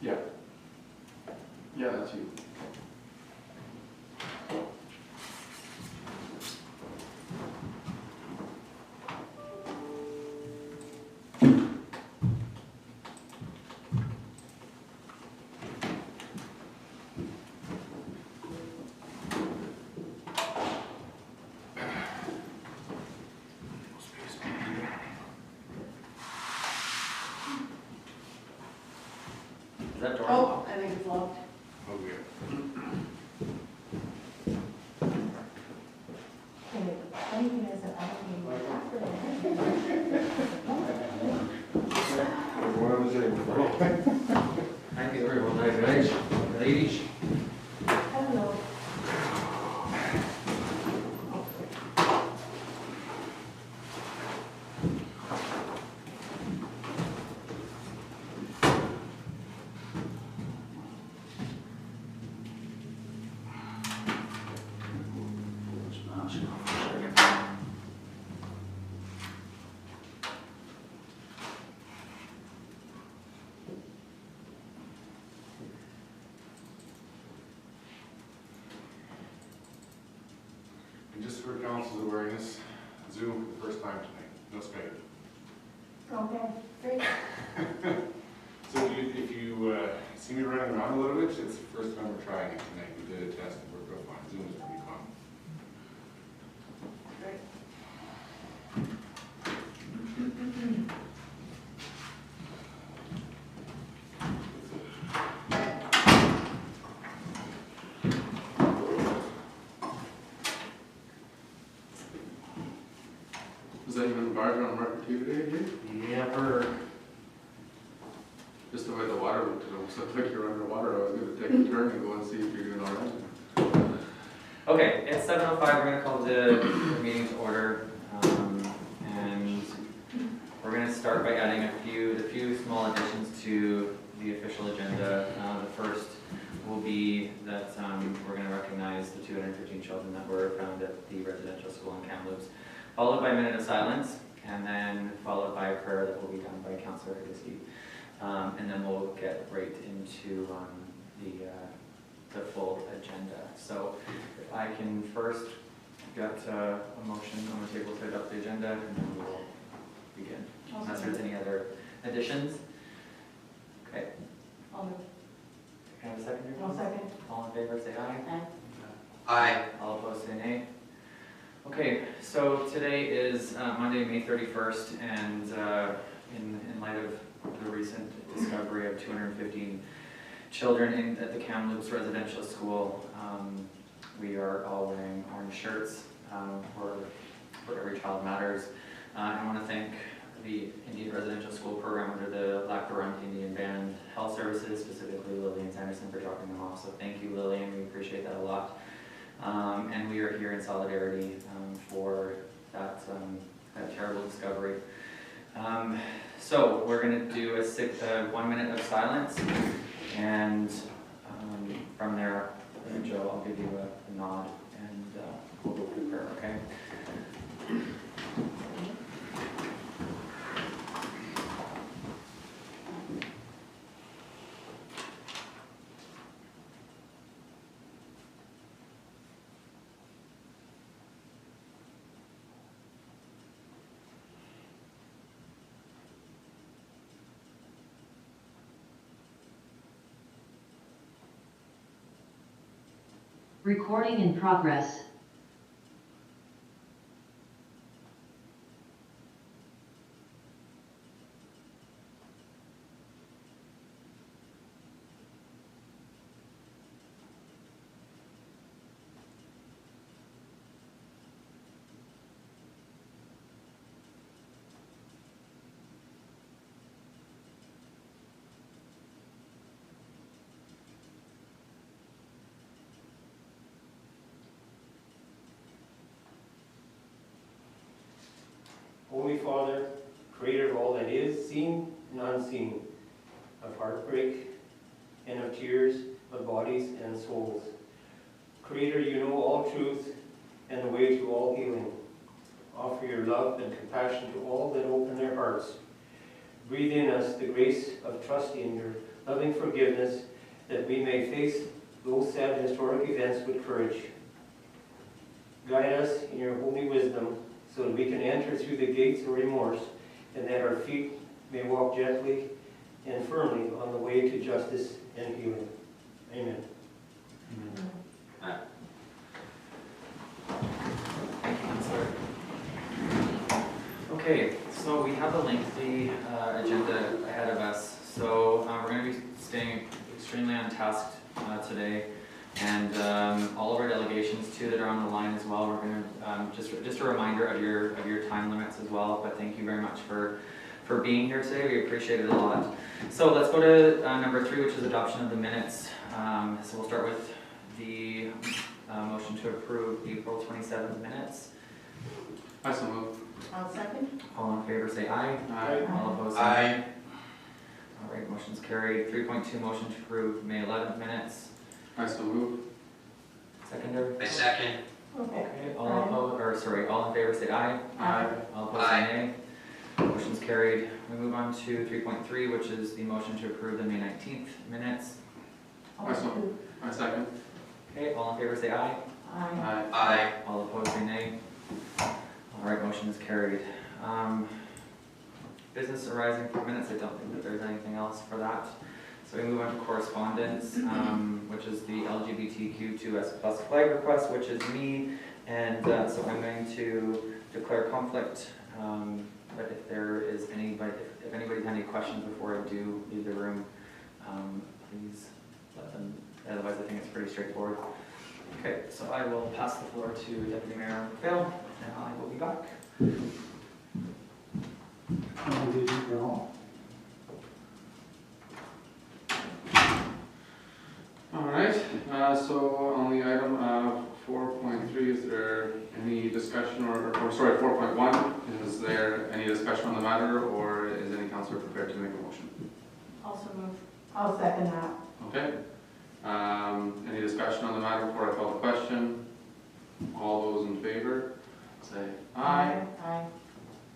Yeah. Yeah, that's you. Is that door Oh, locked? I think it's locked. Oh, weird. Funny thing is that I don't even like after What was it? Thank you very much, ladies. Ladies. I don't know. And just for council's awareness, Zoom for the first time tonight, no Skype. Okay, great. So if you see me running around a little bit, it's the first time we're trying it tonight. We did a test and worked out fine. Zoom is pretty common. Great. Was that even barge on record too today, dude? Never. Just the way the water looked, it almost looked like you're underwater. I was gonna take a turn and go and see if you're doing all right. Okay, it's 7:05. We're going to call the meeting to order. And we're going to start by adding a few small additions to the official agenda. The first will be that we're going to recognize the 215 children that were found at the residential school in Kamloops, followed by a minute of silence, and then followed by a prayer that will be done by Councillor Hidisky. And then we'll get right into the full agenda. So if I can first get a motion on the table to adopt the agenda, and then we'll begin. Unless there's any other additions. Okay. I'll move. Can I have a second here? I'll second. All in favor, say aye. Aye. Aye. All opposed, say nay. Okay, so today is Monday, May 31st, and in light of the recent discovery of 215 children at the Kamloops Residential School, we are all wearing orange shirts for Every Child Matters. I want to thank the Indian Residential School Program under the Lac La Runte Indian Band Health Services, specifically Lillian Sanderson, for dropping them off. So thank you, Lillian. We appreciate that a lot. And we are here in solidarity for that terrible discovery. So we're going to do a 1 minute of silence, and from there, Joe, I'll give you a nod, and we'll go through prayer, okay? Recording in progress. Holy Father, creator of all that is, seen and unseen, of heartbreak and of tears, of bodies and souls. Creator, you know all truth and the way to all healing. offer your love and compassion to all that open their hearts. Breathe in us the grace of trust in your loving forgiveness, that we may face those sad historic events with courage. Guide us in your holy wisdom, so that we can enter through the gates of remorse, and that our feet may walk gently and firmly on the way to justice and healing. Amen. Okay, so we have a lengthy agenda ahead of us, so we're going to be staying extremely on task today, and all of our delegations too that are on the line as well. We're going to just a reminder of your time limits as well. But thank you very much for being here today. We appreciate it a lot. So let's go to number 3, which is adoption of the minutes. So we'll start with the motion to approve April 27th minutes. I so move. I'll second. All in favor say aye. Aye. All opposed say Aye. All right, motion's carried. 3.2, motion to approve May 11th minutes. I so move. Seconder? I second. Okay. Okay, all in favor say aye. Aye. All opposed say nay. Motion's carried. We move on to 3.3, which is the motion to approve the May 19th minutes. I'll do. I second. Okay, all in favor say aye. Aye. Aye. All opposed say nay. All right, motion is carried. Business arising from minutes, I don't think that there's anything else for that. So we move on to correspondence, which is the LGBTQ2S+ flag request, which is me. And so I'm going to declare conflict. But if there is anybody, if anybody has any questions before I do leave the room, please let them. Otherwise, I think it's pretty straightforward. Okay, so I will pass the floor to Deputy Mayor Phil, and I will be back. All right, so on the item 4.3, is there any discussion or sorry, 4.1, is there any discussion on the matter, or is any councillor prepared to make a motion? Also move. I'll second that. Okay. Any discussion on the matter before I call the question? All those in favor, say aye. Aye.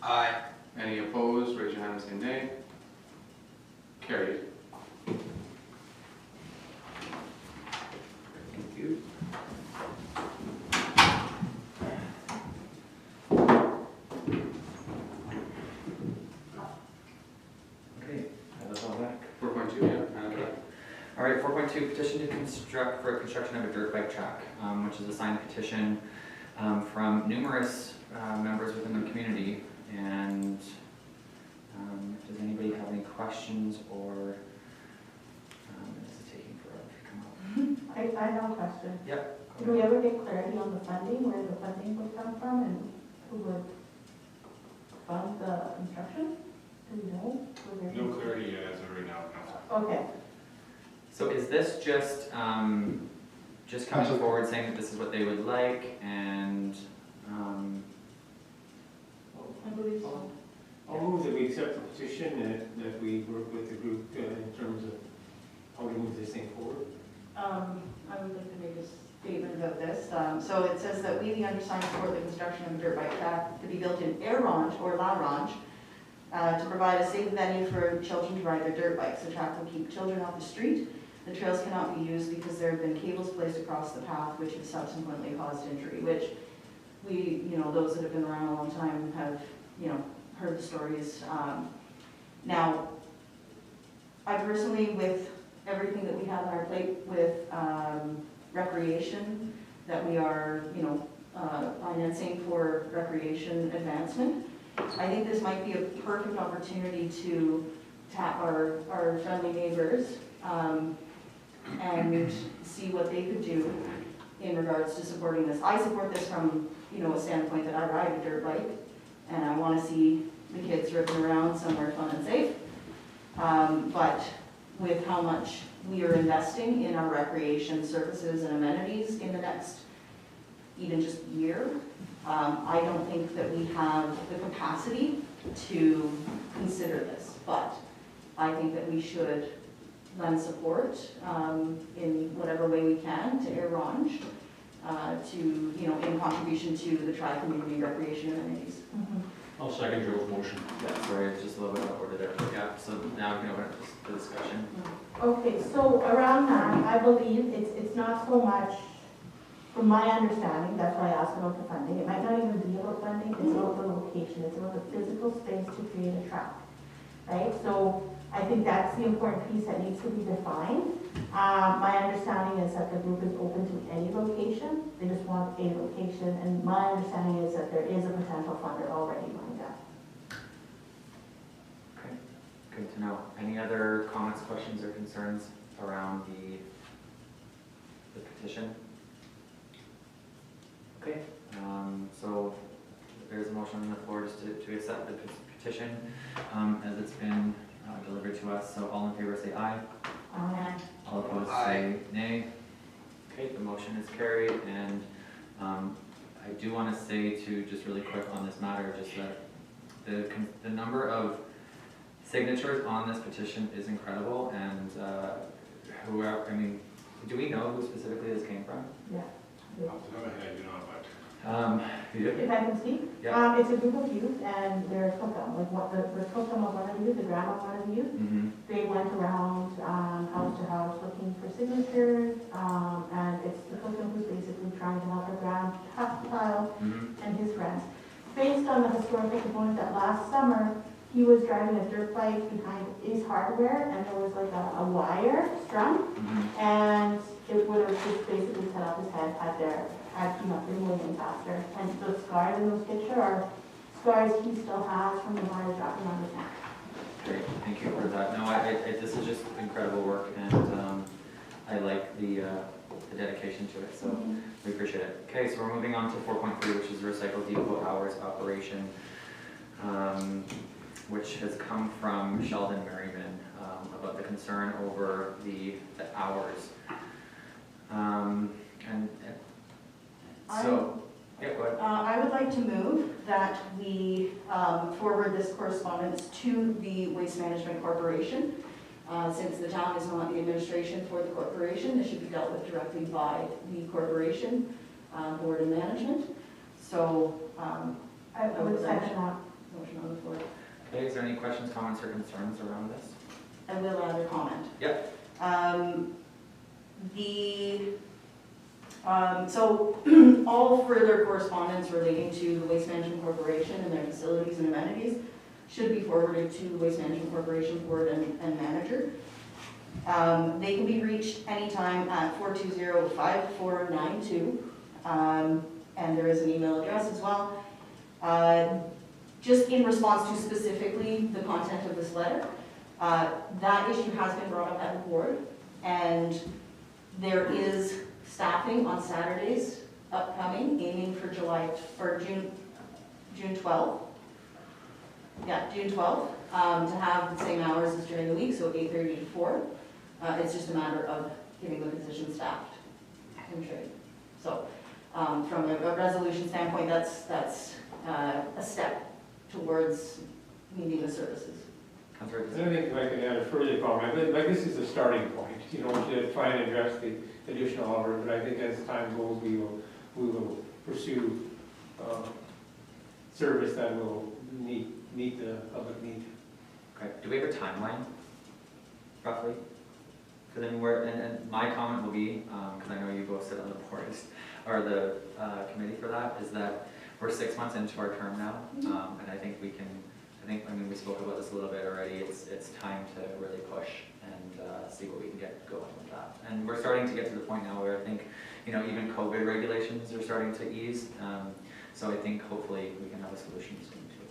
Aye. Any opposed, raise your hand and say nay. Carried. Thank you. Okay, that's all back. 4.2, yeah. All right, 4.2, petition to construct for construction of a dirt bike track, which is a signed petition from numerous members within the community. And does anybody have any questions, or this is taking forever to come up? I have a question. Yep. Did we ever get clarity on the funding, where the funding would come from, and who would fund the construction? Do we know? No clarity as of right now, council. Okay. So is this just coming forward saying that this is what they would like, and I believe so. I'll move that we accept the petition and that we work with the group in terms of how we move this thing forward. I would like to make a statement about this. So it says that we, the undersigned, support the construction of a dirt bike track to be built in Air-Range or La-Range to provide a safe venue for children to ride their dirt bikes. The track will keep children off the street. The trails cannot be used because there have been cables placed across the path which have subsequently caused injury, which we, those that have been around a long time have, heard the stories. Now, I personally, with everything that we have on our plate with recreation, that we are, financing for recreation advancement, I think this might be a perfect opportunity to tap our friendly neighbors and see what they could do in regards to supporting this. I support this from, a standpoint that I ride a dirt bike, and I want to see the kids ripping around somewhere fun and safe. But with how much we are investing in our recreation services and amenities in the next, even just year, I don't think that we have the capacity to consider this. But I think that we should lend support in whatever way we can to Air-Range to, you know, in contribution to the tri-community recreation amenities. I'll second Joe's motion. Yeah, sorry, it's just a little bit out of order there. Yeah, so now we can open up the discussion. Okay, so around that, I believe it's not so much, from my understanding, that's why I asked about the funding. It might not even be about funding, it's about the location, it's about the physical space to create a track, right? So I think that's the important piece that needs to be defined. My understanding is that the group is open to any location, they just want a location, and my understanding is that there is a potential funder already lined up. Okay, good to know. Any other comments, questions, or concerns around the petition? Okay, so there's a motion on the floor just to accept the petition as it's been delivered to us. So all in favor say aye. All opposed say nay. Okay, the motion is carried, and I do want to say too, just really quick on this matter, just that the number of signatures on this petition is incredible, and whoever, I mean, do we know who specifically this came from? Yeah. Off the top of my head, you know, but. You do? If I can speak? Yeah. It's a group of youth, and they're Totem, like what the Totem of one of the youth, the grandma of one of the youth. Mm-hmm. They went around house to house looking for signatures, and it's the Totem who's basically trying to help her grandchild Mm-hmm. and his friends. Based on the historical component that last summer, he was driving a dirt bike behind Ace Hardware, and there was like a wire strung, Mm-hmm. and it would have just basically cut off his head had he not been moving faster. And the scars in those pictures are scars he still has from the wire dropping on his neck. Great, thank you for that. No, this is just incredible work, and I like the dedication to it, so we appreciate it. Okay, so we're moving on to 4.3, which is recycle depot hours operation, which has come from Sheldon Merriman about the concern over the hours. So, yeah, go ahead. I would like to move that we forward this correspondence to the Waste Management Corporation. Since the town is not the administration for the corporation, this should be dealt with directly by the corporation, board and management. So, I would second that. motion on the floor. Okay, is there any questions, comments, or concerns around this? I will add a comment. Yep. So all further correspondence relating to the Waste Management Corporation and their facilities and amenities should be forwarded to the Waste Management Corporation board and manager. They can be reached anytime at 420-5492, and there is an email address as well. Just in response to specifically the content of this letter, that issue has been brought up at the board, and there is staffing on Saturdays upcoming, aiming for June 12th. Yeah, June 12th, to have the same hours as during the week, so 8:30 to 4. It's just a matter of getting the position staffed and trained. So from a resolution standpoint, that's a step towards meeting the services. I think if I can add a further comment, like this is a starting point, you know, to try and address the additional hours, but I think as time goes, we will pursue service that will meet the public need. Okay, do we have a timeline, roughly? For them, and my comment will be, because I know you both sit on the board, or the committee for that, is that we're 6 months into our term now, and I think we we spoke about this a little bit already, it's time to really push and see what we can get going with that. And we're starting to get to the point now where I think, you know, even COVID regulations are starting to ease, so I think hopefully we can have a solution soon too.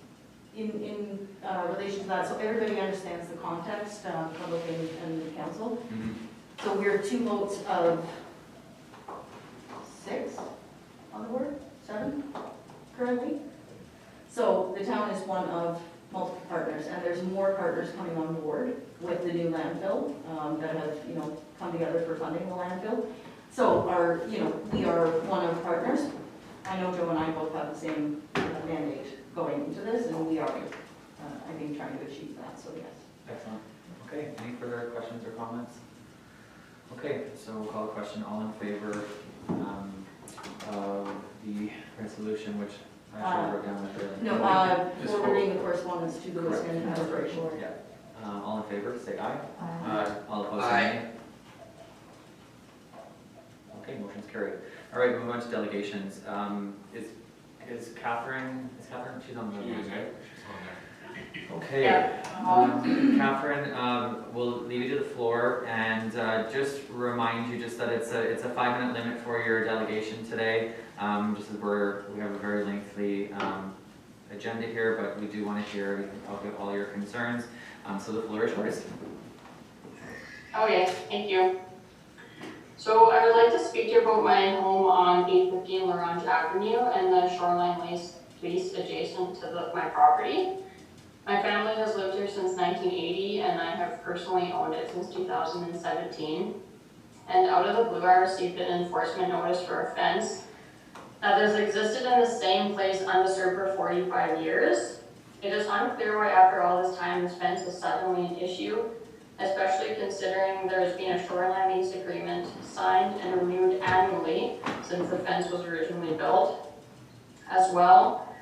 In relation to that, so everybody understands the context, public and the council. Mm-hmm. So we're 2 votes of 6 on the board, 7 currently. So the town is one of multiple partners, and there's more partners coming on board with the new landfill that have, you know, come together for funding the landfill. So we are one of partners. I know Joe and I both have the same mandate going into this, and we are, I think, trying to achieve that, so yes. Excellent. Okay, any further questions or comments? Okay, so we'll call a question. All in favor the resolution, which I actually wrote down with the. No, Just forwarding the correspondence to the West End Corporation. Yeah. All in favor, say aye. Aye. All opposed, say nay. Okay, motion's carried. All right, moving on to delegations. Is Catherine, she's on the. She is, eh? She's on there. Okay. Catherine, we'll leave you to the floor and just remind you just that it's a 5-minute limit for your delegation today. Just as we have a very lengthy agenda here, but we do want to hear all your concerns. So the floor is yours. Okay, thank you. So I would like to speak to you about my home on 815 L'Orange Avenue and the Shoreline lease adjacent to my property. My family has lived here since 1980 and I have personally owned it since 2017. And out of the blue, I received an enforcement notice for a fence that has existed in the same place undisturbed for 45 years. It is unclear why after all this time this fence is suddenly an issue, especially considering there has been a shoreline lease agreement signed and renewed annually since the fence was originally built. As well,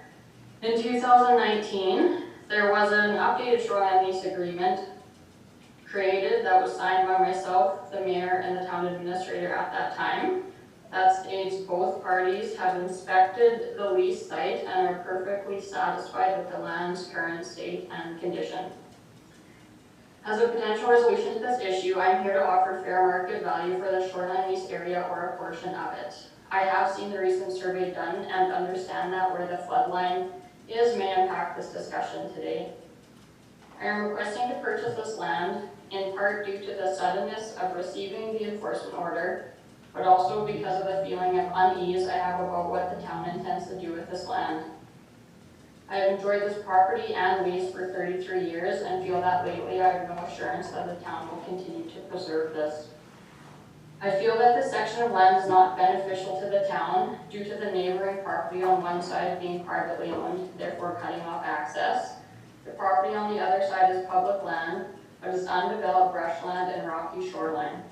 in 2019, there was an updated shoreline lease agreement created that was signed by myself, the mayor, and the town administrator at that time. That states both parties have inspected the lease site and are perfectly satisfied with the land's current state and condition. As a potential resolution to this issue, I am here to offer fair market value for the shoreline lease area or a portion of it. I have seen the recent survey done and understand that where the flood line is may impact this discussion today. I am requesting to purchase this land in part due to the suddenness of receiving the enforcement order, but also because of the feeling of unease I have about what the town intends to do with this land. I have enjoyed this property and lease for 33 years and feel that lately I have no assurance that the town will continue to preserve this. I feel that this section of land is not beneficial to the town due to the neighboring property on one side being privately owned, therefore cutting off access. The property on the other side is public land, but is undeveloped brushland and rocky shoreline.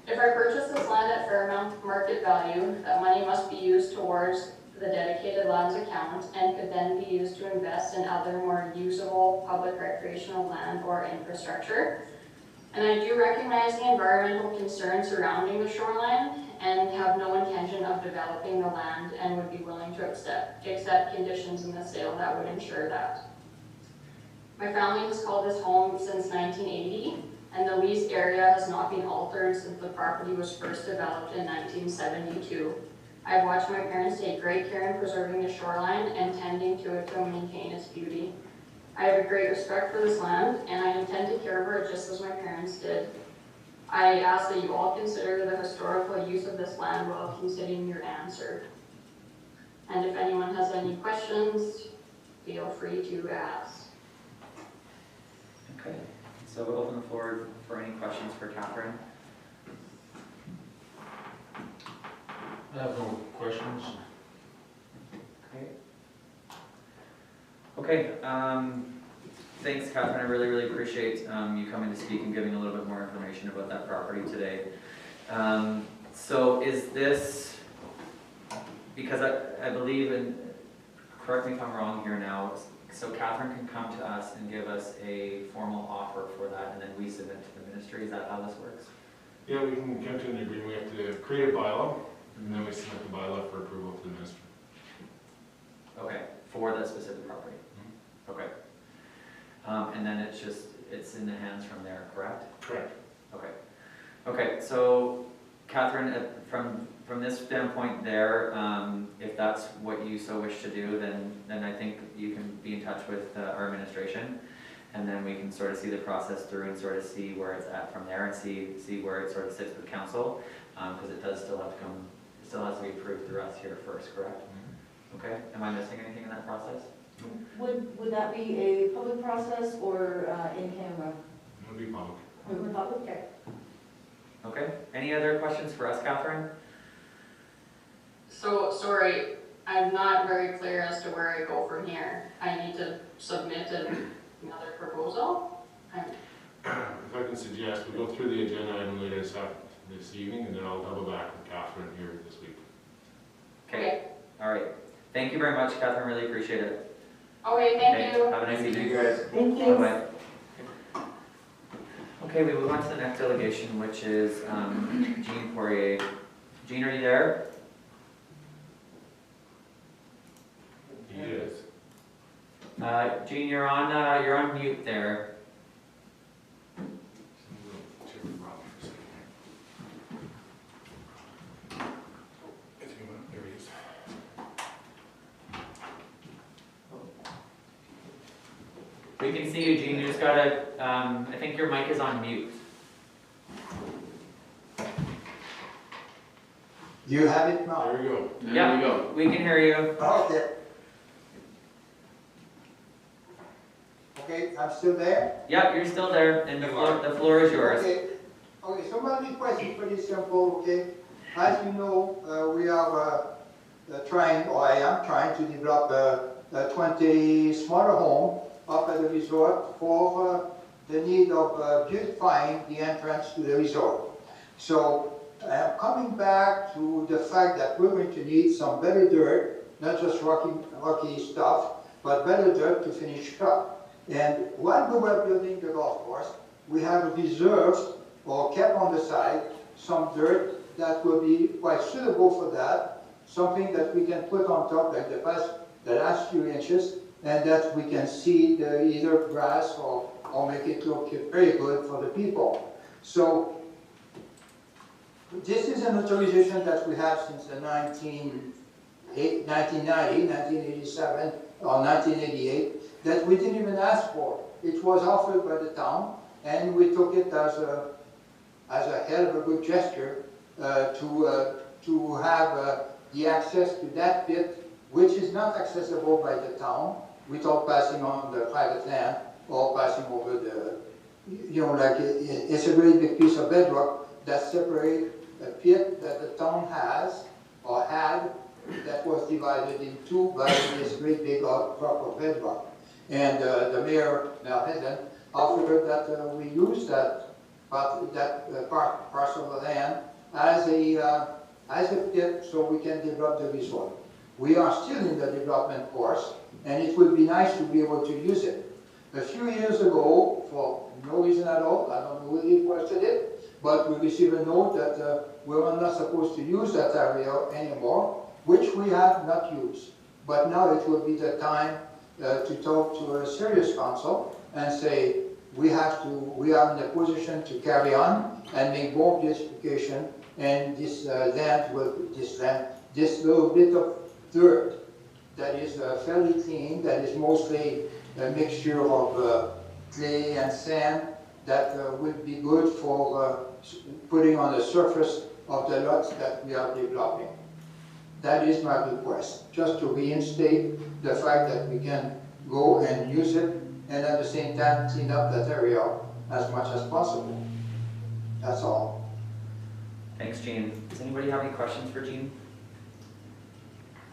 If I purchase this land at fair market value, that money must be used towards the dedicated lands account and could then be used to invest in other more usable public recreational land or infrastructure. And I do recognize the environmental concerns surrounding the shoreline and have no intention of developing the land and would be willing to accept conditions in the sale that would ensure that. My family has called this home since 1980, and the leased area has not been altered since the property was first developed in 1972. I've watched my parents take great care in preserving the shoreline and tending to it to maintain its beauty. I have a great respect for this land, and I intend to care for it just as my parents did. I ask that you all consider the historical use of this land while considering your answer. And if anyone has any questions, feel free to ask. Okay, so we'll open the floor for any questions for Catherine. I have no questions. Okay. Okay, thanks Catherine, I really appreciate you coming to speak and giving a little bit more information about that property today. So is this, because I believe, and correct me if I'm wrong here now, so Catherine can come to us and give us a formal offer for that and then we submit to the ministry, is that how this works? Yeah, we can come to an agreement. We have to create a bylaw, and then we submit the bylaw for approval to the ministry. Okay, for that specific property? Okay. And then it's in the hands from there, correct? Correct. Okay. Okay, so Catherine, from this standpoint there, if that's what you so wish to do, then I think you can be in touch with our administration, and then we can sort of see the process through and sort of see where it's at from there and see where it sort of sits with council, because it does still have to come, it still has to be approved through us here first, correct? Okay, am I missing anything in that process? Would that be a public process or in camera? It would be public. It would be public, okay. Okay, any other questions for us, Catherine? So, sorry, I'm not very clear as to where I go from here. I need to submit another proposal? If I can suggest, we go through the agenda item later this this evening, and then I'll double back with Catherine here this week. Okay, all right. Thank you very much, Catherine, really appreciate it. Okay, thank you. Have a nice evening. guys. Thank you. Bye-bye. Okay, we move on to the next delegation, which is Jean Poirier. Jean, are you there? He is. Jean, you're on mute there. There he is. We can see you, Jean, you just gotta, I think your mic is on mute. Do you have it now? There we go. There we go. We can hear you. Okay. Okay, I'm still there? Yep, you're still there, and the floor is yours. Okay, so my request is pretty simple, okay? As you know, we are trying, or I am trying to develop a 20 smaller home up at the resort for the need of beautifying the entrance to the resort. So I'm coming back to the fact that we're going to need some better dirt, not just rocky stuff, but better dirt to finish up. And while we were building the golf course, we have reserved or kept on the side some dirt that will be quite suitable for that, something that we can put on top like the last few inches, and that we can seed either grass or make it look very good for the people. So this is an authorization that we have since the 1990, 1987, or 1988, that we didn't even ask for. It was offered by the town, and we took it as a hell of a good gesture to have the access to that pit, which is not accessible by the town without passing on the private land or passing over the, it's a very big piece of bedrock that separates a pit that the town has or had that was divided in two by this great big drop of bedrock. And the mayor, Mel Hedden, offered that we use that parcel of land as a pit so we can develop the resort. We are still in the development course, and it would be nice to be able to use it. A few years ago, for no reason at all, I don't know who requested it, but we received a note that we were not supposed to use that area anymore, which we have not used. But now it will be the time to talk to a serious council and say, we are in a position to carry on and make more beautification, and this little bit of dirt that is fairly clean, that is mostly a mixture of clay and sand, that will be good for putting on the surface of the lots that we are developing. That is my request, just to reinstate the fact that we can go and use it, and at the same time clean up that area as much as possible. That's all. Thanks, Jean. Does anybody have any questions for Jean?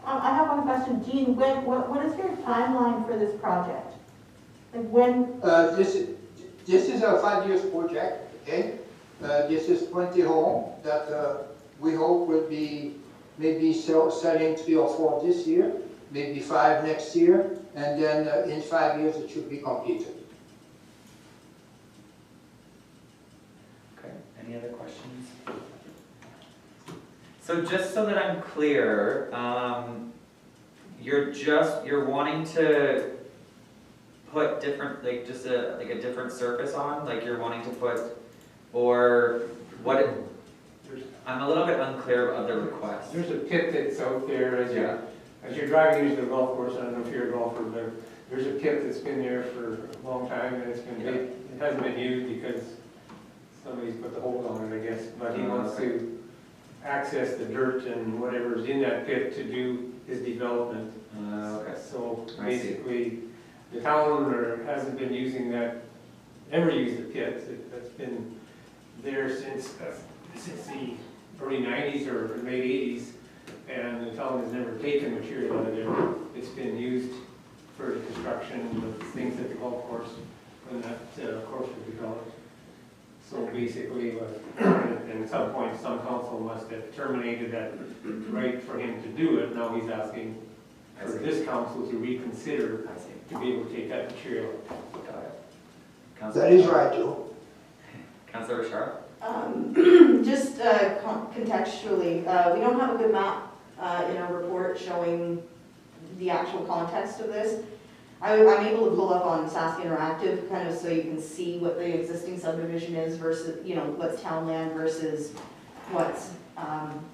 I have one question. Jean, what is your timeline for this project? Like when? This is a 5-year project, okay? This is 20 homes that we hope will be maybe selling 3 or 4 this year, maybe 5 next year, and then in 5 years it should be completed. Okay, any other questions? So just so that I'm clear, you're wanting to put different, like just a different surface on, like you're wanting to put, or what? I'm a little bit unclear of the request. There's a pit that's out there as you're driving into the golf course. I don't know if you're a golfer, but there's a pit that's been there for a long time, and it hasn't been used because somebody's put the hole on it, I guess. But he wants to access the dirt and whatever's in that pit to do his development. Okay. So basically, the town hasn't been using that, ever used the pit. That's been there since the early 90s or late 80s, and the town has never taken material out of there. It's been used for the construction of things at the golf course when that course was developed. So basically, and at some point, some council must have terminated that right for him to do it. Now he's asking I for see. this council to reconsider I see. to be able to take that material. Got it. That Councillor is Richard? right, Joe. Councillor Richard? Just contextually, we don't have a good map in our report showing the actual context of this. I'm able to pull up on Sask Interactive, kind of so you can see what the existing subdivision is versus, you know, what's town land versus what's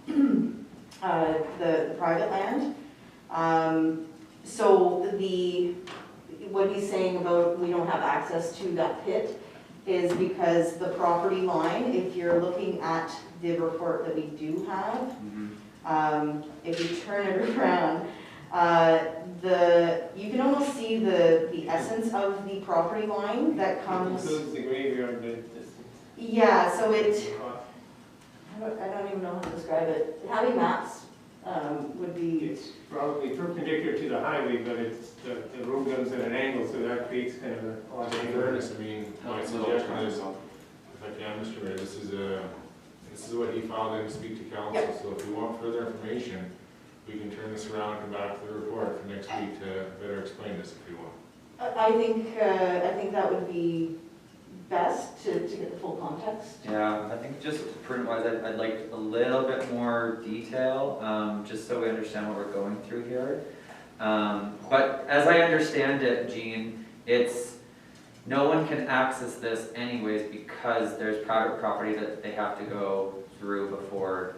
the private land. So what he's saying about we don't have access to that pit is because the property line, if you're looking at the report that we do have, if you turn it around, you can almost see the essence of the property line that comes. Includes the graveyard, but Yeah, so I don't even know how to describe it. Having maps would be. it's probably perpendicular to the highway, but it's, the road goes at an angle, so that creates kind of an odd In angle. fairness, I mean, my suggestion is, if I can, Mr. Mayor, this is what he filed in to speak to council, Yep. so if you want further information, we can turn this around and come back to the report for next week to better explain this if you want. I think that would be best to get the full context. Yeah, I think just prudent-wise, I'd like a little bit more detail, just so we understand what we're going through here. But as I understand it, Jean, it's, no one can access this anyways because there's private property that they have to go through before,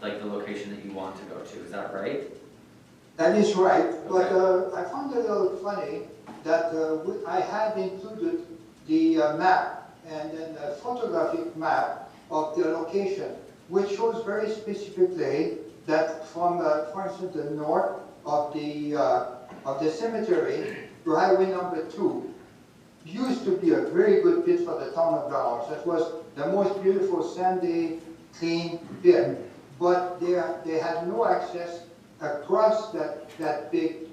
like, the location that you want to go to, is that right? That is right, but I found it a little funny that I had included the map and then a photographic map of the location, which shows very specifically that from, for instance, the north of the cemetery to highway number 2 used to be a very good pit for the town of Dallas. That was the most beautiful sandy, clean pit, but they had no access across that big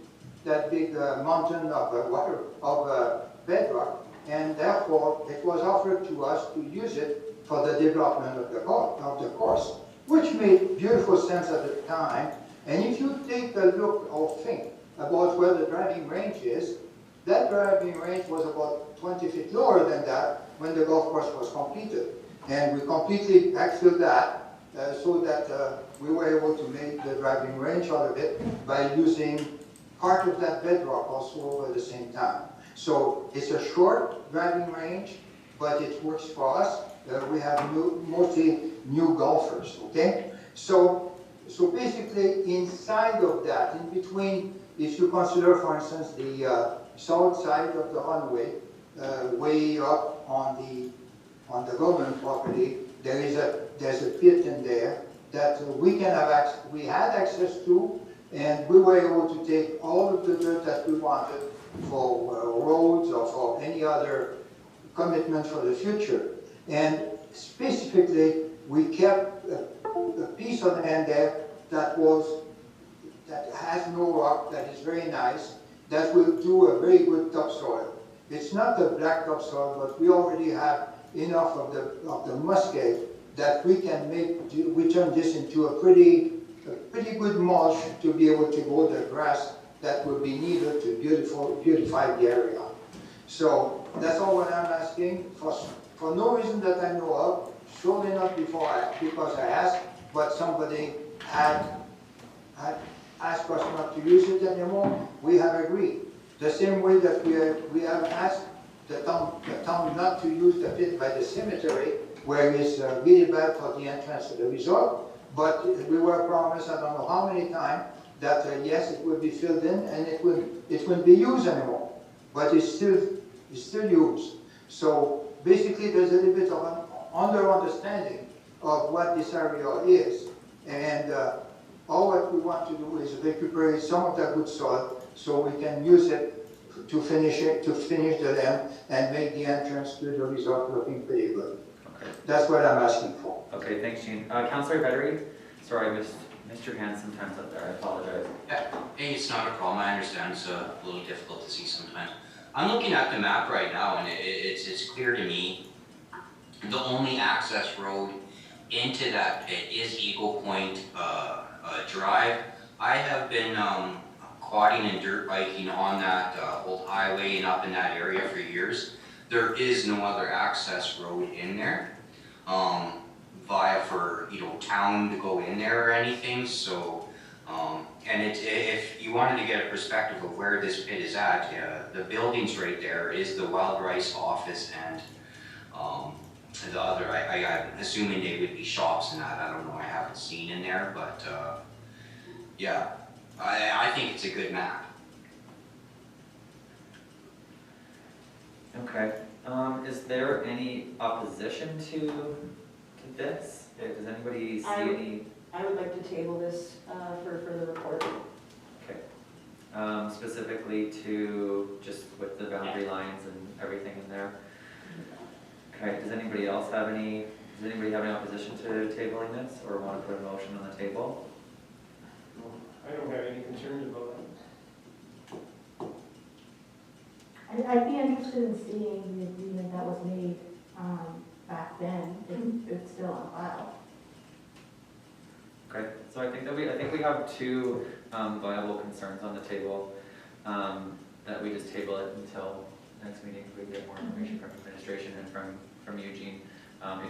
mountain of water of bedrock. And therefore, it was offered to us to use it for the development of the course, which made beautiful sense at the time. And if you take a look or think about where the driving range is, that driving range was about 20 feet lower than that when the golf course was completed. And we completely backfilled that so that we were able to make the driving range out of it by using part of that bedrock also over the same time. So it's a short driving range, but it works for us. We have mostly new golfers, okay? So basically inside of that, in between, if you consider, for instance, the south side of the runway, way up on the government property, there's a pit in there that we had access to, and we were able to take all of the dirt that we wanted for roads or for any other commitment for the future. And specifically, we kept a piece of land there that has no rock, that is very nice, that will do a very good topsoil. It's not the black topsoil, but we already have enough of the muskeg that we can turn this into a pretty good mulch to be able to grow the grass that will be needed to beautify the area. So that's all what I'm asking, for no reason that I know of, surely not because I asked, but somebody had asked us not to use it anymore. We have agreed. The same way that we have asked the town not to use the pit by the cemetery, where it's really bad for the entrance to the resort, but we were promised, I don't know how many times, that yes, it will be filled in and it wouldn't be used anymore, but it's still used. So basically, there's a little bit of an understanding of what this area is, and all what we want to do is recuperate some of that good soil so we can use it to finish the land and make the entrance to the resort looking pretty good. Okay. That's what I'm asking for. Okay, thanks, Gene. Councillor Vettery? Sorry, I missed your hand sometimes up there, I apologize. Hey, it's not a problem, I understand, it's a little difficult to see sometimes. I'm looking at the map right now and it's clear to me The only access road into that pit is Eagle Point Drive. I have been quadding and dirt biking on that old highway and up in that area for years. There is no other access road in there via for town to go in there or anything. So and if you wanted to get a perspective of where this pit is at, the buildings right there is the Wild Rice office and the other, I'm assuming they would be shops and that. I don't know, I haven't seen in there, but yeah, I think it's a good map. Okay, is there any opposition to this? Does anybody see any? I would like to table this for further report. Okay. Specifically to just with the boundary lines and everything in there? Okay, does anybody have any opposition to tabling this or want to put a motion on the table? I don't have any concerns about that. I'd be interested in seeing the agreement that was made back then, if it's still on file. Okay, so I think we have two viable concerns on the table, that we just table it until next meeting. We can get more information from administration and from Eugene.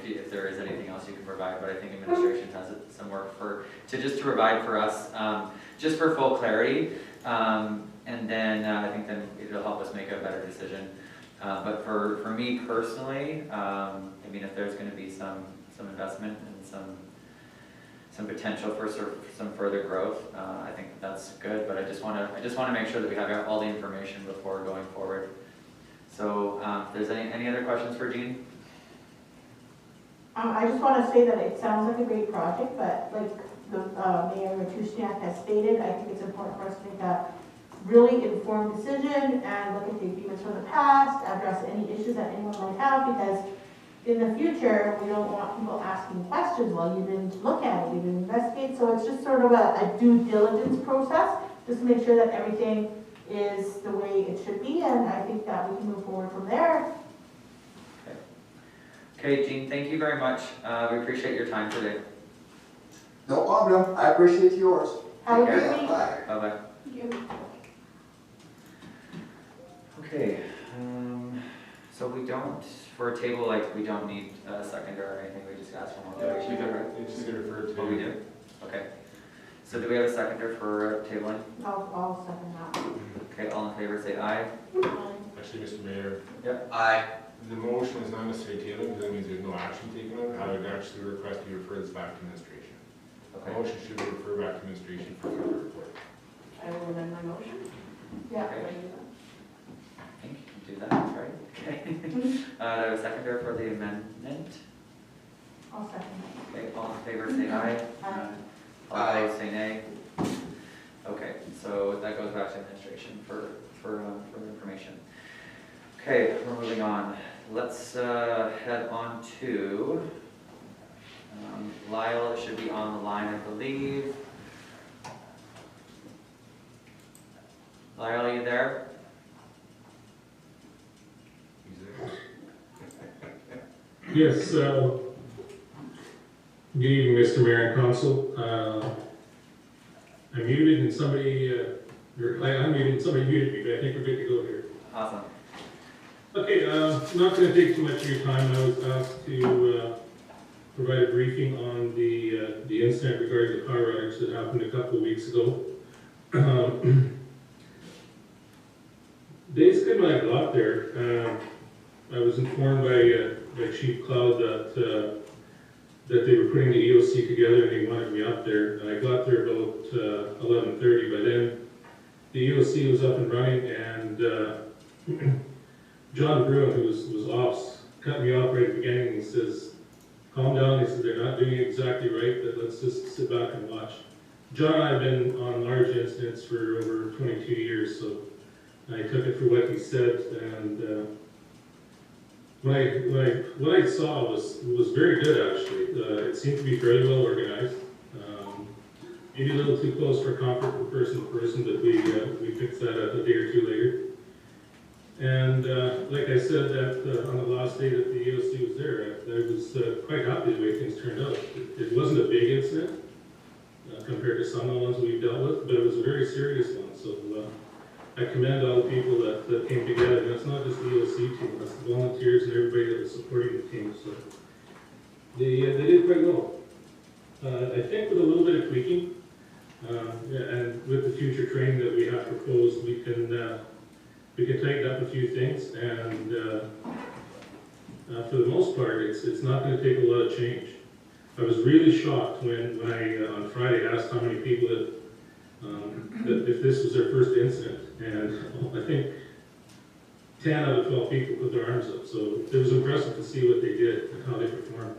If there is anything else you can provide, but I think administration has some work to provide for us, just for full clarity. And then I think then it'll help us make a better decision. But for me personally, I mean, if there's going to be some investment and some potential for some further growth, I think that's good. But I just want to make sure that we have all the information before going forward. So if there's any other questions for Jean? I just want to say that it sounds like a great project, but like the Mayor Matushniak has stated, I think it's important for us to make a really informed decision and look at the agreements from the past, address any issues that anyone might have, because in the future, we don't want people asking questions, well, you didn't look at it, you didn't investigate, so it's just sort of a due diligence process, just to make sure that everything is the way it should be, and I think that we can move forward from there. Okay, Jean, thank you very much. We appreciate your time today. No problem. I appreciate yours. Have a Take good care. week. Bye. Bye-bye. Thank you. Okay, so we don't, for a table, like, we don't need a seconder or anything, we just ask for more Yeah, information. they just get referred to. Oh, we do? Okay. So do we have a seconder for tabling? I'll second that. Okay, all in favor, say aye. Actually, Mr. Mayor, Aye. the motion is not necessarily tabled, because that means there's no action taken on it. I would actually request you refer this back to administration. The Okay. motion should be referred back to administration for further report. I will amend my motion. Yeah. Okay. I think you can do that, right? Okay. Do I have a seconder for the amendment? I'll second that. Okay, all in favor, say aye. All opposed, say nay. Okay, so that goes back to administration for information. Okay, we're moving on. Let's head on to Lyle. It should be on the line, I believe. Lyle, are you there? He's there. Yes, good evening, Mr. Mayor and Council. I'm muted and somebody, or I unmuted and somebody muted me, but I think we're good to go here. Awesome. Okay, I'm not going to take too much of your time. I was asked to provide a briefing on the incident regarding the power outage that happened a couple of weeks ago. Basically, when I got there, I was informed by Chief Cloud that they were putting the EOC together and they wanted me up there. And I got there about 11:30. By then, the EOC was up and running, and John Bruin, who was ops, cut me off right at the beginning, and he says, "Calm down." He said, "They're not doing it exactly right, but let's just sit back and watch." John and I have been on large incidents for over 22 years, so I took it for what he said, and what I saw was very good, actually. It seemed to be fairly well organized. Maybe a little too close for comfort from person to person, but we fixed that a day or two later. And like I said, that on the last day that the EOC was there, I was quite happy the way things turned out. It wasn't a big incident compared to some of the ones we've dealt with, but it was a very serious one. So I commend all the people that came together. And it's not just the EOC team, it's the volunteers and everybody that was supporting the team. So they did quite well. I think with a little bit of tweaking, and with the future training that we have proposed, we can tighten up a few things, and for the most part, it's not going to take a lot of change. I was really shocked when I on Friday asked how many people that if this was their first incident, and I think 10 out of 12 people put their arms up. So it was impressive to see what they did and how they performed.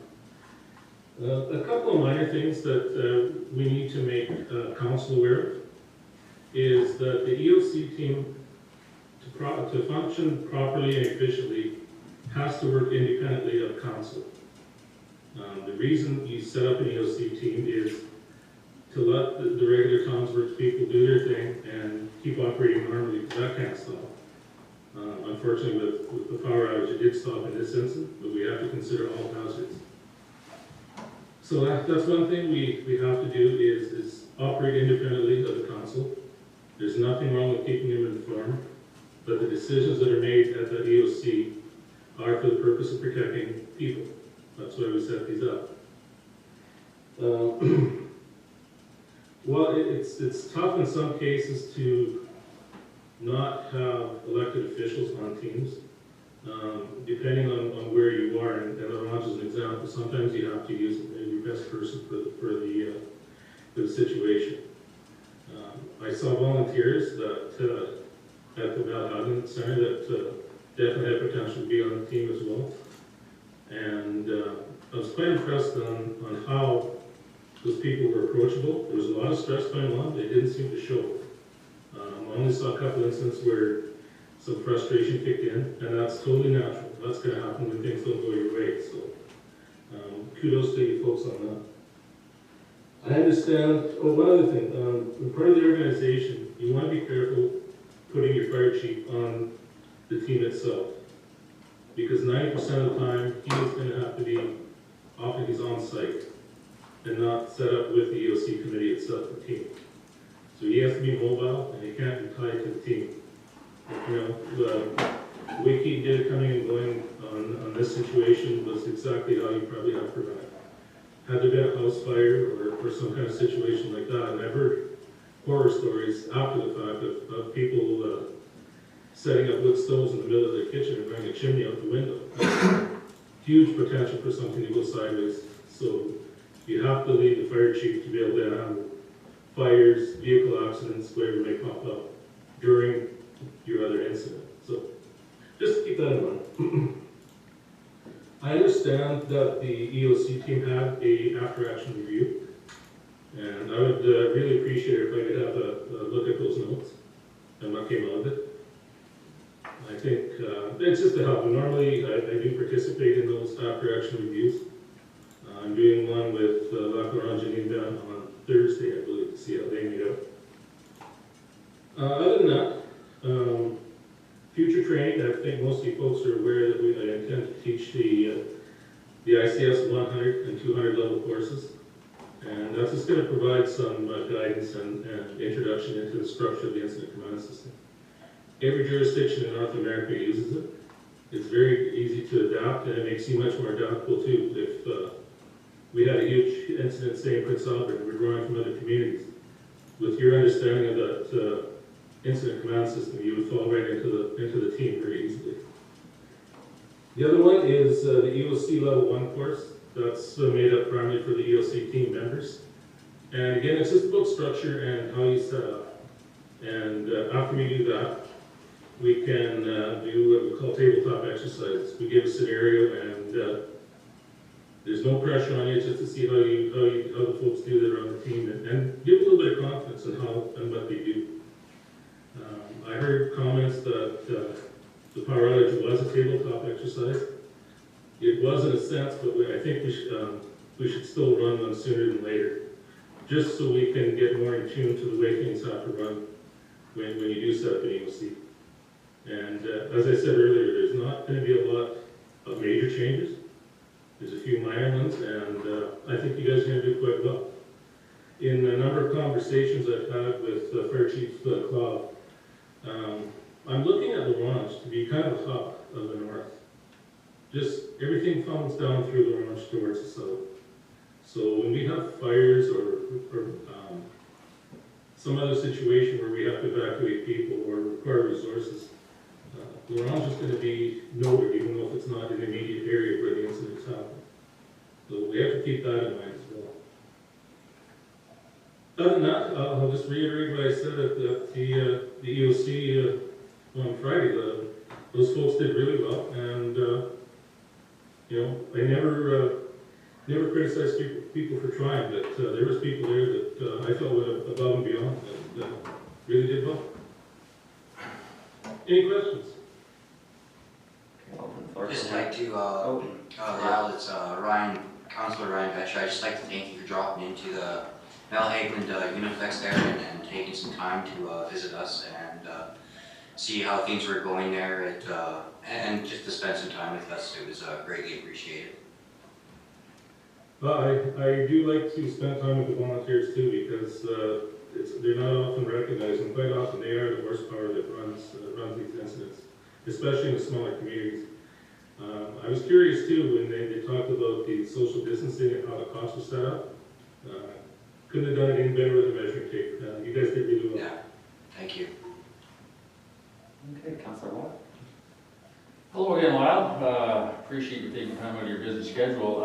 A couple of minor things that we need to make council aware of is that the EOC team, to function properly and efficiently, has to work independently of council. The reason you set up an EOC team is to let the regular Townsworth people do their thing and keep operating normally, because that can't stop. Unfortunately, with the power outage, it did stop in this instance, but we have to consider all hazards. So that's one thing we have to do is operate independently of the council. There's nothing wrong with keeping them informed, but the decisions that are made at the EOC are for the purpose of protecting people. That's why we set these up. Well, it's tough in some cases to not have elected officials on teams, depending on where you are. And Orange is an example. Sometimes you have to use your best person for the situation. I saw volunteers that at the Valhagen Center that definitely had potential to be on the team as well. And I was quite impressed on how those people were approachable. There was a lot of stress going on. They didn't seem to show. I only saw a couple instances where some frustration kicked in, and that's totally natural. That's going to happen when things don't go your way. So kudos to you folks on that. I understand. Oh, one other thing. Part of the organization, you want to be careful putting your fire chief on the team itself, because 90% of the time he is going to have to be often he's on site and not set up with the EOC committee itself, the team. So he has to be mobile and he can't be tied to the team. You know, the way he did it coming and going on this situation was exactly how you probably have prevented. Had there been a house fire or some kind of situation like that, and I've heard horror stories after the fact of people setting up wood stoves in the middle of their kitchen and running a chimney out the window. Huge potential for something to go sideways. So you have to leave the fire chief to be able to handle fires, vehicle accidents, whatever may pop up during your other incident. So just keep that in mind. I understand that the EOC team had a after-action review, and I would really appreciate it if I could have a look at those notes and what came out of it. I think it's just a help. Normally, I do participate in those after-action reviews. I'm doing one with Lac La Ronge and Inbound on Thursday, I believe, to see how they made out. Other than that, future training, I think most of you folks are aware that I intend to teach the ICS 100 and 200 level courses. And that's just going to provide some guidance and introduction into the structure of the incident command system. Every jurisdiction in North America uses it. It's very easy to adapt, and it makes you much more adaptable too. If we had a huge incident, say in Prince Albert, and we're drawing from other communities, with your understanding of that incident command system, you would fall right into the team very easily. The other one is the EOC Level 1 course. That's made up primarily for the EOC team members. And again, it's just about structure and how you set up. And after we do that, we can do what we call tabletop exercises. We give a scenario, and there's no pressure on you, just to see how the folks do that are on the team, and give a little bit of confidence in how and what they do. I heard comments that the power outage was a tabletop exercise. It was in a sense, but I think we should still run them sooner than later, just so we can get more in tune to the way things have to run when you do set up an EOC. And as I said earlier, there's not going to be a lot of major changes. There's a few minor ones, and I think you guys are going to do quite well. In a number of conversations I've had with Fire Chief Cloud, I'm looking at La Ronge to be kind of a hub of the north. Just everything funnels down through La Ronge towards the south. So when we have fires or some other situation where we have to evacuate people or require resources, La Ronge is going to be noted, even though if it's not in the immediate area where the incidents happen. So we have to keep that in mind as well. Other than that, I'll just reiterate what I said at the EOC on Friday. Those folks did really well, and you know, I never criticized people for trying, but there was people there that I felt went above and beyond and really did well. Any questions? Just like to, Lyle, it's Ryan, Councillor Ryan Vetch. I'd just like to thank you for dropping into the Mel Hageland Uniflex there and taking some time to visit us and see how things were going there and just to spend some time with us. It was greatly appreciated. Well, I do like to spend time with the volunteers too, because they're not often recognized, and quite often they are the horsepower that runs these incidents, especially in the smaller communities. I was curious too when they talked about the social distancing and how the costs were set up. Couldn't have done it any better with the measuring tape. You guys did really well. Yeah, thank you. Okay, Councillor Watt. Hello again, Lyle. Appreciate you taking time out of your busy schedule.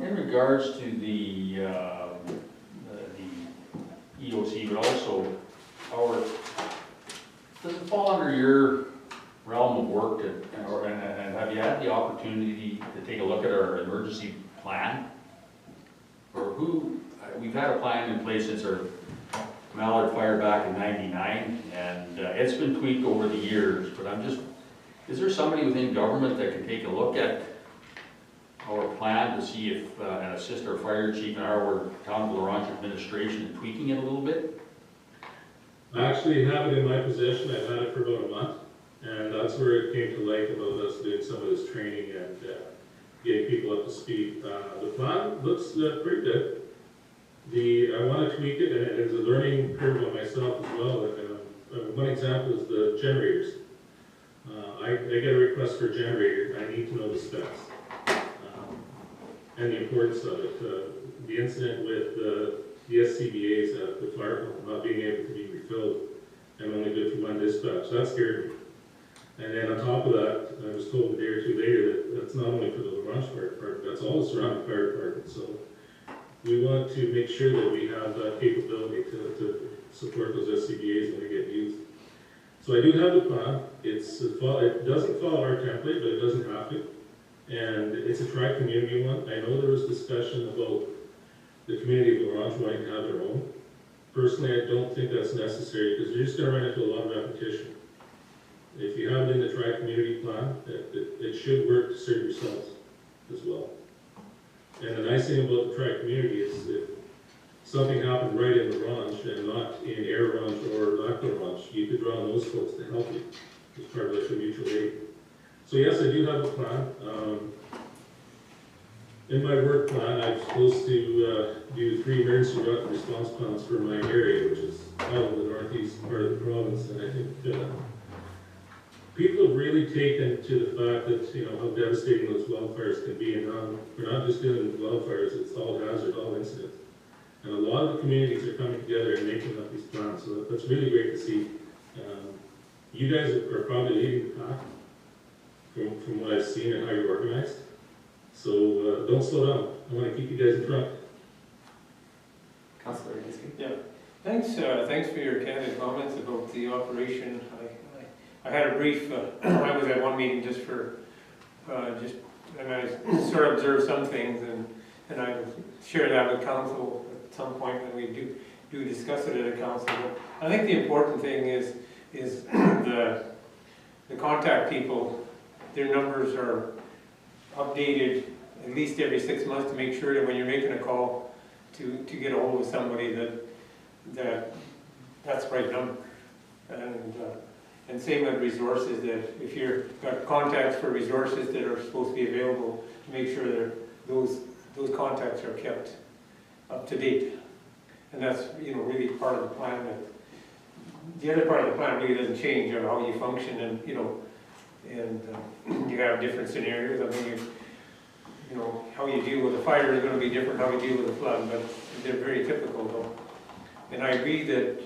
In regards to the EOC, but also does it fall under your realm of work and have you had the opportunity to take a look at our emergency plan? Or we've had a plan in place since our Mallard fire back in '99, and it's been tweaked over the years, but is there somebody within government that can take a look at our plan to see if, and assist our fire chief and our town of La Ronge administration in tweaking it a little bit? I actually have it in my possession. I've had it for about a month, and that's where it came to light about us doing some of this training and getting people up to speed. The plan looks pretty good. I want to tweak it, and it's a learning curve on myself as well. One example is the generators. I get a request for a generator. I need to know the specs and the importance of it. The incident with the SCBA's at the fire pump not being able to be refilled and only good for one dispatch, that scared me. And then on top of that, I was told a day or two later that that's not only for the La Ronge Fire Department, that's all the surrounding fire departments. So we want to make sure that we have that capability to support those SCBA's when they get used. So I do have the plan. It doesn't follow our template, but it doesn't have to. And it's a tri-community one. I know there was discussion about the community of La Ronge wanting to have their own. Personally, I don't think that's necessary because you're just going to run into a lot of repetition. If you have it in the tri-community plan, it should work to serve yourselves as well. And the nice thing about the tri-community is if something happened right in La Ronge and not in Air Ronge or Lac La Ronge, you could draw on those folks to help you as part of like a mutual aid. So yes, I do have a plan. In my work plan, I'm supposed to do 3 emergency response plans for my area, which is all of the northeast part of the province, and I think people have really taken to the fact that, you know, how devastating those wildfires can be, and we're not just dealing with wildfires, it's all hazard, all incidents. And a lot of the communities are coming together and making up these plans, so that's really great to see. You guys are probably leading the pack from what I've seen and how you're organized. So don't slow down. I want to keep you guys in front. Councillor Yancey. Yeah, thanks for your candid comments about the operation. I had a brief, I was at one meeting and I sort of observed some things and I share that with council at some point when we do discuss it at a council. But I think the important thing is the contact people, their numbers are updated at least every 6 months to make sure that when you're making a call to get a hold of somebody that's the right number. And same with resources, that if you've got contacts for resources that are supposed to be available, to make sure that those contacts are kept up to date. And that's, really part of the plan. The other part of the plan really doesn't change on how you function and, you have different scenarios. I mean, how you deal with a fire is going to be different how you deal with a flood, but they're very typical though. And I agree that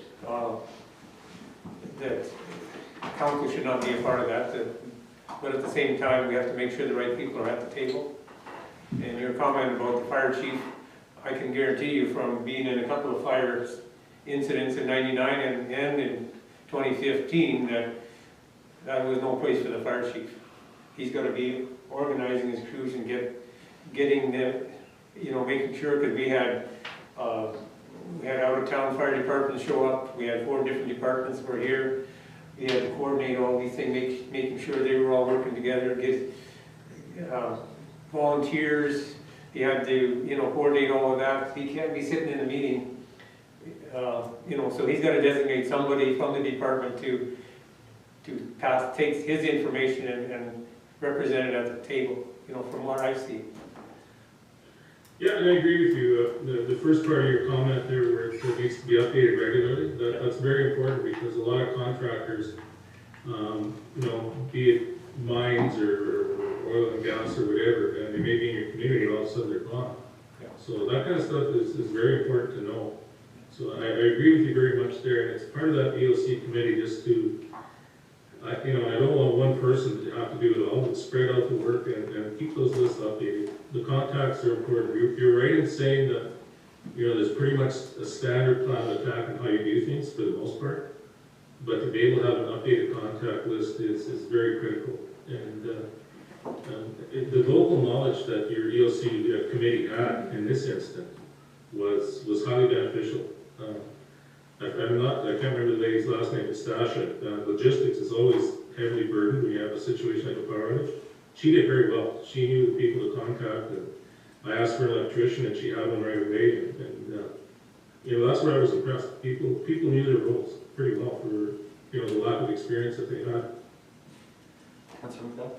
that council should not be a part of that, but at the same time, we have to make sure the right people are at the table. And your comment about the fire chief, I can guarantee you from being in a couple of fire incidents in '99 and in 2015 that was no place for the fire chief. He's got to be organizing his crews and getting them, making sure, because we had out-of-town fire departments show up. We had 4 different departments were here. We had to coordinate all these things, making sure they were all working together, get volunteers. He had to, coordinate all of that. He can't be sitting in a meeting, so he's got to designate somebody from the department to take his information and represent it at the table, from what I see. Yeah, and I agree with you. The first part of your comment there, where it needs to be updated regularly, that's very important, because a lot of contractors, be it mines or oil and gas or whatever, and they may be in your community, all of a sudden they're gone. Yeah. So that kind of stuff is very important to know. So I agree with you very much there, and it's part of that EOC committee just to, I don't want one person to have to do it all, but spread out the work and keep those lists updated. The contacts are important. You're right in saying that, there's pretty much a standard plan of attack on how you do things for the most part. But to be able to have an updated contact list is very critical. And the local knowledge that your EOC committee had in this instant was highly beneficial. I can't remember the lady's last name, but Stasha. Logistics is always heavily burdened when you have a situation like a power outage. She did very well. She knew the people to contact, and I asked for an electrician, and she had one right away. And that's where I was impressed. People knew their roles pretty well for the lack of experience that they had. Councilor McDowell?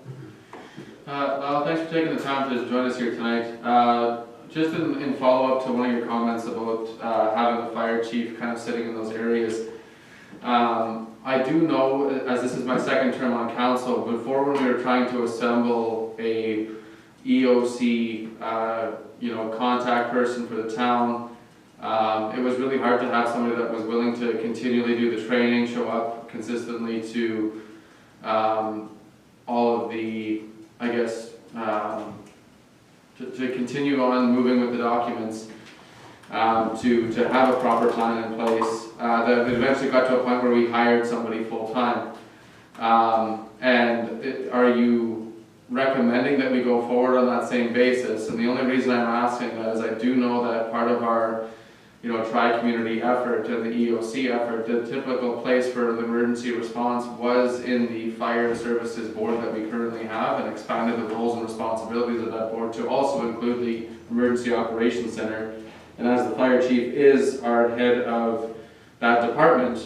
Well, thanks for taking the time to join us here tonight. Just in follow-up to one of your comments about having the fire chief kind of sitting in those areas, I do know, as this is my second term on council, before when we were trying to assemble a EOC, contact person for the town, it was really hard to have somebody that was willing to continually do the training, show up consistently to all of the, I guess, to continue on moving with the documents, to have a proper plan in place. That eventually got to a point where we hired somebody full-time. Are you recommending that we go forward on that same basis? And the only reason I'm asking that is I do know that part of our tri-community effort and the EOC effort, the typical place for the emergency response was in the fire services board that we currently have, and expanded the roles and responsibilities of that board to also include the emergency operations center. And as the fire chief is our head of that department,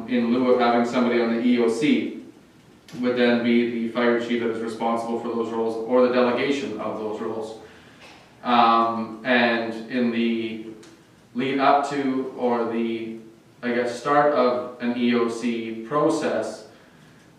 in lieu of having somebody on the EOC, would then be the fire chief that is responsible for those roles, or the delegation of those roles. And in the lead up to, or the, start of an EOC process,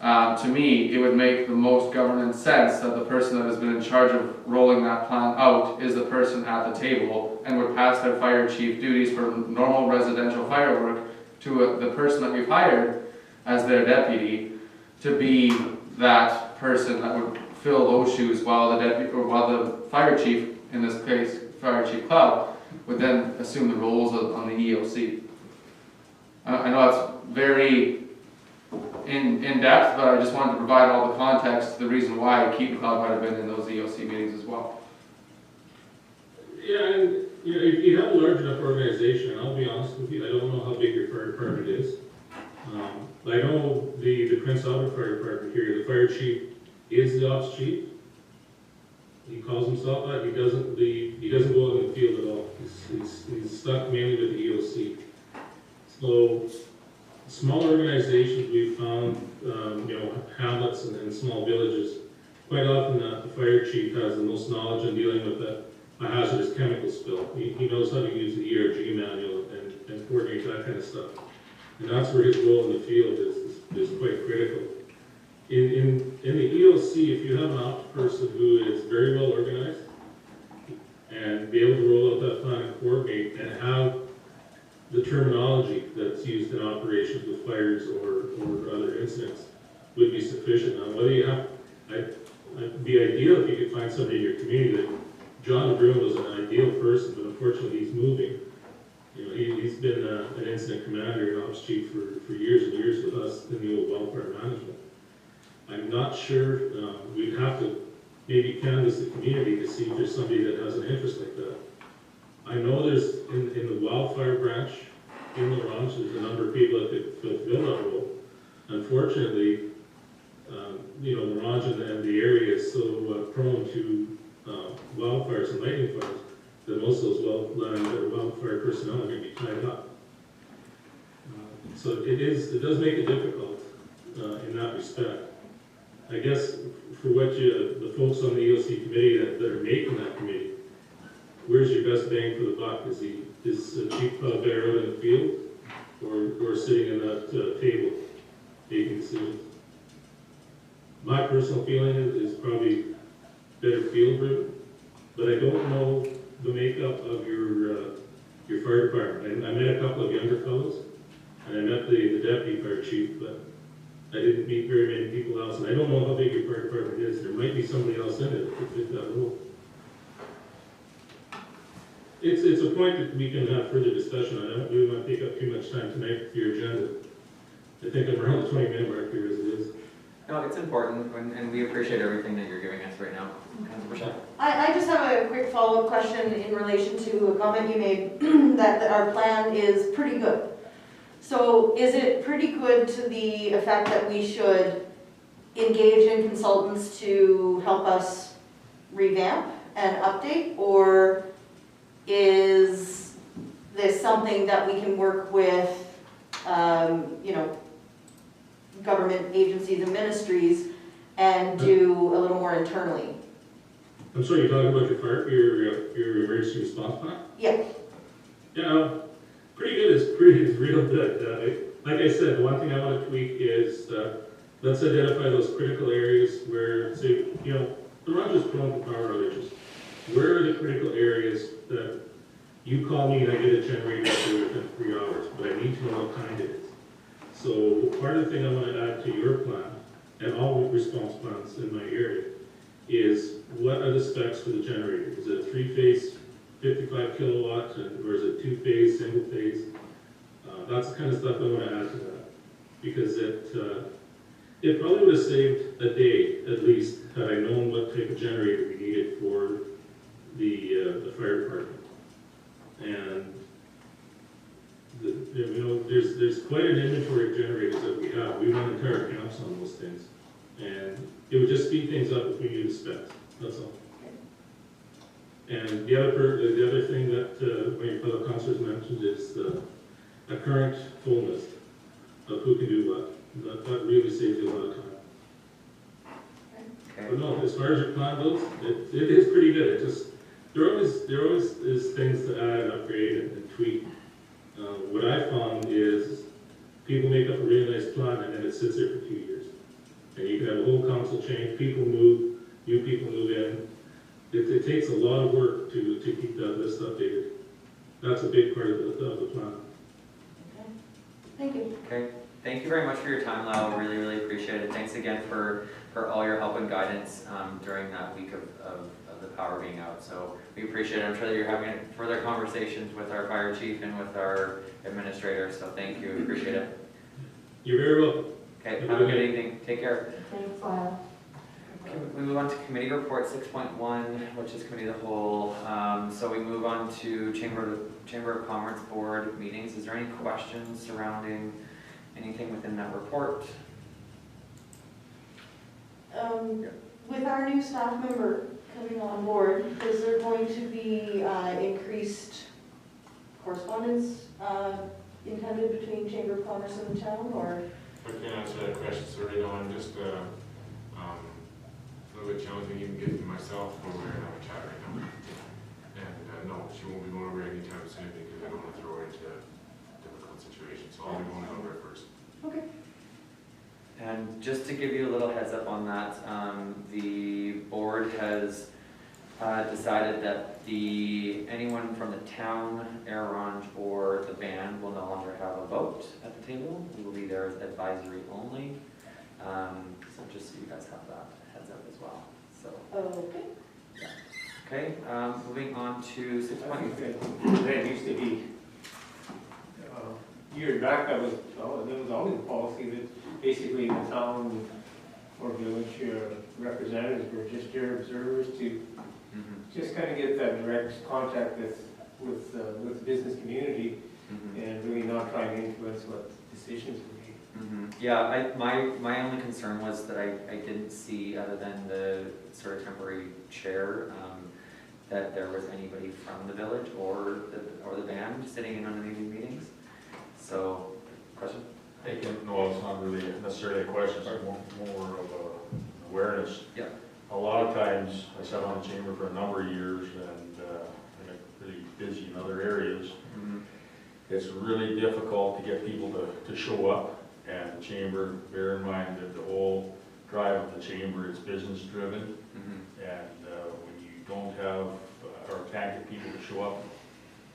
to me, it would make the most governance sense that the person that has been in charge of rolling that plan out is the person at the table, and would pass their fire chief duties for normal residential fire work to the person that we've hired as their deputy, to be that person that would fill those shoes while the fire chief, in this case, Fire Chief Cloud, would then assume the roles on the EOC. I know it's very in depth, but I just wanted to provide all the context, the reason why Keaton Cloud might have been in those EOC meetings as well. Yeah, and if you have a large enough organization, and I'll be honest with you, I don't know how big your fire department is. I know the Prince Albert Fire Department here, the fire chief is the ops chief. He calls himself that. He doesn't go out in the field at all. He's stuck mainly with the EOC. So small organizations, we found, hamlets and small villages, quite often the fire chief has the most knowledge in dealing with a hazardous chemical spill. He knows how to use the ERG manual and coordinate that kind of stuff. And that's where his role in the field is quite critical. In the EOC, if you have an ops person who is very well organized and be able to roll out that plan and coordinate and have the terminology that's used in operations with fires or other incidents would be sufficient. Now, whether you have, it'd be ideal if you could find somebody in your community that John Broom was an ideal person, but unfortunately he's moving. He's been an incident commander and ops chief for years and years with us in the old welfare management. I'm not sure, we'd have to maybe canvass the community to see if there's somebody that has an interest like that. I know there's, in the wildfire branch in La Ronge, there's a number of people that could fulfill that role. Unfortunately, La Ronge and the area is so prone to wildfires and lightning fires that most of those wildfire personnel are going to be tied up. So it does make it difficult in that respect. I guess for what the folks on the EOC committee that are making that committee, where's your best bang for the buck? Is Chief better out in the field or sitting in that table making decisions? My personal feeling is probably better field driven, but I don't know the makeup of your fire department. I met a couple of younger fellows, and I met the deputy fire chief, but I didn't meet very many people else, and I don't know how big your fire department is. There might be somebody else in it that fit that role. It's a point that we can have further discussion. I don't really want to take up too much time tonight for your agenda. I think I'm around the 20-minute mark here as it is. No, it's important, and we appreciate everything that you're giving us right now. I just have a quick follow-up question in relation to a comment you made that our plan is pretty good. So is it pretty good to the effect that we should engage in consultants to help us revamp and update, or is this something that we can work with, government agencies and ministries and do a little more internally? I'm sorry, you're talking about your emergency response plan? Yeah. Yeah, pretty good is real good. Like I said, the one thing I want to tweak is let's identify those critical areas where, say, the Ronge is prone to power outages. Where are the critical areas that you call me and I get a generator up there within 3 hours, but I need to know what kind it is. So part of the thing I want to add to your plan, and all response plans in my area, is what are the specs for the generator? Is it a 3-phase 55 kilowatt, or is it 2-phase, single phase? That's the kind of stuff I want to add to that, because it probably would have saved a day at least had I known what type of generator we needed for the fire department. And there's quite an inventory of generators that we have. We run entire camps on those things, and it would just speed things up if we knew the specs. That's all. And the other thing that one of your fellow councillors mentioned is a current full list of who can do what. That really saves you a lot of time. Okay. But no, as far as your plan goes, it is pretty good. There always is things to add, upgrade, and tweak. What I found is people make up a really nice plan and then it sits there for 2 years. And you can have a whole council change, people move, new people move in. It takes a lot of work to keep that list updated. That's a big part of the plan. Okay. Thank you. Okay. Thank you very much for your time, Lau. Really, really appreciate it. Thanks again for all your help and guidance during that week of the power being out. So we appreciate it. I'm sure that you're having further conversations with our fire chief and with our administrator. So thank you. We appreciate it. You're very welcome. Okay. Have a good evening. Take care. Thanks, Lyle. Okay, we move on to committee report 6.1, which is committee of the whole. So we move on to Chamber of Commerce Board meetings. Is there any questions surrounding anything within that report? With our new staff member coming on board, is there going to be increased correspondence intended between Chamber of Commerce and the town, or? I can answer that question, so right on, just, a little bit challenging even getting to myself when we're having a chat right now. And, no, she won't be going over anytime soon because I don't want to throw her into a difficult situation, so I'll be going over it first. Okay. And just to give you a little heads up on that, the board has decided that anyone from the town, Air or the band will no longer have a vote at the table. We will be there as advisory only. So just so you guys have that heads up as well. So. Okay. Yeah. Okay, moving on to 6.8. That used to be, years back, there was always a policy that basically the town or village representatives were just your observers to just kind of get that direct contact with the business community and really not trying to influence what decisions were made. Yeah, my only concern was that I didn't see, other than the sort of temporary chair, that there was anybody from the village or the band sitting in on any of these meetings. So, question? No, it's not really necessarily a question, it's more of a awareness. Yeah. A lot of times, I sat on the chamber for a number of years and I'm pretty busy in other areas. It's really difficult to get people to show up, and the chamber, bear in mind that the whole drive of the chamber is business driven. And when you don't have or can't get people to show up,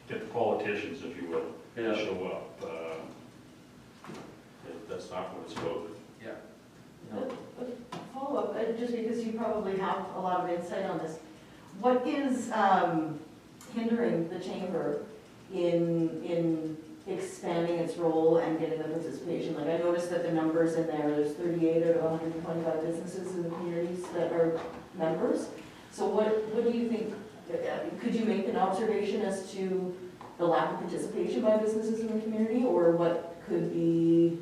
get the politicians, if you will, to show up. That's not what it's about. Yeah. No. Follow up, just because you probably have a lot of insight on this. What is hindering the chamber in expanding its role and getting the participation? Like, I noticed that the numbers in there's 38 out of 125 businesses in the communities that are members. So what do you think, could you make an observation as to the lack of participation by businesses in the community, or what could be,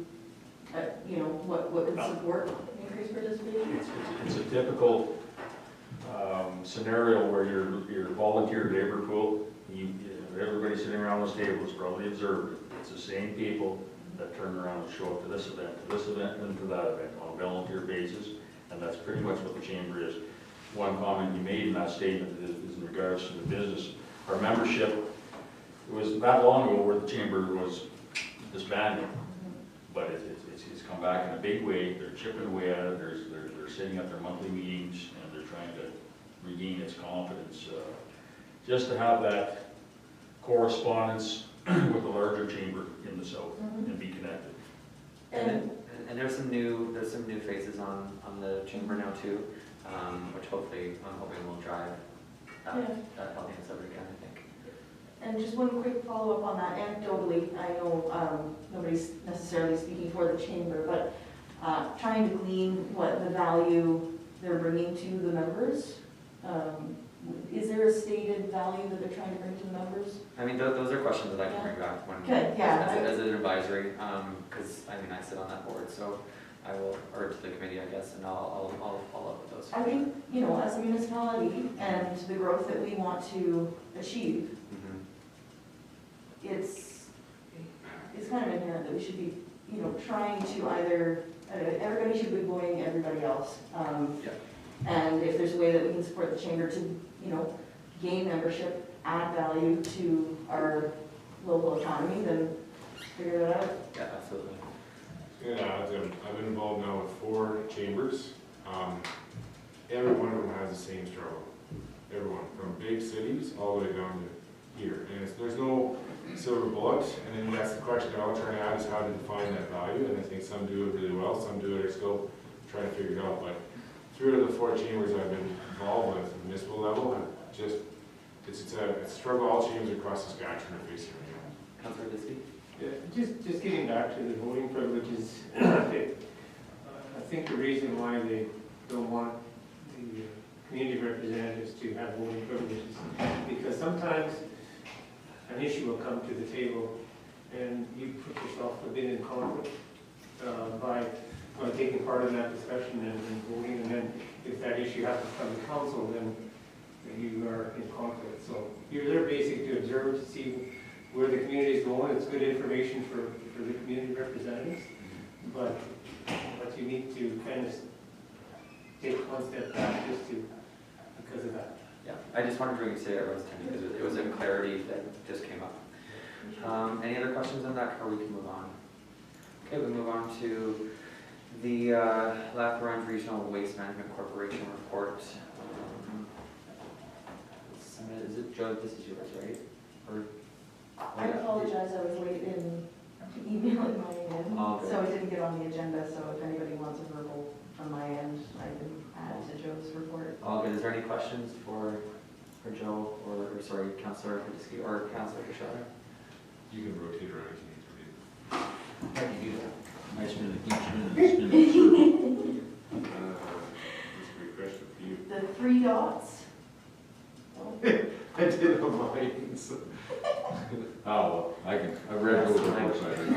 what could support increased participation? It's a typical scenario where your volunteer labor pool, everybody sitting around this table is probably observed. It's the same people that turn around and show up to this event, and to that event on a volunteer basis, and that's pretty much what the chamber is. One comment you made in that statement is in regards to the business. Our membership, it was not long ago where the chamber was disbanded, but it's come back in a big way. They're chipping away at it. They're sitting at their monthly meetings and they're trying to regain its confidence. Just to have that correspondence with the larger chamber in the south and be connected. And there's some new faces on the chamber now too, which hopefully I'm hoping will drive that healthiness over again, I think. And just one quick follow-up on that. Anecdotally, I know nobody's necessarily speaking for the chamber, but trying to glean what the value they're bringing to the members. Is there a stated value that they're trying to bring to the members? I mean, those are questions that I can bring back when as an advisory, because I sit on that board, so I will, or to the committee, I guess, and I'll follow up with those. I think, as a municipality and the growth that we want to achieve, it's kind of inherent that we should be, trying to either, everybody should be going everybody else. And if there's a way that we can support the chamber to, gain membership, add value to our local economy, then figure that out. Yeah, absolutely. Yeah, I've been involved now with 4 chambers. Every one of them has the same struggle. Everyone, from big cities all the way down to here. And there's no silver bullet, and then that's the question they're all trying to add is how to define that value, and I think some do it really well, some do it are still trying to figure it out. But 3 of the 4 chambers I've been involved with at the municipal level have just, it's a struggle all chambers across Saskatchewan are facing right now. Councilor Diskey? Yeah, just getting back to the voting privileges, I think the reason why they don't want the community representatives to have voting privileges is because sometimes an issue will come to the table and you put yourself a bit in conflict by taking part in that discussion and voting, and then if that issue happens to come to council, then you are in conflict. So you're there basically to observe, to see where the community is going. It's good information for the community representatives, but you need to kind of take one step back because of that. Yeah, I just wanted to bring it to everyone's attention because it was a clarity that just came up. Any other questions on that, or we can move on? Okay, we move on to the Lac-Orange Regional Waste Management Corporation report. Is it, Joe, this is yours, right? Or, I apologize, I was late in emailing my end, Oh, okay. so it didn't get on the agenda, so if anybody wants a verbal from my end, I can add to Joe's report. all good. Is there any questions for Joe, or sorry, Councillor Hudisky, or Councillor Fischler? You can rotate around if you need to read. How do you do that? I spin the circle. That's a great question for you. The 3 dots. I did on mine, so. Oh, well, I read it with the horse, I think.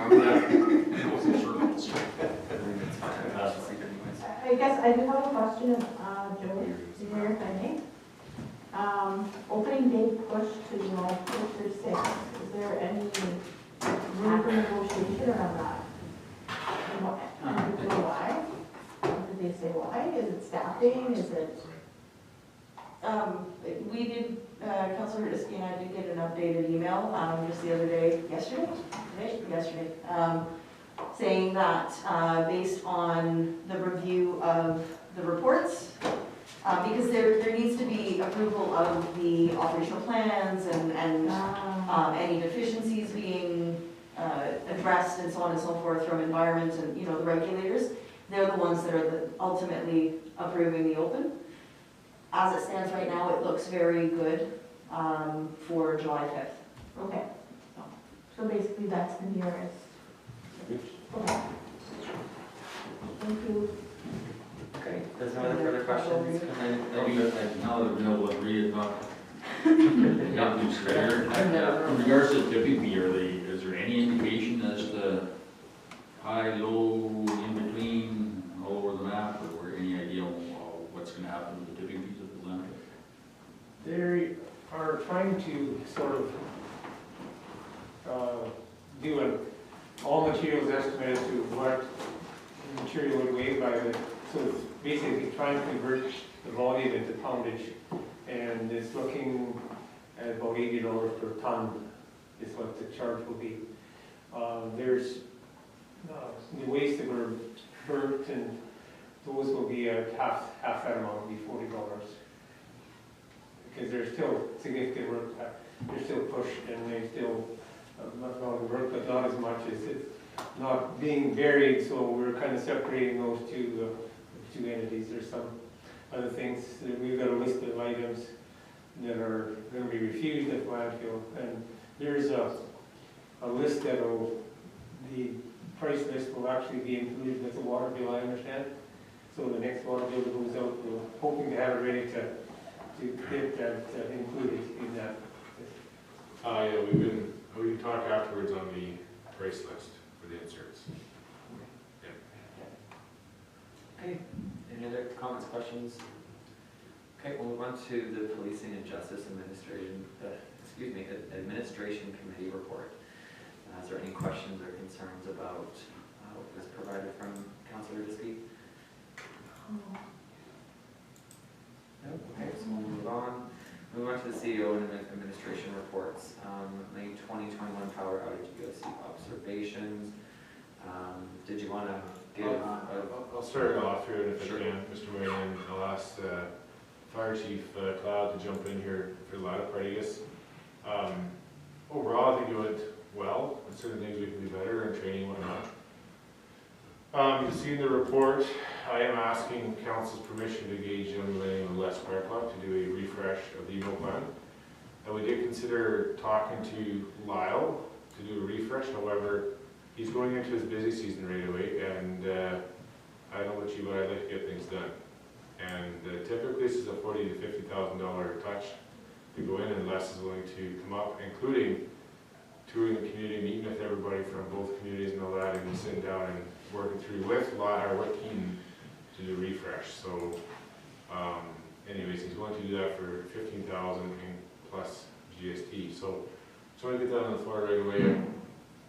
It's fine, I was just thinking anyways. I guess I do have a question, Joe, here, if I may. Opening day push to July 5th or 6th, is there any room for negotiation around that? And did they know why? Did they say why? Is it staffing, is it? We did, Councilor Hudisky and I did get an updated email just the other day, yesterday, saying that based on the review of the reports, because there needs to be approval of the operational plans and any deficiencies being addressed and so on and so forth from environment and, you know, the regulators. They're the ones that are ultimately approving the open. As it stands right now, it looks very good for July 5th. Okay. So basically that's the nearest. Okay. Thank you. Okay, there's no other further questions? Now that we know what Maria is not, not too straighter. In regards to the tipping fee, is there any indication as to high, low, in between, all over the map, or any idea what's going to happen with the tipping fees at the landfill? They are trying to sort of do an all materials estimate as to what material would weigh by the, so it's basically trying to convert the volume into poundage, and it's looking at about $80 per ton is what the charge will be. There's the waste that were burnt, and those will be at half that amount, will be $40. Because there's still significant work, they're still pushed, and they still not work, but not as much as it's not being varied, so we're kind of separating those two entities. There's some other things, we've got a list of items that are going to be refused at landfill, and there's a list that the price list will actually be included with the water bill, I understand. So the next water bill that goes out, we're hoping to have it ready to get that included in that. Yeah, we can talk afterwards on the price list for the inserts. Okay, any other comments, questions? Okay, we'll move on to the Policing and Justice Administration Committee report. Is there any questions or concerns about what was provided from Councilor Hudisky? No? Okay, so we'll move on. Move on to the CEO and administration reports. May 2021 power outage EOC observations. Did you want to give? I'll start off here, and if Sure. I can, Mr. Mayor, and I'll ask Fire Chief Cloud to jump in here for the latter part, I guess. Overall, I think it went well. There's certain things we can do better and training and whatnot. You see in the report, I am asking Council's permission to engage young Millennium and West Park Lot to do a refresh of the email plan. And we did consider talking to Lyle to do a refresh, however, he's going into his busy season right away, and I don't know about you, but I'd like to get things done. And typically this is a $40,000 to $50,000 touch to go in, and Les is willing to come up, including touring the community, meeting with everybody from both communities and all that, and sitting down and working through with Lyle or with Keaton to do refresh. So anyways, he's willing to do that for $15,000 plus GST. So just want to get that on the floor right away.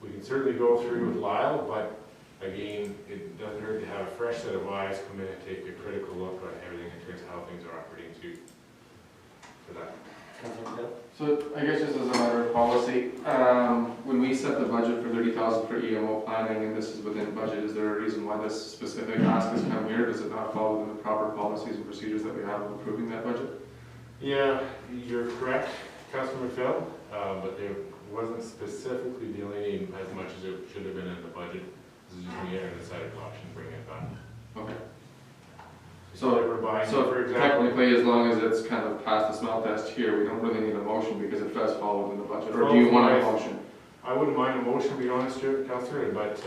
We can certainly go through with Lyle, but again, it doesn't hurt to have a fresh set of eyes come in and take a critical look at everything in terms of how things are operating too. For that. So I guess just as a matter of policy, when we set the budget for 30,000 for EMO planning, and this is within budget, is there a reason why this specific ask is kind of weird? Does it not follow within the proper policies and procedures that we have of approving that budget? Yeah, you're correct, Councilor McPhail, but there wasn't specifically delineating as much as it should have been in the budget. This is just me and decided option, bring it back. Okay. So we're buying, So for example, technically, as long as it's kind of passed the smell test here, we don't really need a motion because it does fall within the budget. Or do you want a motion? I wouldn't mind a motion, to be honest, Councilor, but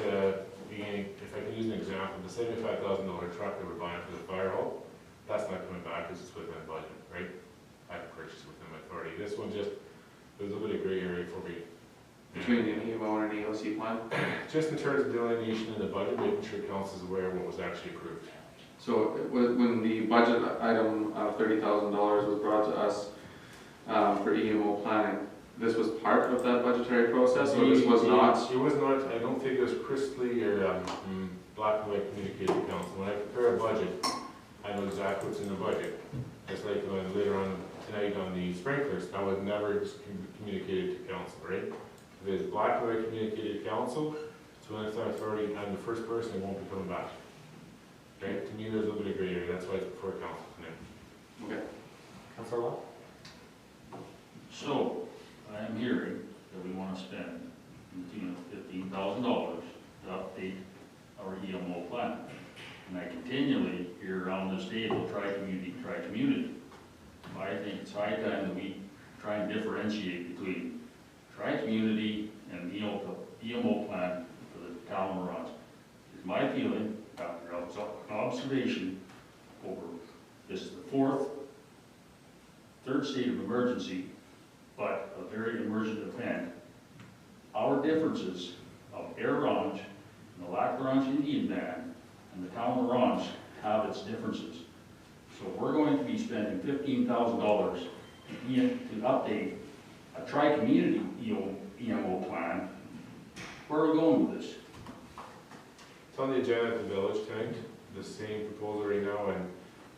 if I can use an example, the $75,000 truck that we're buying for the fire hall, that's not coming back because it's within the budget, right? I can purchase within my authority. This one just, there's a bit of gray area for me. Between an EMO and an EOC plan? Just in terms of delineation in the budget, making sure council is aware of what was actually approved. So when the budget item of $30,000 was brought to us for EMO planning, this was part of that budgetary process, or this was not? It was not, I don't think it was crystally or black and white communicated to council. When I prepare a budget, I know exactly what's in the budget. Just like later on tonight on the sprinklers, that was never communicated to council, right? If it's black and white communicated to council, it's when it's our authority, I'm the first person that won't be coming back. Right? To me, there's a little bit of gray area. That's why it's before council tonight. Okay. Councilor Law? So, I am hearing that we want to spend $15,000 to update our EMO plan. And I continually hear around this table, try community, try community. I think it's high time that we try and differentiate between tri-community and EMO plan for the town of Ron's. It's my feeling, after observation over, this is the third state of emergency, but a very emergent event. Our differences of Air Ranch and the Lac Ranch Indian Band and the town of Ranch have its differences. So we're going to be spending $15,000 to update a tri-community EMO plan. Where are we going with this? It's on the agenda at the village tonight, the same proposal right now, and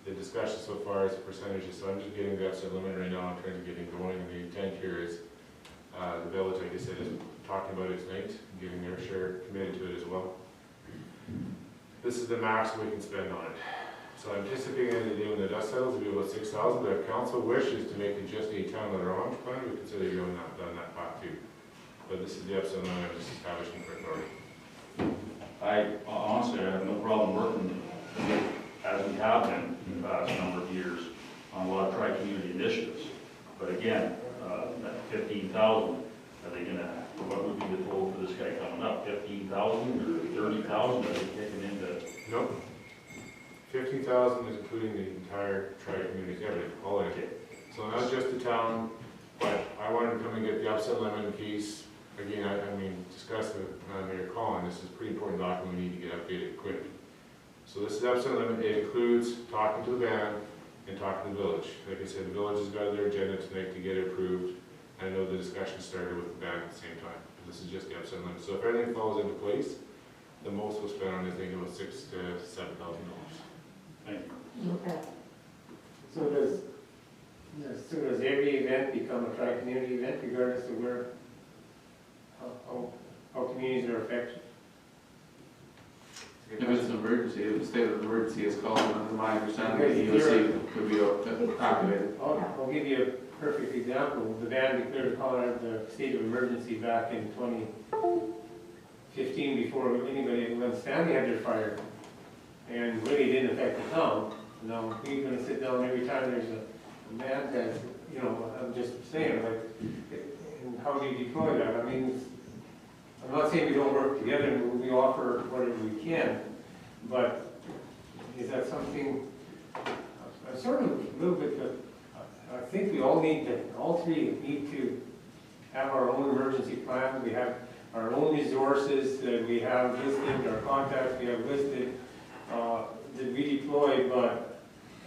the discussion so far is percentages. So I'm just getting the upset limit right now. I'm trying to get it going, and the intent here is the village, like I said, is talking about it tonight, giving their share, committed to it as well. This is the max we can spend on it. So I'm anticipating at the day when the dust settles, it'll be about 6,000. But if council wishes to make it just a town of their own plan, we consider going down that path too. But this is the upside limit I'm just establishing for authority. I honestly, I have no problem working as we have been in the past number of years on a lot of tri-community initiatives. But again, that 15,000, are they gonna, what would be the total for this guy coming up? 15,000 or 30,000? Are they kicking into? Nope. 15,000 is including the entire tri-community, everything, all in it. So not just the town, but I wanted to come and get the upset limit in case, again, I mean, discuss with Mayor Collin, this is a pretty important document we need to get updated quick. So this is upset limit, it includes talking to the band and talking to the village. Like I said, the village has got their agenda tonight to get it approved. I know the discussion started with the band at the same time. This is just the upset limit. So if everything falls into place, the most we'll spend on, I think, about $6,000 to $7,000. Thank you. Okay. So does every event become a tri-community event regardless of where, how communities are affected? If it's an emergency, if the state of emergency is called, under my understanding, the EOC could be activated. I'll give you a perfect example. The band declared Colorado the state of emergency back in 2015 before anybody, when Stanley had their fire, and really didn't affect the town. Now, we're going to sit down every time there's a band that, you know, I'm just saying, like, and how do you deploy that? I mean, I'm not saying we don't work together and we offer whatever we can, but is that something, I'm sort of a little bit, I think we all need to, all three need to have our own emergency plan. We have our own resources that we have listed, our contacts we have listed, that we deploy, but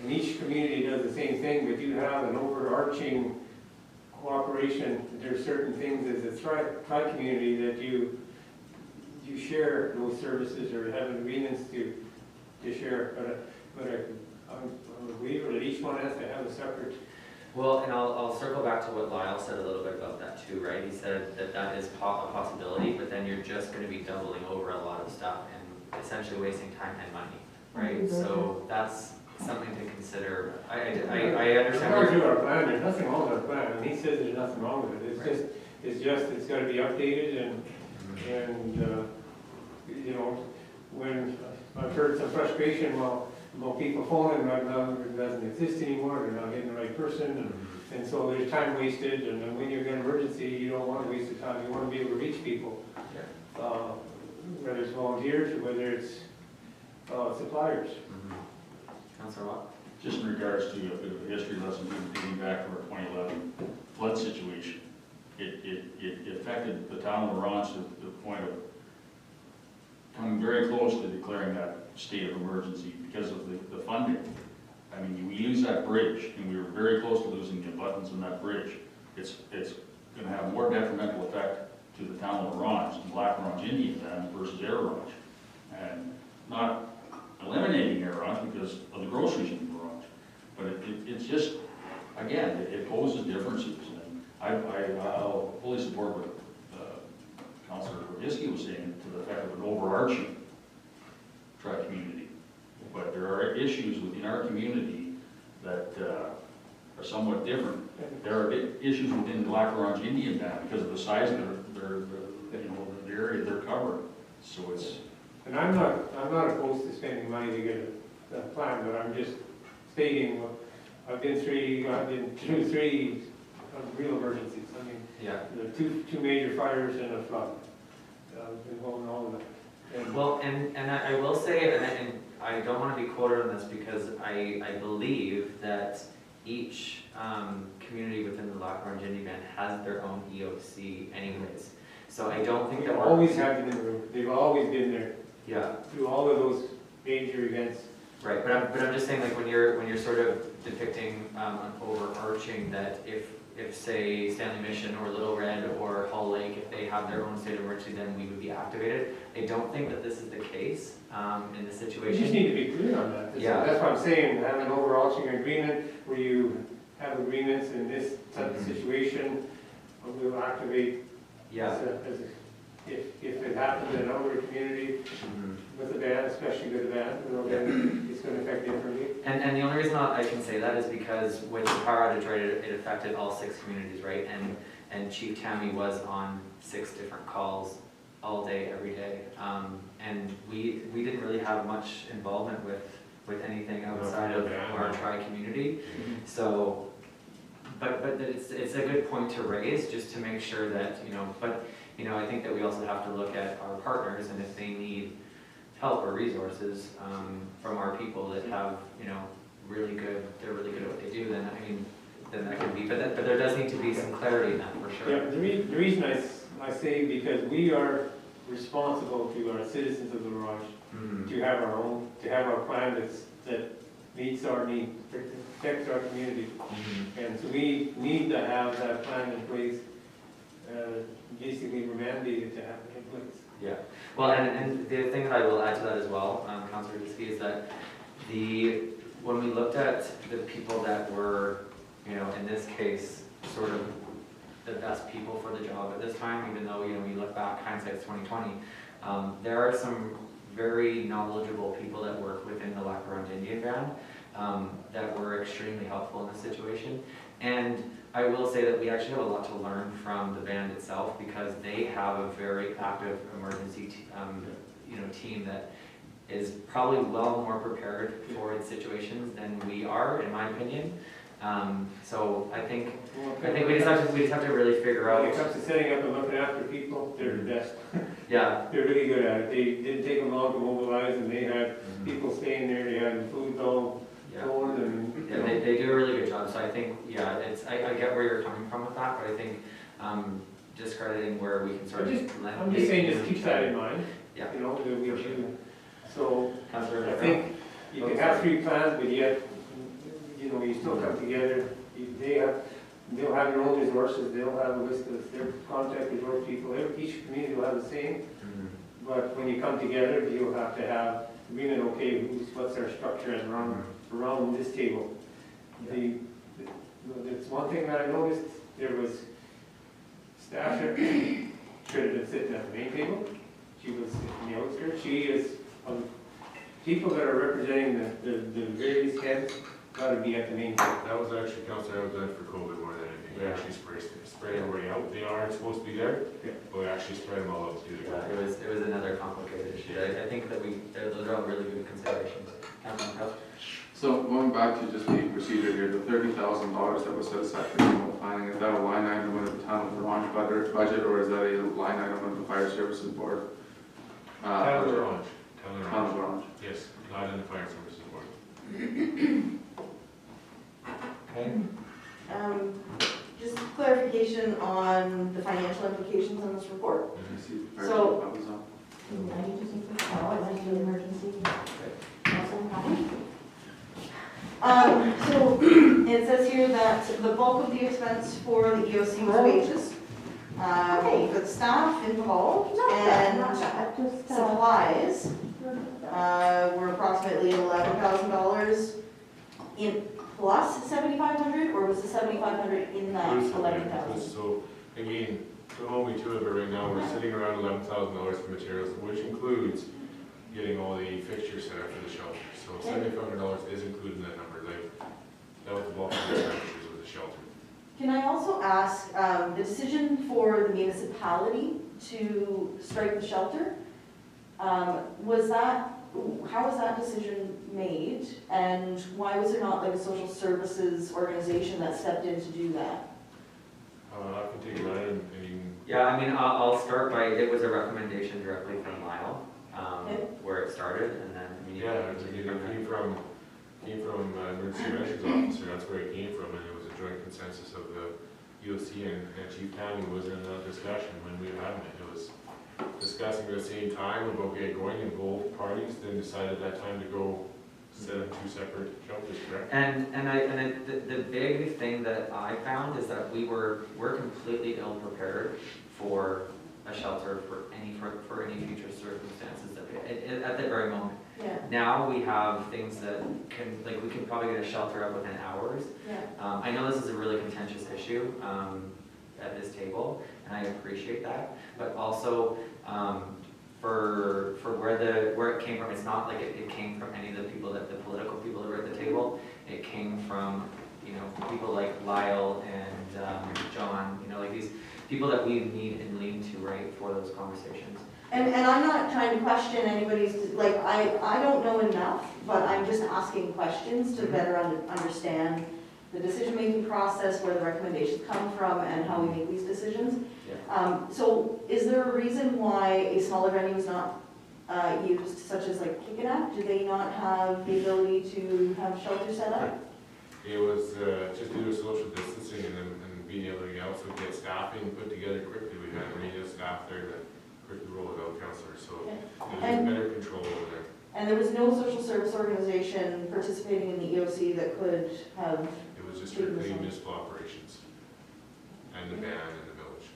and each community does the same thing, but you have an overarching cooperation, there's certain things as a tri-community that you share those services or have agreements to share, but I'm a believer that each one has to have a separate. Well, and I'll circle back to what Lyle said a little bit about that too, right? He said that is a possibility, but then you're just gonna be doubling over a lot of stuff and essentially wasting time and money, right? So that's something to consider. I understand. As far as our plan, there's nothing wrong with our plan, and he says there's nothing wrong with it. It's gotta be updated and you know, when I've heard some frustration, well, people phoning right now, it doesn't exist anymore, they're not getting the right person, and so there's time wasted, and then when you're in an emergency, you don't want to waste the time, you want to be able to reach people. Whether it's volunteers or whether it's suppliers. Councilor Watt? Just in regards to a bit of a history lesson, dating back to our 2011 flood situation, it affected the town of Orange to the point of coming very close to declaring that state of emergency because of the funding. I mean, we lose that bridge, and we were very close to losing the abutments in that bridge. It's going to have more detrimental effect to the town of Orange and Black Orange Indian Band versus Air Orange. And not eliminating Air Orange because of the groceries in Orange, but it's just, again, it poses differences. And I'll fully support what Councilor Hiskey was saying to the effect of an overarching tri-community. But there are issues within our community that are somewhat different. There are issues within the Black Orange Indian Band because of the size of the area they're covering. So it's. And I'm not opposed to spending money to get a plan, but I'm just stating I've been through three real emergencies. I mean, there are two major fires and a flood. I've been involved in all of that. And well, and I will say, and I don't want to be quoted on this because I believe that each community within the Black Orange Indian Band has their own EOC anyways. So I don't think that we're always have been in the room. They've always been there. Yeah. Through all of those major events. Right, but I'm just saying, like, when you're sort of depicting an overarching that if say Stanley Mission or Little Red or Hull Lake, if they have their own state of emergency, then we would be activated. I don't think that this is the case in this situation. You just need to be clear on that. That's what I'm saying. Have an overarching agreement where you have agreements in this type of situation. We'll activate. If it happens in another community with a band, especially with a band, then it's going to affect differently. And the only reason I can say that is because with the power outage, right, it affected all 6 communities, right? And Chief Tammy was on 6 different calls all day, every day. And we didn't really have much involvement with anything outside of our tri-community. So, but it's a good point to raise, just to make sure that, I think that we also have to look at our partners, and if they need help or resources from our people that have, they're really good at what they do, then that can be, but there does need to be some clarity in that for sure. Yeah, the reason I say because we are responsible to our citizens of the Orange to have our plan that meets our need, protects our community, and so we need to have that plan in place. Basically, we're mandated to have it in place. Yeah. Well, and the thing that I will add to that as well, Councilor Hiskey, is that when we looked at the people that were, in this case, sort of the best people for the job at this time, even though, we look back, hindsight's 2020, there are some very knowledgeable people that work within the Black Orange Indian Band that were extremely helpful in this situation. And I will say that we actually have a lot to learn from the band itself because they have a very active emergency team that is probably well more prepared for its situations than we are, in my opinion. So I think we just have to really figure out. When it comes to setting up and looking after people, they're the best. Yeah. They're really good at it. They didn't take them long to mobilize, and they had people staying there. They had food all going, and they do a really good job. So I think I get where you're coming from with that, but I think discrediting where we can sort of. I'm just saying, just keep that in mind. Yeah. So I think you can have 3 plans, but yet you still come together. they'll have their own resources, they'll have a list of their contact resource people, each community will have the same. But when you come together, you'll have to have agreement, okay, what's our structure and around this table. It's one thing that I noticed, there was staff that should have sitting at the main table. She was in the outskirts. She is, people that are representing the various heads gotta be at the main table. That was actually, Councilor, I was there for COVID more than anything. We actually spread everybody out. They aren't supposed to be there, but we actually spread them all out to the It was another complicated issue. I think that those are all really good considerations. Councilman Coe? So going back to just the procedure here, the $30,000 that was set aside for annual planning, is that a line item in the town of Orange budget, or is that a line item in the fire services board? Town of Orange. Town of Orange. Yes, not in the fire services board. Okay. Just clarification on the financial implications on this report. So- I need to see the call, I need an emergency. So it says here that the bulk of the expense for the EOC was wages. The staff involved and supplies were approximately $11,000 in plus 7,500, or was the 7,500 in that 11,000? So again, to hold me to it, but right now we're sitting around $11,000 for materials, which includes getting all the fixtures set up for the shelter. So $7,500 is included in that number. Like, that was the bulk of the expenditures of the shelter. Can I also ask, the decision for the municipality to strike the shelter, how was that decision made? And why was there not like a social services organization that stepped in to do that? I can take it out and Yeah, I mean, I'll start by, it was a recommendation directly from Lyle, where it started, and then immediately. yeah, it came from emergency measures officer. That's where it came from, and it was a joint consensus of the EOC and Chief County was in that discussion when we were having it. It was discussing at the same time about going, and both parties then decided that time to go set up two separate shelters, correct? The big thing that I found is that we're completely ill prepared for a shelter for any future circumstances that at that very moment. Yeah. Now we have things that we can probably get a shelter up within hours. Yeah. I know this is a really contentious issue at this table, and I appreciate that, but also for where it came from, it's not like it came from any of the political people that were at the table. It came from, people like Lyle and John, like these people that we need and lean to, right, for those conversations. And I'm not trying to question anybody's, I don't know enough, but I'm just asking questions to better understand the decision-making process, where the recommendations come from, and how we make these decisions. Yeah. So is there a reason why a smaller venue is not used, such as like Kickanak? Do they not have the ability to have shelter set up? It was just due to social distancing and being able to also get staffing put together quickly. We had Marina staff there to quickly roll it out, Councillor, so there's better control over there. And there was no social service organization participating in the EOC that could have... It was just strictly municipal operations and the band and the village.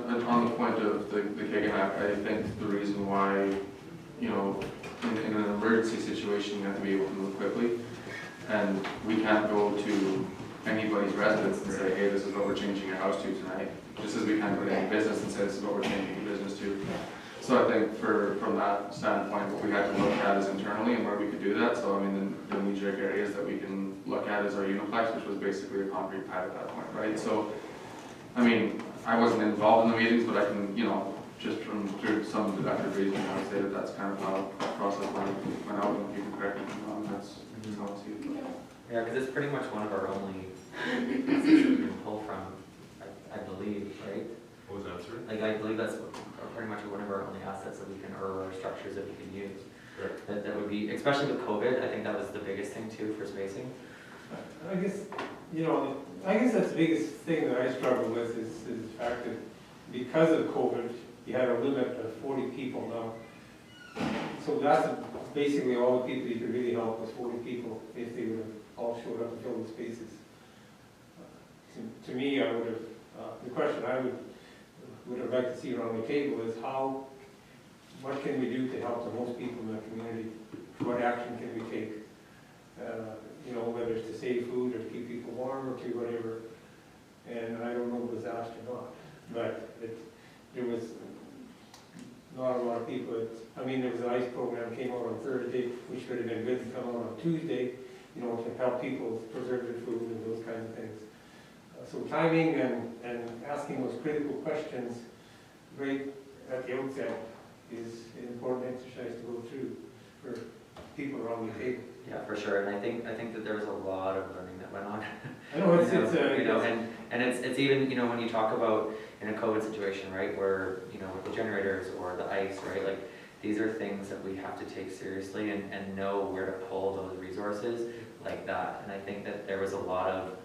And on the point of the Kickanak, I think the reason why, in an emergency situation, you have to be able to move quickly. And we can't go to anybody's residence and say, hey, this is what we're changing your house to tonight. Just as we can't go to any business and say, this is what we're changing your business to. So I think from that standpoint, what we had to look at is internally and where we could do that. So I mean, the knee-jerk areas that we can look at is our Uniplex, which was basically a concrete pad at that point, right? So, I mean, I wasn't involved in the meetings, but I can, just through some deductive reasoning, I would say that that's kind of how the process went out, and if you can correct me if I'm wrong, that's how I see it. Yeah, because it's pretty much one of our only assets that we can pull from, I believe, right? What was that, sir? I believe that's pretty much one of our only assets that we can, or our structures that we can use. Sure. That would be, especially with COVID, I think that was the biggest thing too for spacing. I guess that's the biggest thing that I struggle with is the fact that because of COVID, you had a limit of 40 people now. So that's basically all the people you could really help was 40 people if they would have all showed up and filled the spaces. like to see around the table is what can we do to help the most people in the community? What action can we take? You know, whether it's to save food or to keep people warm or to whatever. And I don't know if it was asked or not, but there was not a lot of people. I mean, there was an ICE program came out on Thursday, which would have been good to come out on Tuesday, you know, to help people preserve their food and those kinds of things. So timing and asking those critical questions right at the outset is an important exercise to go through for people around the table. Yeah, for sure, and I think that there was a lot of learning that went on. I know it's and it's even, you know, when you talk about in a COVID situation, right, where, you know, with the generators or the ice, right, like these are things that we have to take seriously and know where to pull those resources like that. And I think that there was a lot of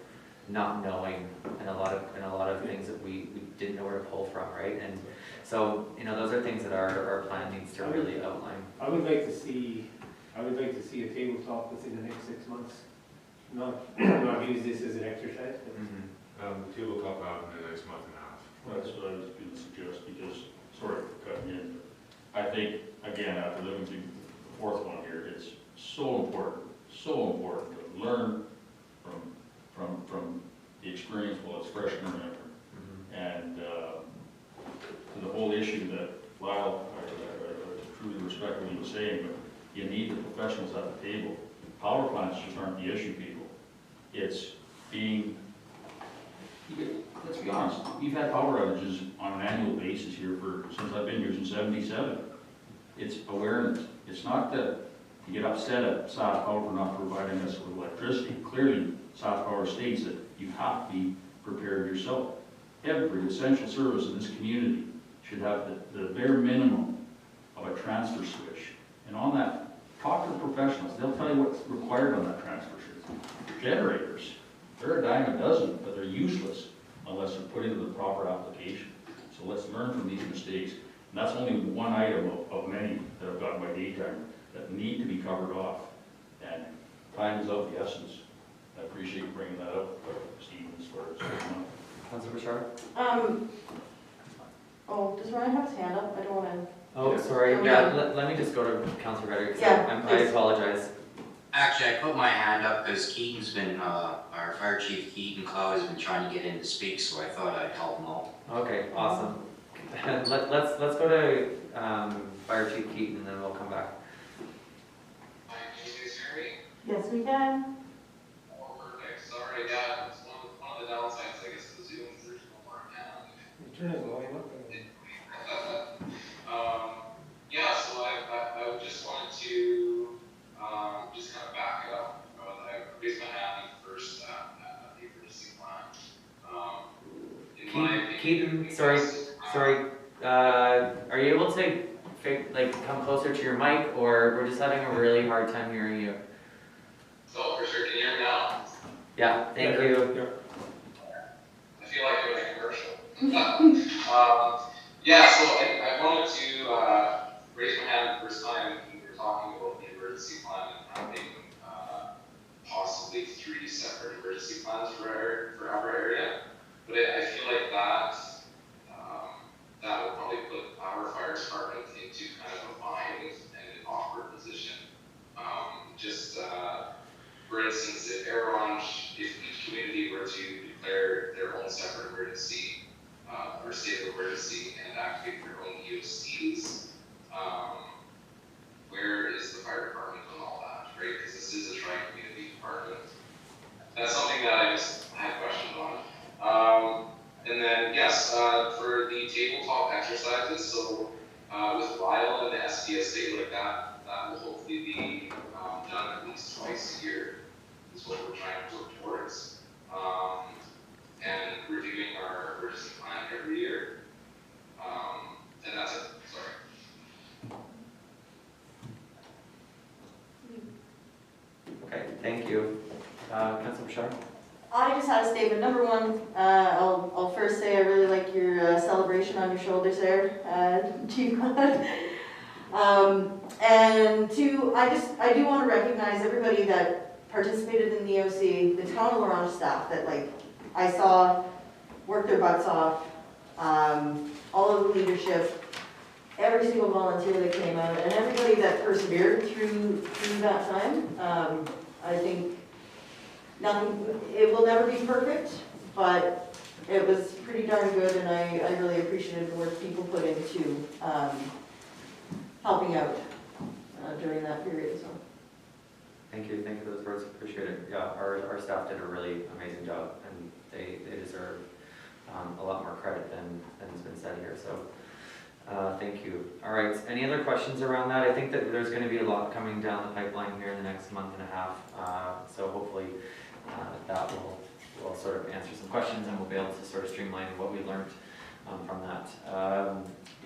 not knowing and a lot of things that we didn't know where to pull from, right? And so, you know, those are things that our plan needs to really outline. I would like to see a tabletop within the next 6 months. Not use this as an exercise, but The tabletop out in the next month and a half. That's what I was going to suggest, because, sorry for cutting in, I think, again, after living through the fourth one here, it's so important to learn from the experience while it's fresh in our memory. And to the whole issue that Lyle, I truly respect what he was saying, but you need the professionals at the table. Power plants just aren't the issue, people. It's being, let's be honest, we've had power outages on an annual basis here since I've been here since '77. It's awareness. It's not that you get upset at South Power for not providing us with electricity. Clearly, South Power states that you have to be prepared yourself. Every essential service in this community should have the bare minimum of a transfer switch. And on that, talk to professionals. They'll tell you what's required on that transfer switch. Generators, they're a dime a dozen, but they're useless unless they're put into the proper application. So let's learn from these mistakes. And that's only one item of many that I've got in my daytime that need to be covered off. And time is of the essence. I appreciate you bringing that up, Stephen, as far as Councilor Bouchard? Oh, does Ryan have his hand up? I don't want to. Oh, sorry. Yeah, let me just go to Councilor Reddick. Yeah, I apologize. Actually, I put my hand up because Keaton's been, our fire chief Keaton Clow has been trying to get in to speak, so I thought I'd help him out. Okay, awesome. Let's go to Fire Chief Keaton, and then we'll come back. Can you guys hear me? Yes, we can. Oh, perfect. Sorry, yeah, it's one of the downsides, I guess, of Zoom. There's no more hand. turn his volume up. Yeah, so I just wanted to just kind of back it up. I raised my hand first at the emergency plan. In my opinion, Keaton, sorry. Are you able to come closer to your mic, or we're just having a really hard time hearing you? So for sure, can you hear me now? Yeah, thank you. I feel like I'm in a commercial. Yeah, so I wanted to raise my hand the first time when we were talking about the emergency plan and having possibly 3 separate emergency plans for our area. But I feel like that would probably put our fire department into kind of a bind and an awkward position. For instance, if each community were to declare their own separate emergency or state of emergency and activate their own EOCs, where is the fire department on all that, right? Because this is a tri-community department. That's something that I just had questions on. And then, yes, for the tabletop exercises, so with Lyle and the SDSA, like that will hopefully be done at least twice a year, is what we're trying to work towards. And reviewing our emergency plan every year. And that's it, sorry. Okay, thank you. Councilor Bouchard? I just had a statement. Number one, I'll first say I really like your celebration on your shoulders there, Chief. And two, I do want to recognize everybody that participated in the EOC, the town of Laurent staff that I saw work their butts off, all of the leadership, every single volunteer that came out, and everybody that persevered through that time. I think it will never be perfect, but it was pretty darn good, and I really appreciated the work people put into helping out during that period. So. Thank you for those words, appreciate it. Yeah, our staff did a really amazing job, and they deserve a lot more credit than has been said here, so thank you. All right, any other questions around that? I think that there's going to be a lot coming down the pipeline here in the next month and a half, so hopefully that will sort of answer some questions, and we'll be able to sort of streamline what we learned from that.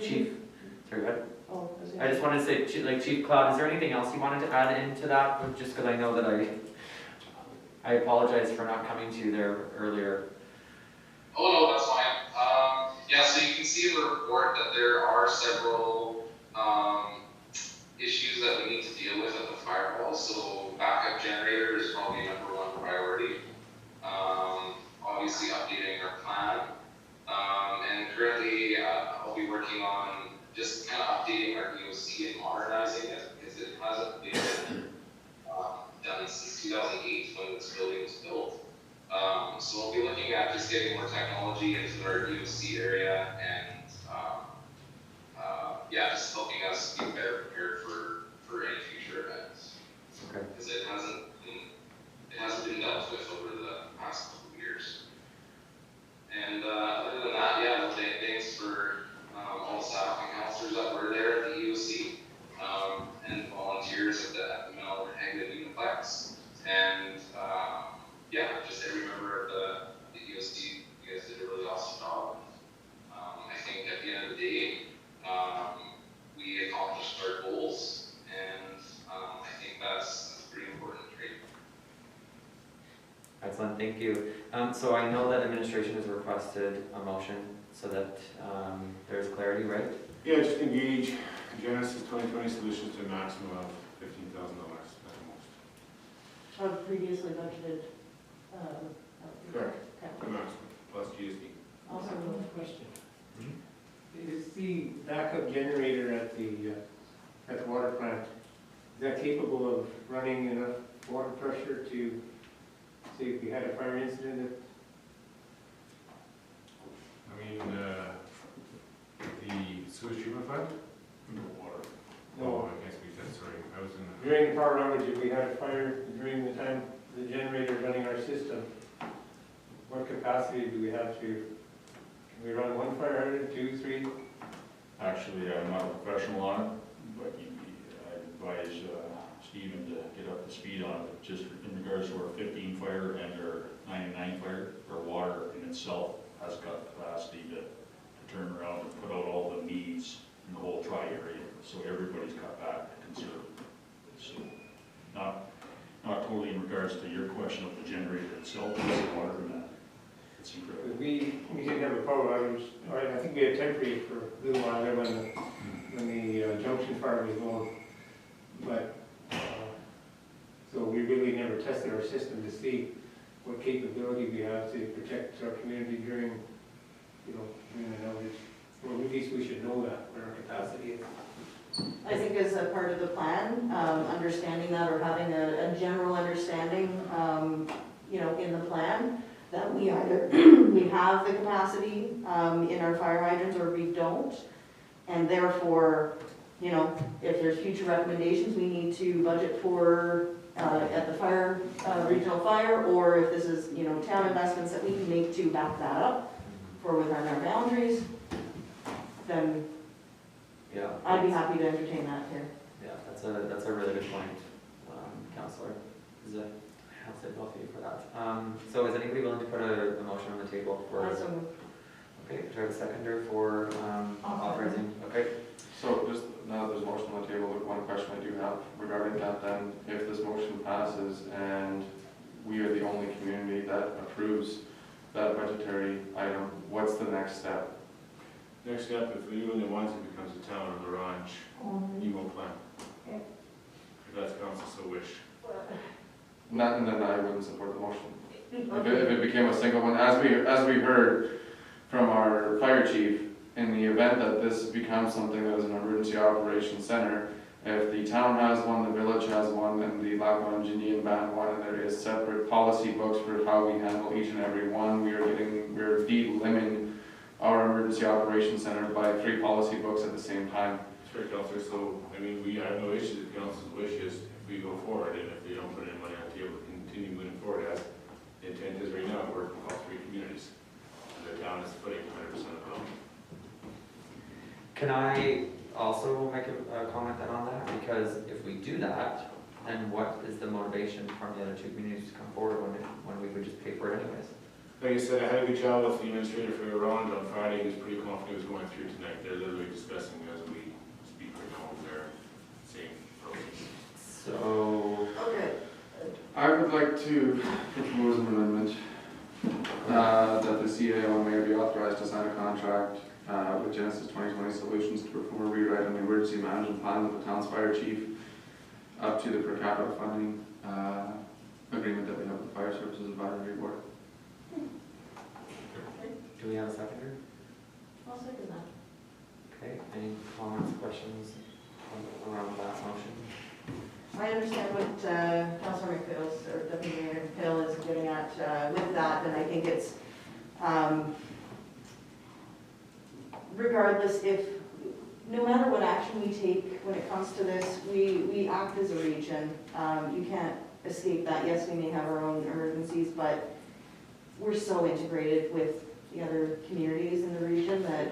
Chief, sorry, go ahead. Oh, I just wanted to say, Chief Cloud, is there anything else you wanted to add into that? Just because I know that I apologize for not coming to you there earlier. Oh, no, that's fine. Yeah, so you can see in the report that there are several issues that we need to deal with at the fire hall. So backup generator is probably number one priority. Obviously updating our plan. And currently I'll be working on just kind of updating our EOC and modernizing it, because it hasn't been done since 2008 when this building was built. So we'll be looking at just getting more technology into our EOC area, and yeah, just helping us be better prepared for any future events. Okay. Because it hasn't been dealt with over the past couple of years. And other than that, yeah, thanks for all staff and counselors that were there at the EOC, and volunteers at the Mel Hagman Uniplex, and yeah, just every member of the EOC. You guys did a really awesome job. I think at the end of the day, we accomplished our goals, and I think that's pretty important, right? Excellent, thank you. So I know that administration has requested a motion so that there's clarity, right? Yeah, just engage Genesis 2020 Solutions to a maximum of $15,000 at the most. Previously budgeted. Correct. Okay. The maximum, plus GST. Also, Question. Is the backup generator at the water plant, is that capable of running enough water pressure to, say, if we had a fire incident? I mean, the sewage treatment plant? No water. No. I guess we said, sorry, I was in the... During the power outage, if we had a fire during the time the generator running our system, what capacity do we have to, can we run one fire hydrant, 2, 3? Actually, I'm not a professional on it, but I advise Stephen to get up to speed on it. Just in regards to our 15 fire and our 99 fire, our water in itself has got capacity to turn around and put out all the needs in the whole tri-area. So everybody's cut back to conserve. So not totally in regards to your question of the generator itself, it's the water in that. It's incredible. We did have a power outage, I think we had temporary for a little while there when the junction fire was going. But, so we really never tested our system to see what capability we have to protect our community during an outage. Or at least we should know that, what our capacity is. I think as a part of the plan, understanding that, or having a general understanding, in the plan, that we either we have the capacity in our fire hydrants or we don't, and therefore, if there's future recommendations, we need to budget for at the fire regional fire, or if this is town investments that we can make to back that up for within our boundaries, then Yeah. I'd be happy to entertain that here. Yeah, that's a really good point, Councillor. I'll say both of you for that. So is anybody willing to put a motion on the table for? Awesome. Okay, do I have a seconder for authorizing? Okay. So just now that there's a motion on the table, one question I do have regarding that then, if this motion passes and we are the only community that approves that budgetary item, what's the next step? Next step, if we only want it becomes a town of the ranch, EMO plan. Okay. If that's council so wish. Not, and then I wouldn't support the motion. If it became a single one, as we heard, from our fire chief, in the event that this becomes something that is an emergency operations center, if the town has one, the village has one, and the Lac-Mégantic Indian Band one, and there is separate policy books for how we handle each and every one, we're de-limiting our emergency operations center by 3 policy books at the same time. Sure, Counselor, so, I mean, we have no issues, the council's wishes if we go forward, and if they don't put any money on the table, continue moving forward as the intent is right now, to work with all 3 communities. And the town is putting 100% of it on. Can I also make a comment then on that? Because if we do that, then what is the motivation from the other 2 communities to come forward when we would just pay for it anyways? Like I said, I had a good job with the administrator for Ron on Friday. He was pretty confident he was going through tonight. They're literally discussing as we speak right now over there, same process. So, Okay. I would like to propose an amendment that the CAO may be authorized to sign a contract with Genesis 2020 Solutions to perform a rewrite on the emergency management plan with the town's fire chief up to the per capita funding agreement that we have with the Fire Services Advisory Board. do we have a seconder? I'll second that. Okay, any comments, questions around that motion? I understand what Councilor McPhail, or Deputy Mayor McPhail is getting at with that, and I think it's, regardless if, no matter what action we take when it comes to this, we act as a region. You can't escape that. Yes, we may have our own emergencies, but we're so integrated with the other communities in the region that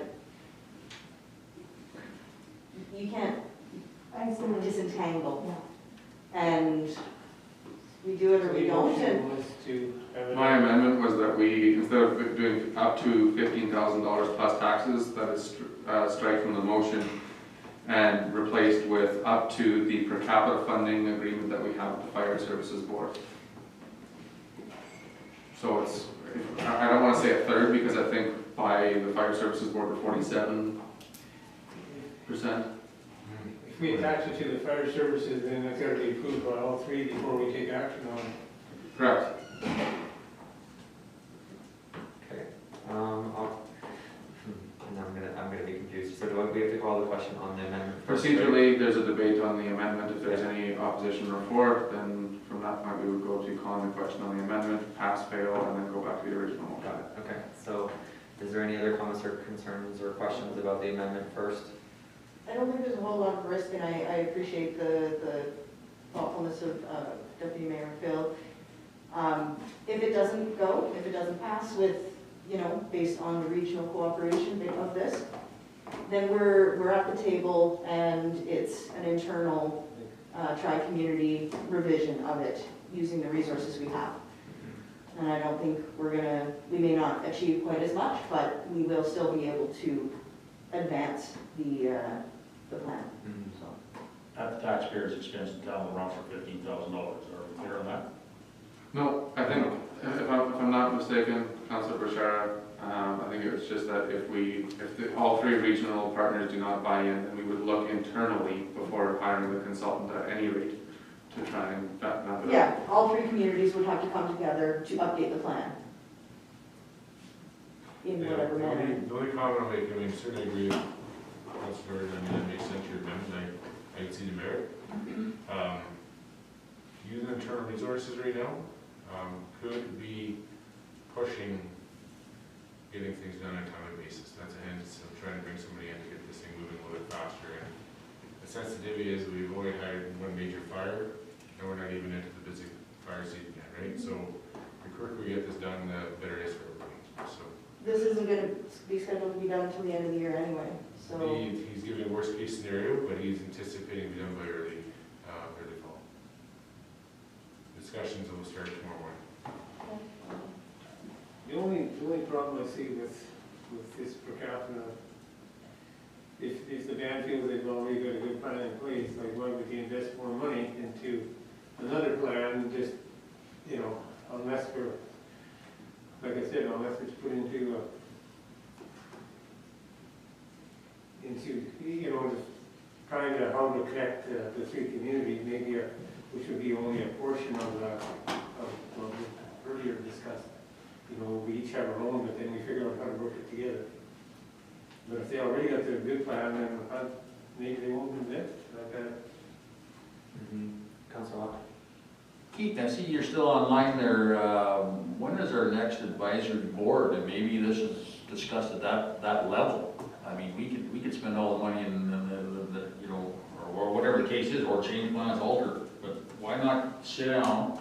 you can't disentangle. And we do it or we don't. And My amendment was that we, instead of doing up to $15,000 plus taxes, that is strike from the motion and replaced with up to the per capita funding agreement that we have with the Fire Services Board. So it's, I don't want to say a third because I think by the Fire Services Board we're 47%. If we attach it to the fire services, then it's got to be approved by all 3 before we take action on it. Correct. Okay, I'm gonna be confused. So we have to call the question on the amendment first, right? Procedurally, there's a debate on the amendment. If there's any opposition or for, then from that point we would go to calling the question on the amendment, pass, fail, and then go back to the original motion. Got it, okay. So is there any other comments or concerns or questions about the amendment first? I don't think there's a whole lot of risk, and I appreciate the thoughtfulness of Deputy Mayor Phil. If it doesn't go, if it doesn't pass with, you know, based on the regional cooperation of this, then we're at the table and it's an internal tri-community revision of it using the resources we have. And I don't think we may not achieve quite as much, but we will still be able to advance the plan. So. At the taxpayer's expense, the town will run for $15,000. Are we clear on that? No, I think, if I'm not mistaken, Councilor Bashara, I think it was just that if all 3 regional partners do not buy in, then we would look internally before hiring the consultant at any rate to try and map it out. Yeah, all 3 communities would have to come together to update the plan. In whatever manner. The only comment I'll make, I mean, certainly agree with Councilor, I mean, that makes sense to your amendment, I can see the merit. Using internal resources right now could be pushing getting things done on a timely basis. That's a hence of trying to bring somebody in to get this thing moving a little bit faster. And the sensitivity is we've only hired 1 major fire, and we're not even into the busy fire season yet, right? So the quicker we get this done, the better it is for everybody. So This isn't going to be scheduled to be done until the end of the year anyway, so. he's giving a worst case scenario, but he's anticipating to be done by early fall. Discussions will start tomorrow morning. The only problem I see with this per capita, if the band feels they've already got a good plan in place, like why would you invest more money into another plan, just, you know, unless we're, like I said, unless it's put into, you know, just trying to how to connect the 3 communities, maybe which would be only a portion of what we earlier discussed. You know, we each have our own, but then we figure out how to work it together. But if they already got their good plan, then maybe they won't do that, like that. Councilor Hawk? Keith, I see you're still online there. When is our next advisory board? And maybe this is discussed at that level. I mean, we could spend all the money in the you know, or whatever the case is, or change plans, alter. But why not sit down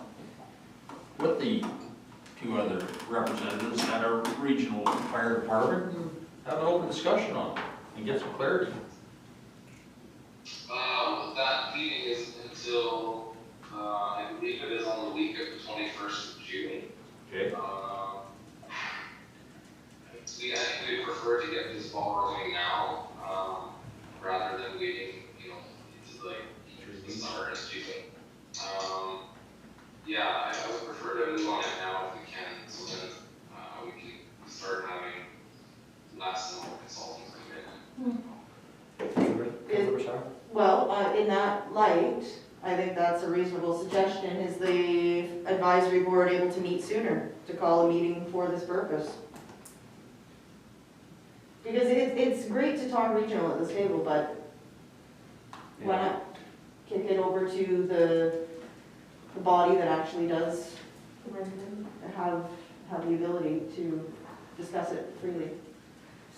with the two other representatives at our regional fire department and have an open discussion on it and get some clarity? That meeting is until, I believe it is on the week of the 21st of June. Okay. I think we prefer to get this ball rolling now, rather than waiting, you know, into like the summer and June. Yeah, I would prefer to move on it now if we can, so then we can start having less and more consultants come in. Well, in that light, I think that's a reasonable suggestion. Is the advisory board able to meet sooner, to call a meeting for this purpose? Because it's great to talk regional at this table, but why not kick it over to the body that actually does have the ability to discuss it freely?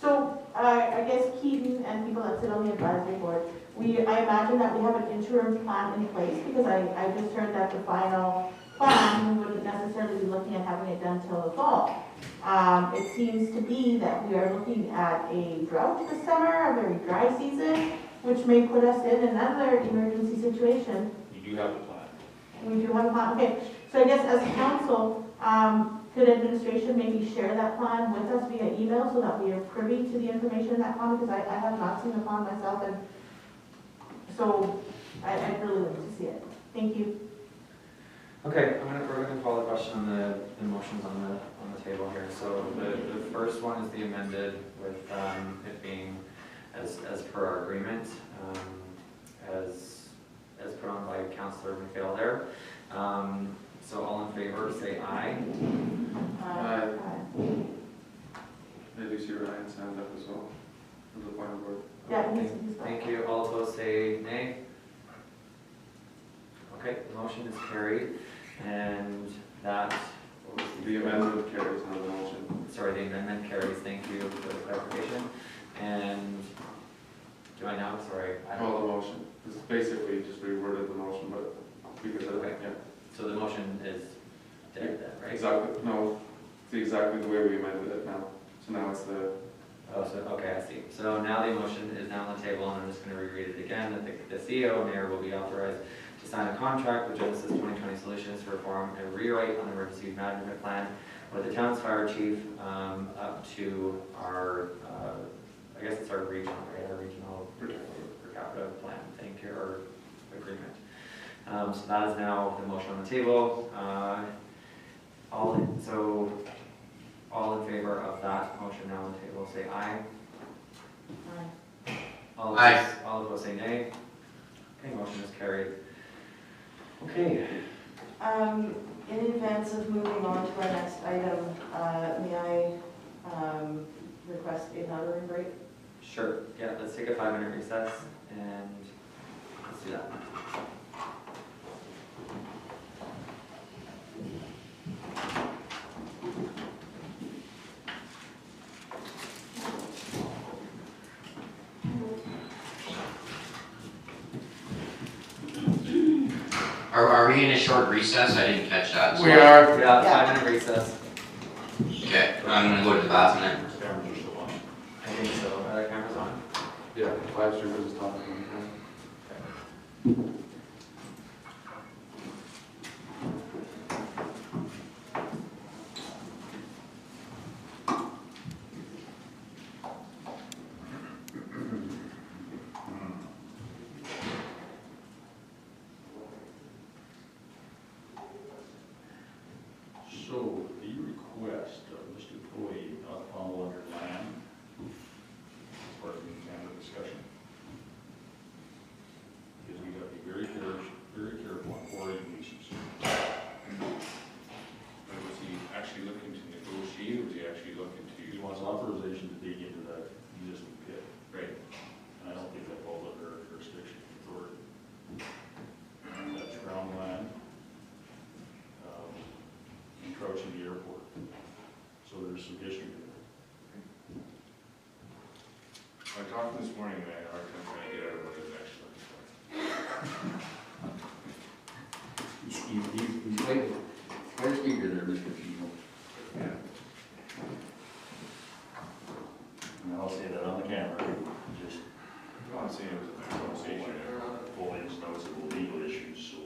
So, I guess Keaton and people that sit on the advisory board, I imagine that we have an interim plan in place, because I just heard that the final plan, we wouldn't necessarily be looking at having it done till the fall. It seems to be that we are looking at a drought this summer, a very dry season, which may put us in another emergency situation. You do have a plan. We do have a plan, okay. So I guess as a council, could administration maybe share that plan with us via email so that we are privy to the information in that plan? Because I have not seen the plan myself, and so I'd really like to see it. Thank you. Okay, we're gonna call the question on the motions on the table here. So the first one is the amended with it being as per our agreement, as put on by Councillor McPhail there. So all in favor, say aye. Aye. I do see Ryan's hand up as well, from the point of board. Yeah, Thank you. All opposed, say nay. Okay, the motion is carried, and that, what was The amendment carries, not the motion. Sorry, the amendment carries. Thank you for the clarification. And do I now, sorry. Call the motion. This is basically just reworded the motion, but because of that, yeah. So the motion is dead then, right? Exactly, no, it's exactly the way we amended it now. So now it's the, Oh, so, okay, I see. So now the motion is now on the table, and I'm just gonna reread it again, that the CEO and mayor will be authorized to sign a contract with Genesis 2020 Solutions to perform a rewrite on the emergency management plan with the town's fire chief, up to our, I guess it's our regional, right, our regional per capita plan, thank you, or agreement. So that is now the motion on the table. All in favor of that motion now on the table, say aye. Aye. All opposed say nay. Okay, motion is carried. Okay. In advance of moving on to our next item, may I request another break? Sure, yeah, let's take a 5-minute recess, and let's do that. Are we in a short recess? I didn't catch that. we are. Yeah, 5-minute recess. Okay, I'm gonna go to the bathroom then. Cameras are still on. I think so. Are the cameras on? Yeah, live streamers is talking. So, the request of Mr. Toy not fall under land, as part of the Canada discussion, is we got a very wants authorization to dig into that existing pit. Right. And I don't think that falls under our jurisdiction authority. That's ground land, encroaching the airport. So there's some history there. I talked this morning and I had a hard time trying to get out of what his actually. He's quite a speaker there, Mr. Chico. Yeah. And I'll say that on the camera, just I'm not saying it was a bad conversation. fully noticeable legal issues, so.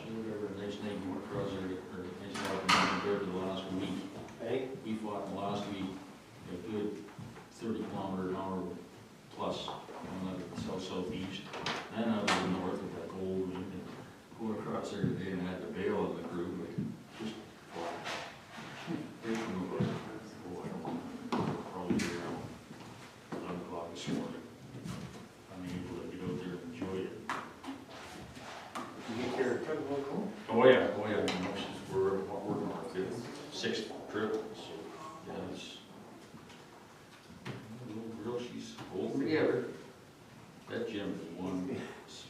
Whatever nice name you want for us, or nice compared to the last week. Hey? We fought in the last week a good 30-kilometer-an-hour plus on the south-southeast. Then I was in the north with that cold wind and go across there today and had to bail on the crew, but just flat. There's no way. Oh, I don't know. Probably around 11 o'clock this morning. I'm able to get out there and enjoy it. You get your tugboat home? Oh yeah. You know, we're working on our sixth trip, so yeah, it's a little girl. She's holding together. That gym is one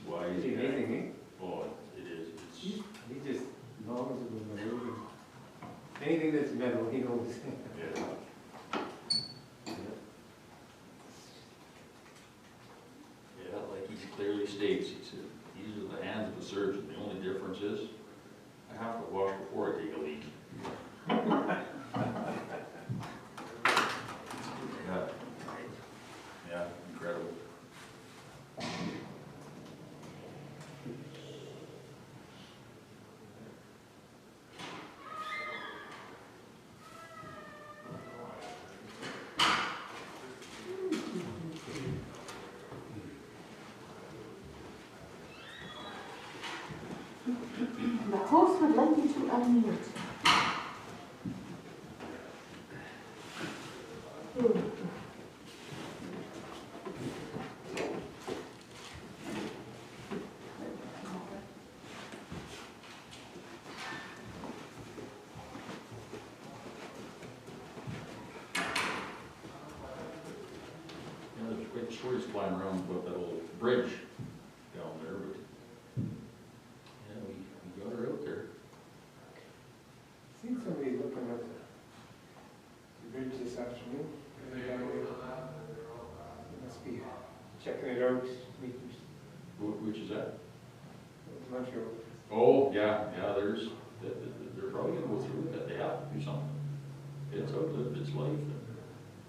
wise. Is he amazing, eh? Oh, it is. He just knows it was metal. Anything that's metal, he knows. Yeah. Yeah, like he clearly states, he said, these are the hands of the surgeon. The only difference is I have to wash before I take a leak. Yeah, incredible. The host would like you to unmute. Yeah, there's great stories flying around about that old bridge down there, but yeah, we got her out there. Seen somebody looking at the bridge this afternoon. Must be checking it out. Which is that? Montreal. Oh, yeah, there's, they're probably gonna go through that, they have to do something. It's outlived its life.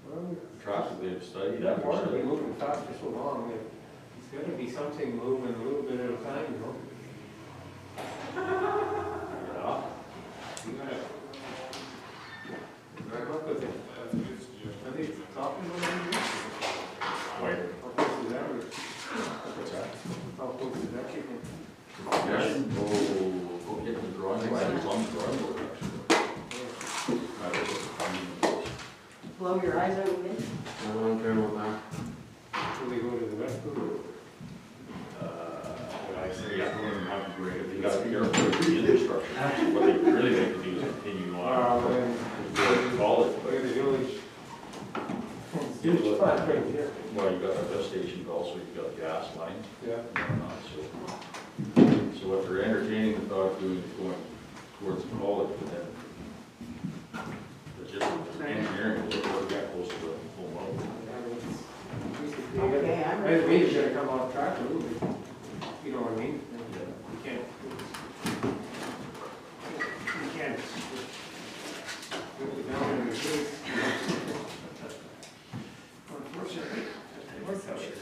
Well, Traffic, they've studied that that. water been moving fast for so long, that it's gotta be something moving a little bit at a time, you know? Yeah. You gotta drive up with it. Are they talking about anything? Wait, How close is that? what's that? How close is that kicking? Yes. Go get the drawing, it's on the drawing board, actually. Blow your eyes out with it. I don't care about that. Will they go to the west coast? What I say, yeah, we're gonna have to break it, you gotta be careful with the infrastructure. What they really need to do is continue on. Call it. Look at the village. Yeah, look. Flat right here. Well, you got a bus station, but also you've got gas lines. Yeah. So what they're entertaining the thought of doing is going towards college, but then, but just engineering, we'll get close to I think it's gonna come off track a little bit. You know what I mean? You can't. You can't. Put it down in your face. Unfortunately, it works out here.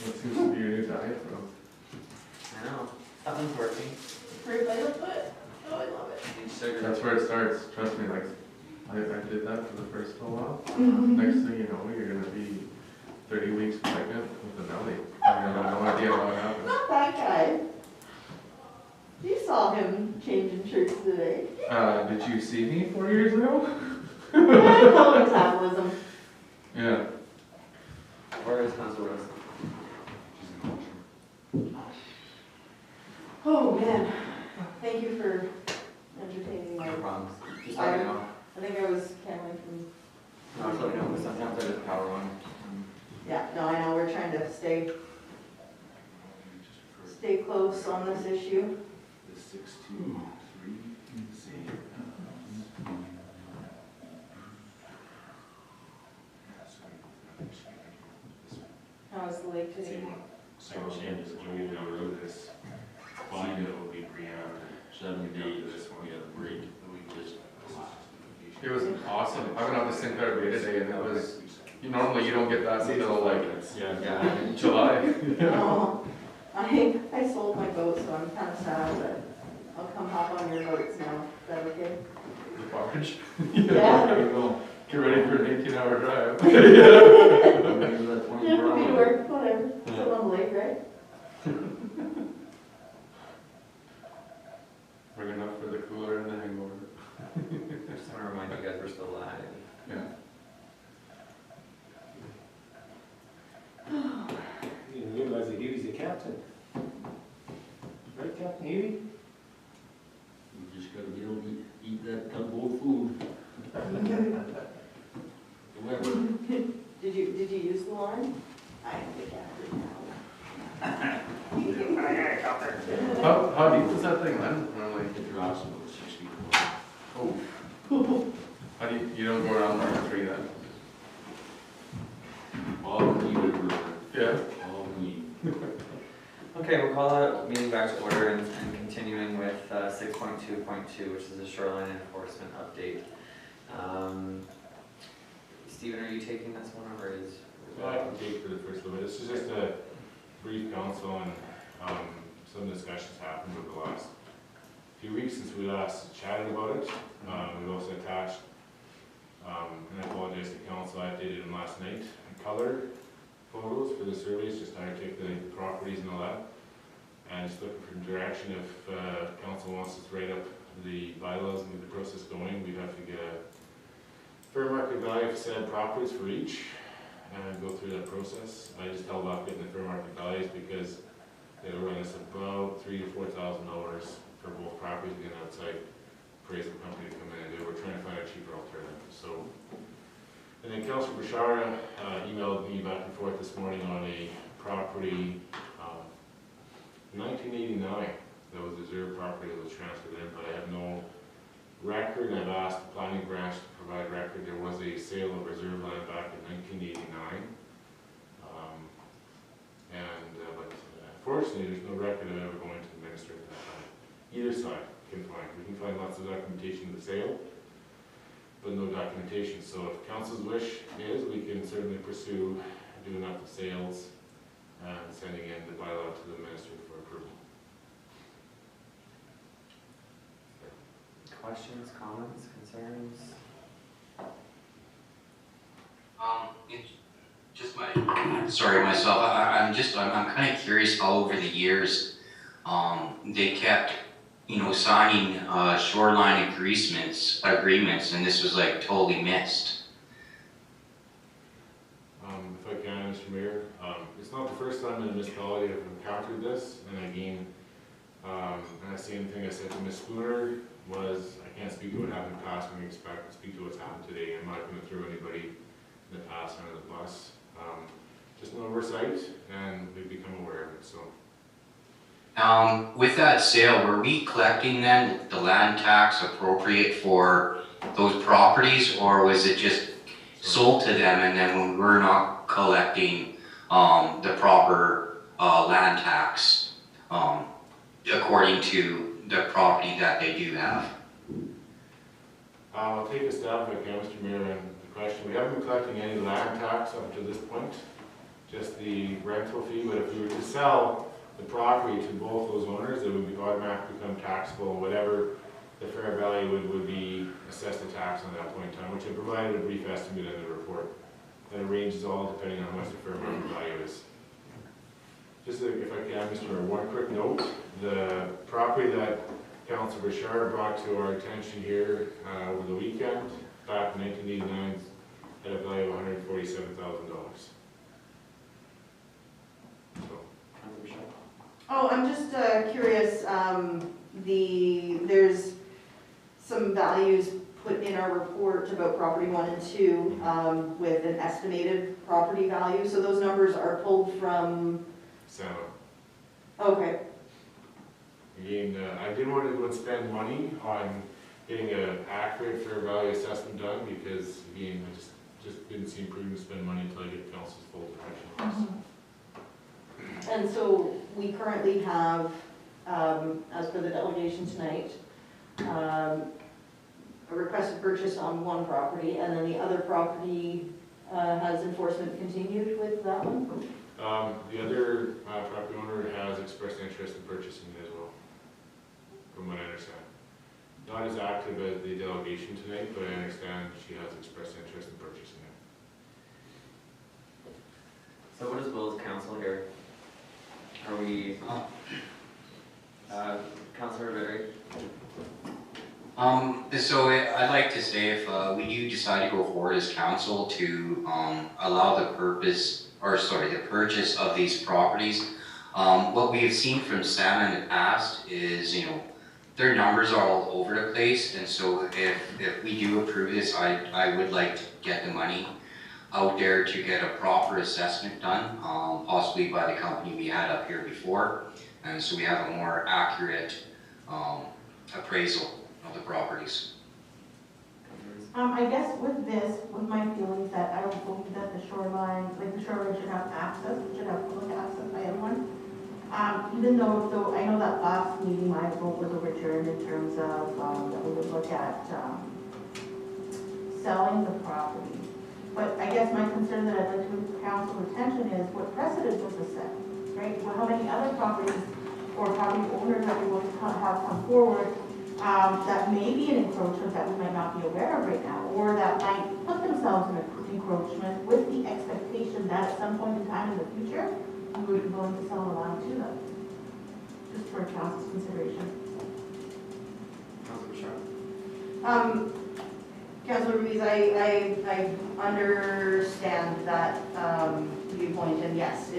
What seems to be your new diet, bro? I know, something's working. Fruit by the foot. Oh, I love it. Need sugar. That's where it starts, trust me, like, I did that for the first little while. Next thing you know, you're gonna be 30 weeks pregnant with a belly. I mean, I have no idea how it happened. Not that guy. You saw him changing shirts today. Did you see me 4 years ago? Color metabolism. Yeah. Where is Council Rose? Oh, man. Thank you for entertaining my, No problems. Just let me know. I think I was canceling from, No, just let me know, because sometimes I just power on. yeah, no, I know, we're trying to stay close on this issue. The 16.3 Z. How was the lake today? So, Joey down the road this fine, it will be beyond 7 days, this one. we had a break. We just, It was awesome. I went out to Sinclair Bay today and it was, normally you don't get that until like Yeah. July. Oh, I sold my boat, so I'm kind of sad, but I'll come hop on your boats now. Is that okay? The barge. Yeah. There you go. Get ready for an 18-hour drive. Yeah, for me to work, whatever. Still on the lake, right? Bring enough for the cooler and the hangover. I just want to remind you guys we're still alive. Yeah. You didn't realize that he was the captain. Right, Captain Heavy? we just gotta be able to eat that tugboat food. Whoever. Did you use the line? I am the captain now. How deep is that thing then? Normally? It drops about 6 feet. Oh. How do you don't go around number 3 then? All we need is river. Yeah. All we need. Okay, we'll call the meeting back to order and continuing with 6.2.2, which is a shoreline enforcement update. Stephen, are you taking this one or is? Well, I can take for the first little bit. This is just a brief council and some discussions happened over the last few weeks since we last chatted about it. We've also attached, and I apologize to council, I updated them last night, color photos for the surveys, just to articulate the properties and all that. And just looking for direction if council wants us to write up the bylaws and get the process going, we'd have to get a fair market value for said properties for each and go through that process. I just held off getting the fair market values because it'll run us about $3,000 to $4,000 for both properties to get an outside appraisal company to come in and do. We're trying to find a cheaper alternative. So, and then Councilor Bashara emailed me back and forth this morning on a property, 1989, that was a zero property that was transferred in, but I have no record. I've asked the planning branch to provide record. There was a sale of reserve land back in 1989. But unfortunately, there's no record of ever going to the minister at that time. Either side can find. We can find lots of documentation of the sale, but no documentation. So if council's wish is, we can certainly pursue doing up the sales and sending in the bylaw to the minister for approval. Questions, comments, concerns? It's just myself, I'm kind of curious how over the years, they kept, signing, shoreline agreements, and this was like totally missed. If I can, Mr. Mayor, it's not the first time in a municipality I've encountered this, and again, and the same thing I said to Ms. Spooner was, I can't speak to what happened in the past, and we expect to speak to what's happened today. I'm not going to throw anybody in the past under the bus. Just an oversight, and we've become aware of it, so. With that sale, were we collecting then the land tax appropriate for those properties, or was it just sold to them and then when we're not collecting the proper land tax according to the property that they do have. I'll take a stab at it, Mr. Mayor, and the question, we haven't been collecting any land tax up to this point, just the rental fee, but if we were to sell the property to both those owners, it would be automatically become taxable, whatever the fair value would be assessed a tax on that point in time, which I provided a brief estimate in the report. And it ranges all depending on what the fair market value is. Just if I can, Mr. Mayor, one quick note, the property that Councilor Bouchard brought to our attention here over the weekend, back in 1989, had a value of $147,000. Oh, I'm just curious, there's some values put in our report about property 1 and 2 with an estimated property value. So those numbers are pulled from? Sama. Okay. Again, I didn't want to spend money on getting an accurate fair value assessment done because, again, I just didn't seem prudent to spend money until I get council's full direction. And so we currently have, as per the delegation tonight, a requested purchase on one property, and then the other property has enforcement continued with that one? The other property owner has expressed interest in purchasing it as well, from what I understand. Not as active as the delegation tonight, but I understand she has expressed interest in purchasing it. So what is Will's counsel here? Are we, Councilor Berry? So I'd like to say if we do decide to go forward as council to allow the purchase of these properties, what we have seen from Sam in the past is, their numbers are all over the place, and so if we do approve this, I would like to get the money out there to get a proper assessment done, possibly by the company we had up here before, and so we have a more accurate appraisal of the properties. I guess with this, with my feelings that I don't believe that the shoreline should have access, should have public access by everyone. Even though I know that last meeting my vote was overturned in terms of that we would look at selling the property. But I guess my concern that I'd like to bring to council's attention is what precedent does this set, right? Well, how many other properties or property owners are we going to have come forward that may be an encroachment that we might not be aware of right now, or that might put themselves in an encroachment with the expectation that at some point in time in the future, we would be willing to sell the land to them, just for council's consideration. Councilor Bouchard? Councilor Ruiz, I understand that viewpoint, and yes,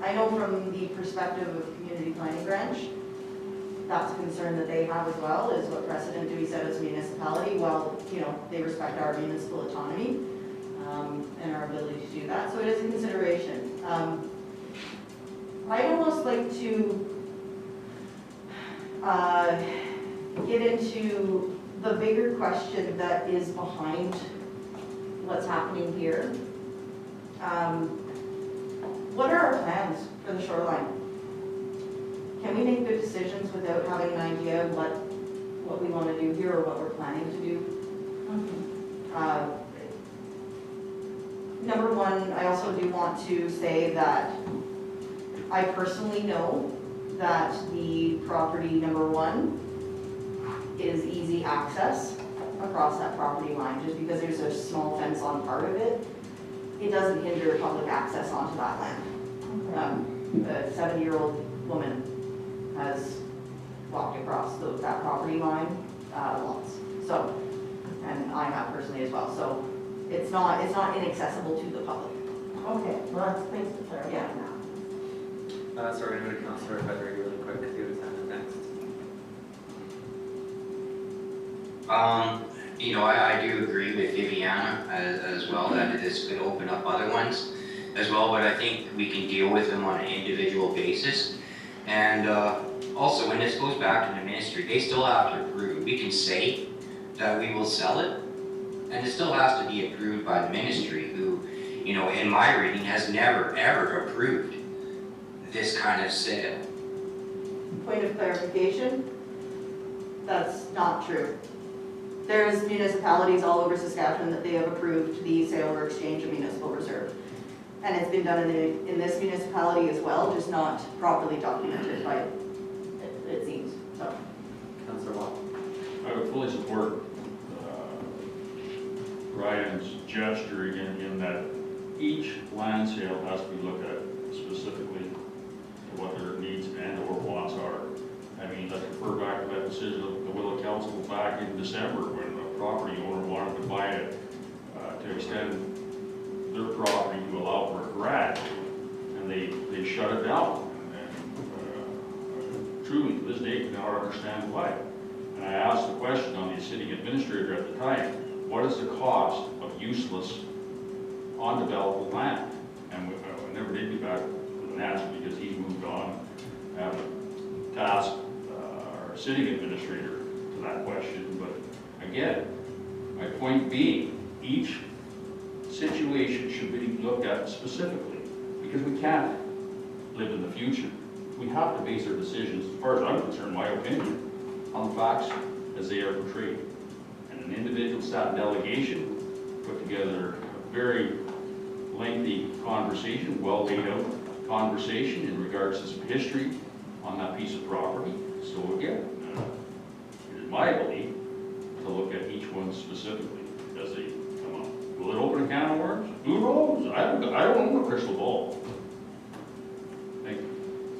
I know from the perspective of Community Planning Branch, that's a concern that they have as well, is what precedent do we set as a municipality? Well, they respect our municipal autonomy and our ability to do that, so it is a consideration. I'd almost like to get into the bigger question that is behind what's happening here. What are our plans for the shoreline? Can we make good decisions without having an idea of what we want to do here or what we're planning to do? Number one, I also do want to say that I personally know that the property number 1 is easy access across that property line. Just because there's a small fence on part of it, it doesn't hinder public access onto that land. A 70-year-old woman has walked across that property line lots. So, and I have personally as well. So it's not inaccessible to the public. Okay, well, that's place to clarify Yeah. now. So we're going to go to Councilor Federici really quick because he was next. I do agree with Viviana as well that this could open up other ones as well, but I think we can deal with them on an individual basis. And also, when this goes back to the ministry, they still have to approve. We can say that we will sell it, and it still has to be approved by the ministry, who you know, in my reading, has never, ever approved this kind of sale. Point of clarification, that's not true. There's municipalities all over Saskatchewan that they have approved the sale or exchange of municipal reserve. And it's been done in this municipality as well, just not properly documented by it seems, so. Councillor Watt. I would fully support Ryan's gesture in that each land sale has to be looked at specifically to what their needs and or wants are. I mean, let's refer back to that decision of the Willow Council back in December when a property owner wanted to buy it to extend their property to allow for a garage, and they shut it down. And truly, to this day, cannot understand why. And I asked the question on the city administrator at the time, what is the cost of useless, undeveloped land? And I never did get back with an answer because he's moved on. I haven't tasked our city administrator to that question, but again, my point being, each situation should be looked at specifically because we can't live in the future. We have to base our decisions, as far as I'm concerned, my opinion, on the facts as they are portrayed. And an individual staff delegation put together a very lengthy conversation, well laid out conversation in regards to some history on that piece of property. So again, it is my belief to look at each one specifically as they come up. Will it open a can of worms? Who knows? I don't own a crystal ball. Thank you.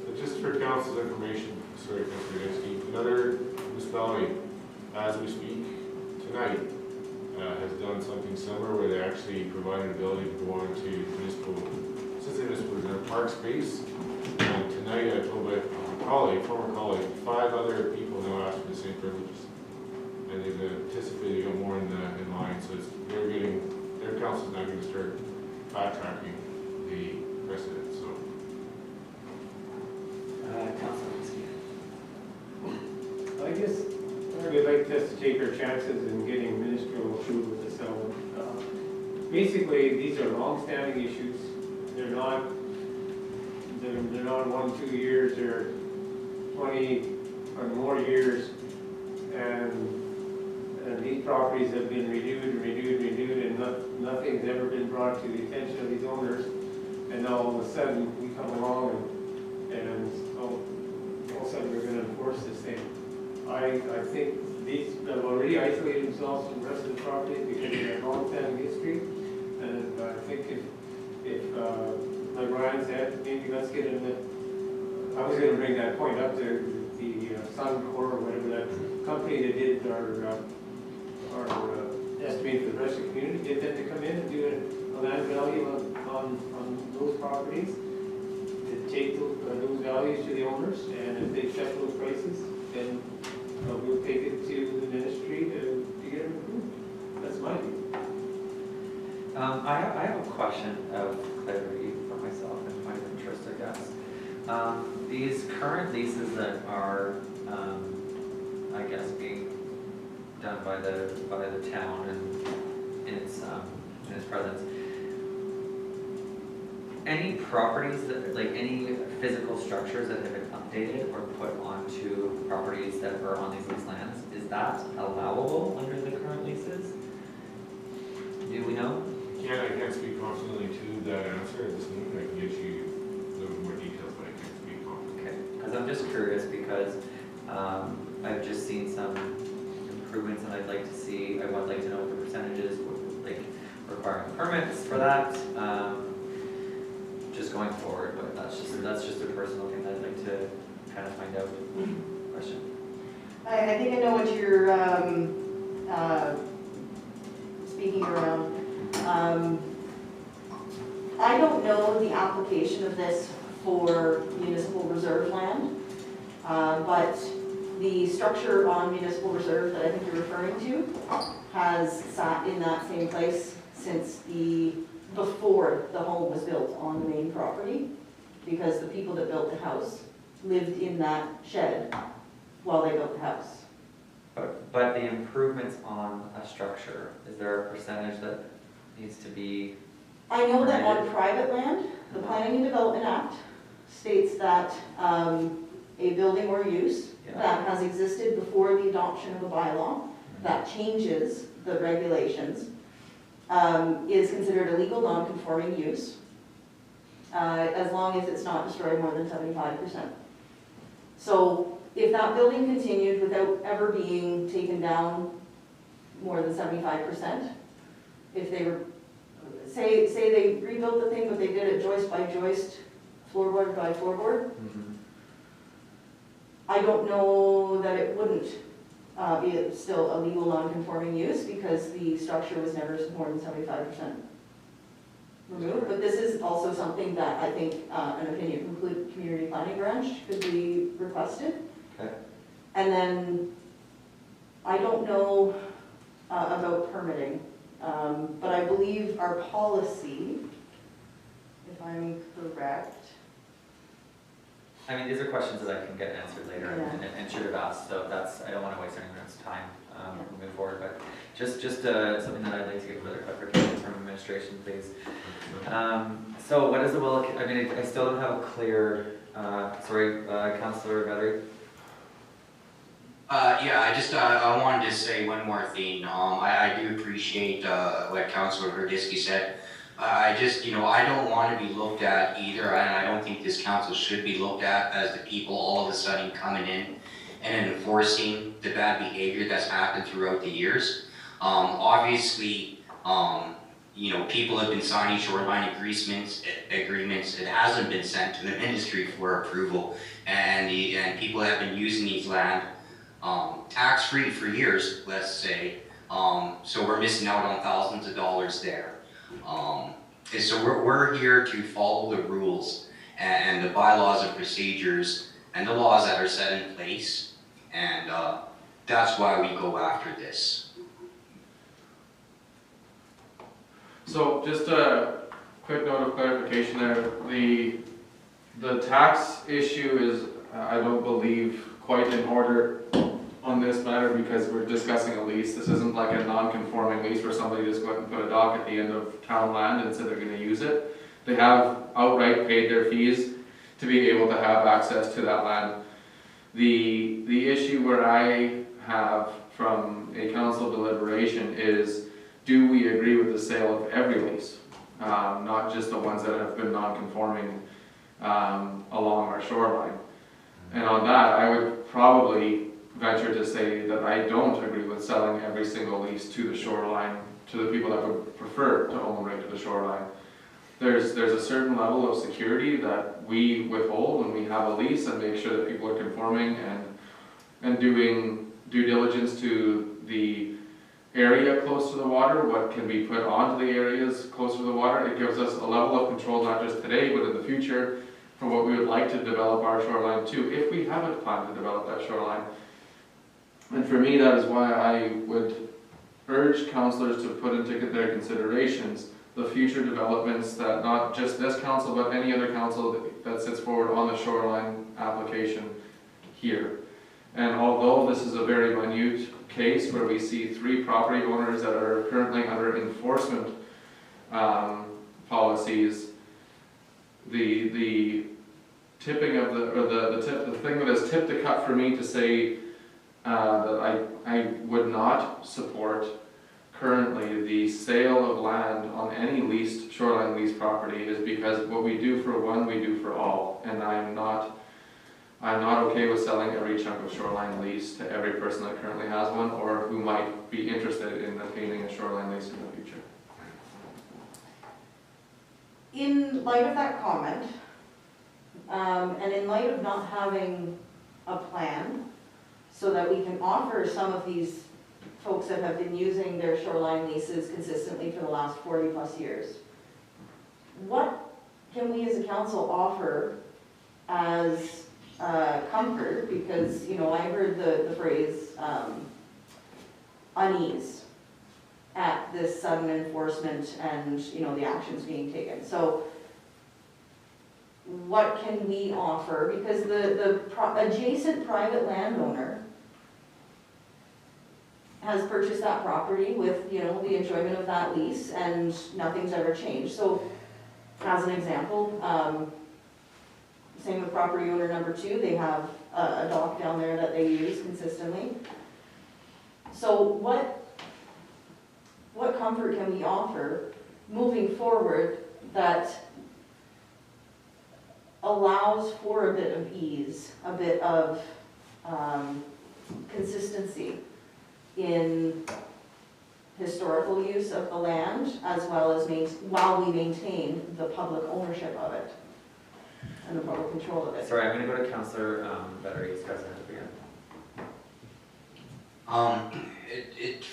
So just for council's information, sorry, Councilor Yancey, another municipality, as we speak tonight, has done something similar where they actually provided an ability to go on to municipal, since it was in a park space. And tonight I told my colleague, former colleague, 5 other people now asked for the same privileges. And they've anticipated to go more in line, so they're getting, their council's now going to start backtracking the precedent, so. Councillor I guess I would like us to take our chances in getting ministerial approval to sell. Basically, these are long-standing issues. They're not 1, 2 years, they're 20 or more years. And these properties have been renewed, and nothing's ever been brought to the attention of these owners. And now all of a sudden, we come along and all of a sudden we're going to enforce this thing. I think these have already isolated themselves from the rest of the property because they have long-standing history. And I think if like Ryan said, maybe let's get in the, I was going to bring that point up to the Suncor or whatever that company that did our estimate for the rest of the community, get them to come in and do a land value on those properties, to take those values to the owners, and if they accept those prices, then we'll take it to the ministry to get them approved. That's my view. I have a question of clarity for myself and my interest, I guess. These current leases that are, I guess, being done by the town and in its presence. Any properties that, like any physical structures that have been updated or put onto properties that are on these leased lands, is that allowable under the current leases? Do we know? I can't speak confidently to that answer at this moment. I can get you a little more details, but I can't speak confidently. Okay, because I'm just curious because I've just seen some improvements and I'd like to see, I would like to know what the percentages, like requiring permits for that, just going forward, but that's just a personal thing that I'd like to kind of find out. Question. I think I know what you're speaking around. I don't know the application of this for municipal reserve land, but the structure on municipal reserve that I think you're referring to has sat in that same place since before the home was built on the main property, because the people that built the house lived in that shed while they built the house. But the improvements on a structure, is there a percentage that needs to be I know that on private land, the Planning and Development Act states that a building or use that has existed before the adoption of a bylaw that changes the regulations is considered a legal non-conforming use, as long as it's not destroyed more than 75%. So if that building continued without ever being taken down more than 75%, if they were, say they rebuilt the thing, but they did it joist by joist, floorboard by floorboard, I don't know that it wouldn't be still a legal non-conforming use because the structure was never more than 75% removed. But this is also something that I think an opinion from community planning branch could be requested. Okay. And then I don't know about permitting, but I believe our policy, if I'm correct. I mean, these are questions that I can get answered later and should have asked, so I don't want to waste anyone's time moving forward, but just something that I'd like to get further clarification from administration, please. So what is the will, I mean, I still don't have a clear, sorry, Councillor Guthrie? Yeah, I wanted to say one more thing. I do appreciate what Councillor Herdisky said. I don't want to be looked at either, and I don't think this council should be looked at as the people all of a sudden coming in and enforcing the bad behavior that's happened throughout the years. Obviously, people have been signing shoreline agreements. It hasn't been sent to the ministry for approval, and people have been using these land tax-free for years, let's say. So we're missing out on thousands of dollars there. And so we're here to follow the rules and the bylaws and procedures and the laws that are set in place, and that's why we go after this. So just a quick note of clarification there. The tax issue is, I don't believe, quite in order on this matter because we're discussing a lease. This isn't like a non-conforming lease where somebody just go out and put a dock at the end of town land and said they're going to use it. They have outright paid their fees to be able to have access to that land. The issue where I have from a council deliberation is, do we agree with the sale of every lease? Not just the ones that have been non-conforming along our shoreline. And on that, I would probably venture to say that I don't agree with selling every single lease to the shoreline, to the people that would prefer to own right to the shoreline. There's a certain level of security that we withhold when we have a lease and make sure that people are conforming and doing due diligence to the area close to the water, what can be put onto the areas close to the water. It gives us a level of control not just today but in the future for what we would like to develop our shoreline to, if we have a plan to develop that shoreline. And for me, that is why I would urge councillors to put into their considerations the future developments that not just this council, but any other council that sits forward on the shoreline application here. And although this is a very minute case where we see 3 property owners that are currently under enforcement policies, the tipping of the thing that has tipped the cup for me to say that I would not support currently the sale of land on any leased shoreline lease property is because what we do for one, we do for all. And I'm not okay with selling every chunk of shoreline lease to every person that currently has one or who might be interested in obtaining a shoreline lease in the future. In light of that comment, and in light of not having a plan so that we can offer some of these folks that have been using their shoreline leases consistently for the last 40 plus years, what can we as a council offer as comfort? Because, I heard the phrase unease at this sudden enforcement and, the actions being taken. So what can we offer? Because the adjacent private landowner has purchased that property with, you know, the enjoyment of that lease, and nothing's ever changed. So, as an example, same with property owner number 2, they have a dock down there that they use consistently. So what comfort can we offer moving forward that allows for a bit of ease, a bit of consistency in historical use of the land, as well as while we maintain the public ownership of it and the public control of it? Sorry, I'm gonna go to Councillor Vetter, he's got his hand up again.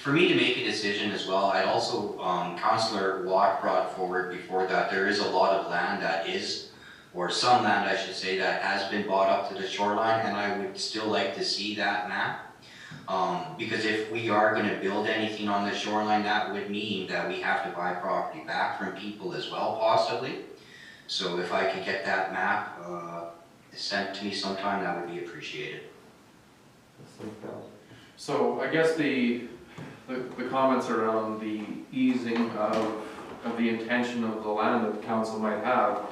For me to make a decision as well, I'd also, Councillor Watt brought forward before that there is a lot of land that is, or some land I should say, that has been bought up to the shoreline, and I would still like to see that map. Because if we are going to build anything on the shoreline, that would mean that we have to buy property back from people as well, possibly. So if I could get that map sent to me sometime, that would be appreciated. So I guess the comments around the easing of the intention of the land that the council might have,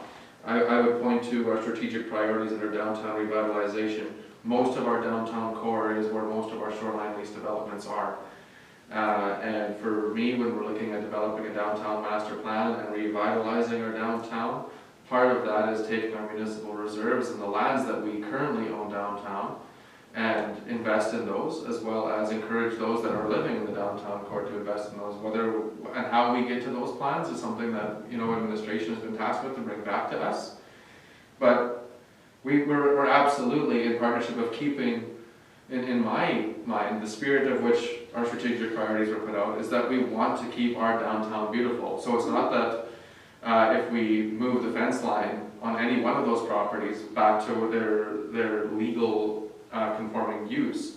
I would point to our strategic priorities that are downtown revitalization. Most of our downtown core is where most of our shoreline lease developments are. And for me, when we're looking at developing a downtown master plan and revitalizing our downtown, part of that is taking our municipal reserves and the lands that we currently own downtown and invest in those, as well as encourage those that are living in the downtown core to invest in those. Whether and how we get to those plans is something that, you know, administration has been tasked with to bring back to us. But we're absolutely in partnership of keeping, in my mind, the spirit of which our strategic priorities were put out is that we want to keep our downtown beautiful. So it's not that if we move the fence line on any one of those properties back to their legal conforming use,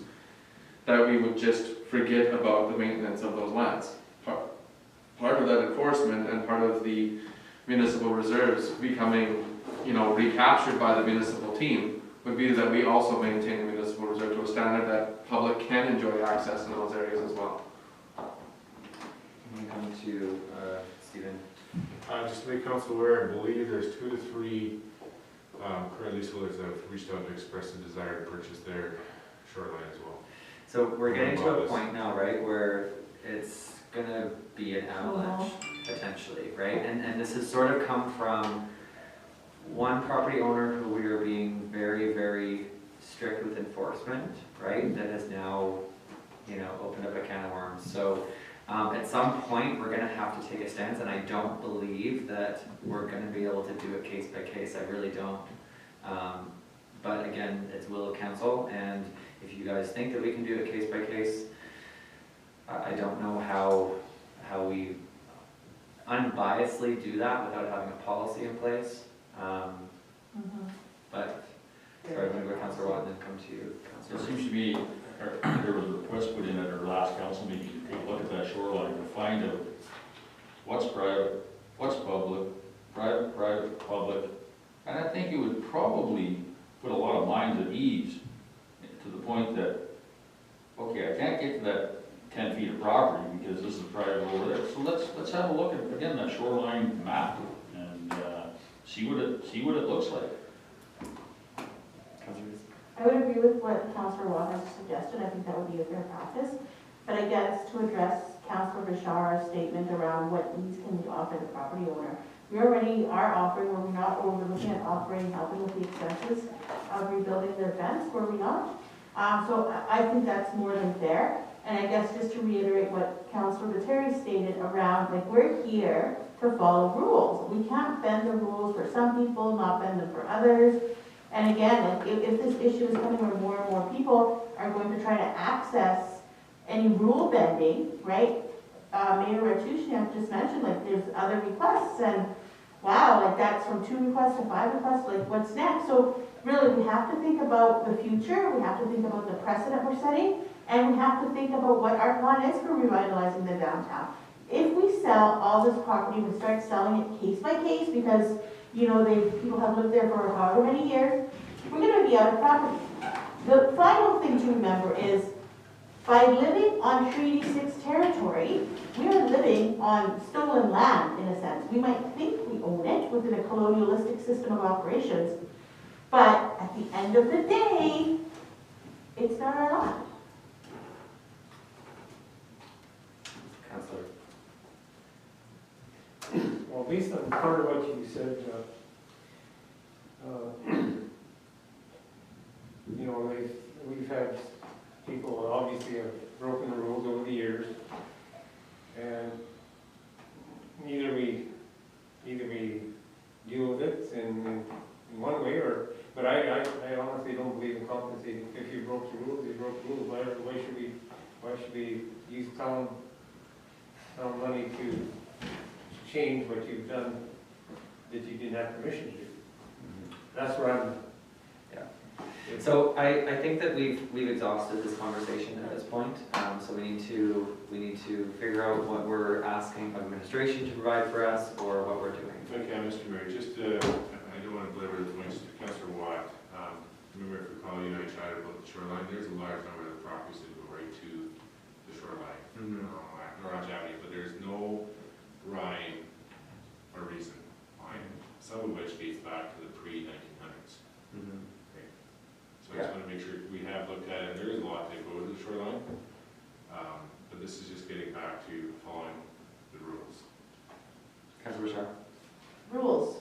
that we would just forget about the maintenance of those lands. Part of that enforcement and part of the municipal reserves becoming, you know, recaptured by the municipal team would be that we also maintain the municipal reserve to a standard that public can enjoy access in those areas as well. I'm gonna come to Stephen. Just to make council aware, I believe there's 2 to 3 current leaseholders that have reached out to express a desire to purchase their shoreline as well. So we're getting to a point now, right, where it's gonna be an avalanche, potentially, right? And this has sort of come from one property owner who we are being very, very strict with enforcement, right? That has now, you know, opened up a can of worms. So at some point, we're gonna have to take a stance, and I don't believe that we're gonna be able to do it case by case. I really don't. But again, it's will of council, and if you guys think that we can do it case by case, I don't know how we unbiasedly do that without having a policy in place. But sorry, I'm going to go to Councillor Watt and then come to you, It Councillor. seems to be, there was a request put in at our last council meeting to take a look at that shoreline to find out what's private, what's public, private, public. And I think it would probably put a lot of minds at ease to the point that, okay, I can't get to that 10 feet of property because this is private over there. So let's have a look at, again, that shoreline map and see what it looks like. I would agree with what Councillor Watt has suggested. I think that would be a fair practice. But I guess to address Councillor Bashara's statement around what ease can we offer the property owner, we already are offering, were we not, or we're looking at offering, helping with the expenses of rebuilding their fence, were we not? So I think that's more than fair. And I guess just to reiterate what Councillor Terry stated around, like, we're here to follow rules. We can't bend the rules for some people, not bend them for others. And again, like, if this issue is coming where more and more people are going to try to access any rule bending, right? Mayor Ratushniak just mentioned, like, there's other requests, and wow, like, that's from 2 requests to 5 requests, like, what's next? So really, we have to think about the future, we have to think about the precedent we're setting, and we have to think about what our plan is for revitalizing the downtown. If we sell all this property, we start selling it case by case, because, you know, people have lived there for however many years, we're gonna be out of property. The final thing to remember is, By living on Treaty 6 territory, we are living on stolen land in a sense. We might think we own it within a colonialistic system of operations, but at the end of the day, it's not our land. Councillor. Well, based on part of what you said, you know, we've had people who obviously have broken the rules over the years, and either we deal with it in one way, but I honestly don't believe in compensating. If you broke the rules, you broke the rules. Why should we use town money to change what you've done that you didn't have permission to do? That's where I'm. So I think that we've exhausted this conversation at this point. So we need to figure out what we're asking of administration to provide for us or what we're doing. Okay, Mr. Mayor, just, I don't want to belabor the points to Councillor Watt. Remember, if we call you and I chatted about the shoreline, there's a large number of properties that go right to the shoreline, Orange Avenue, but there's no rhyme or reason behind it, some of which dates back to the pre-1900s. So I just want to make sure we have looked at it. There is a lot that goes to the shoreline, but this is just getting back to following the rules. Councillor Bouchard. Rules.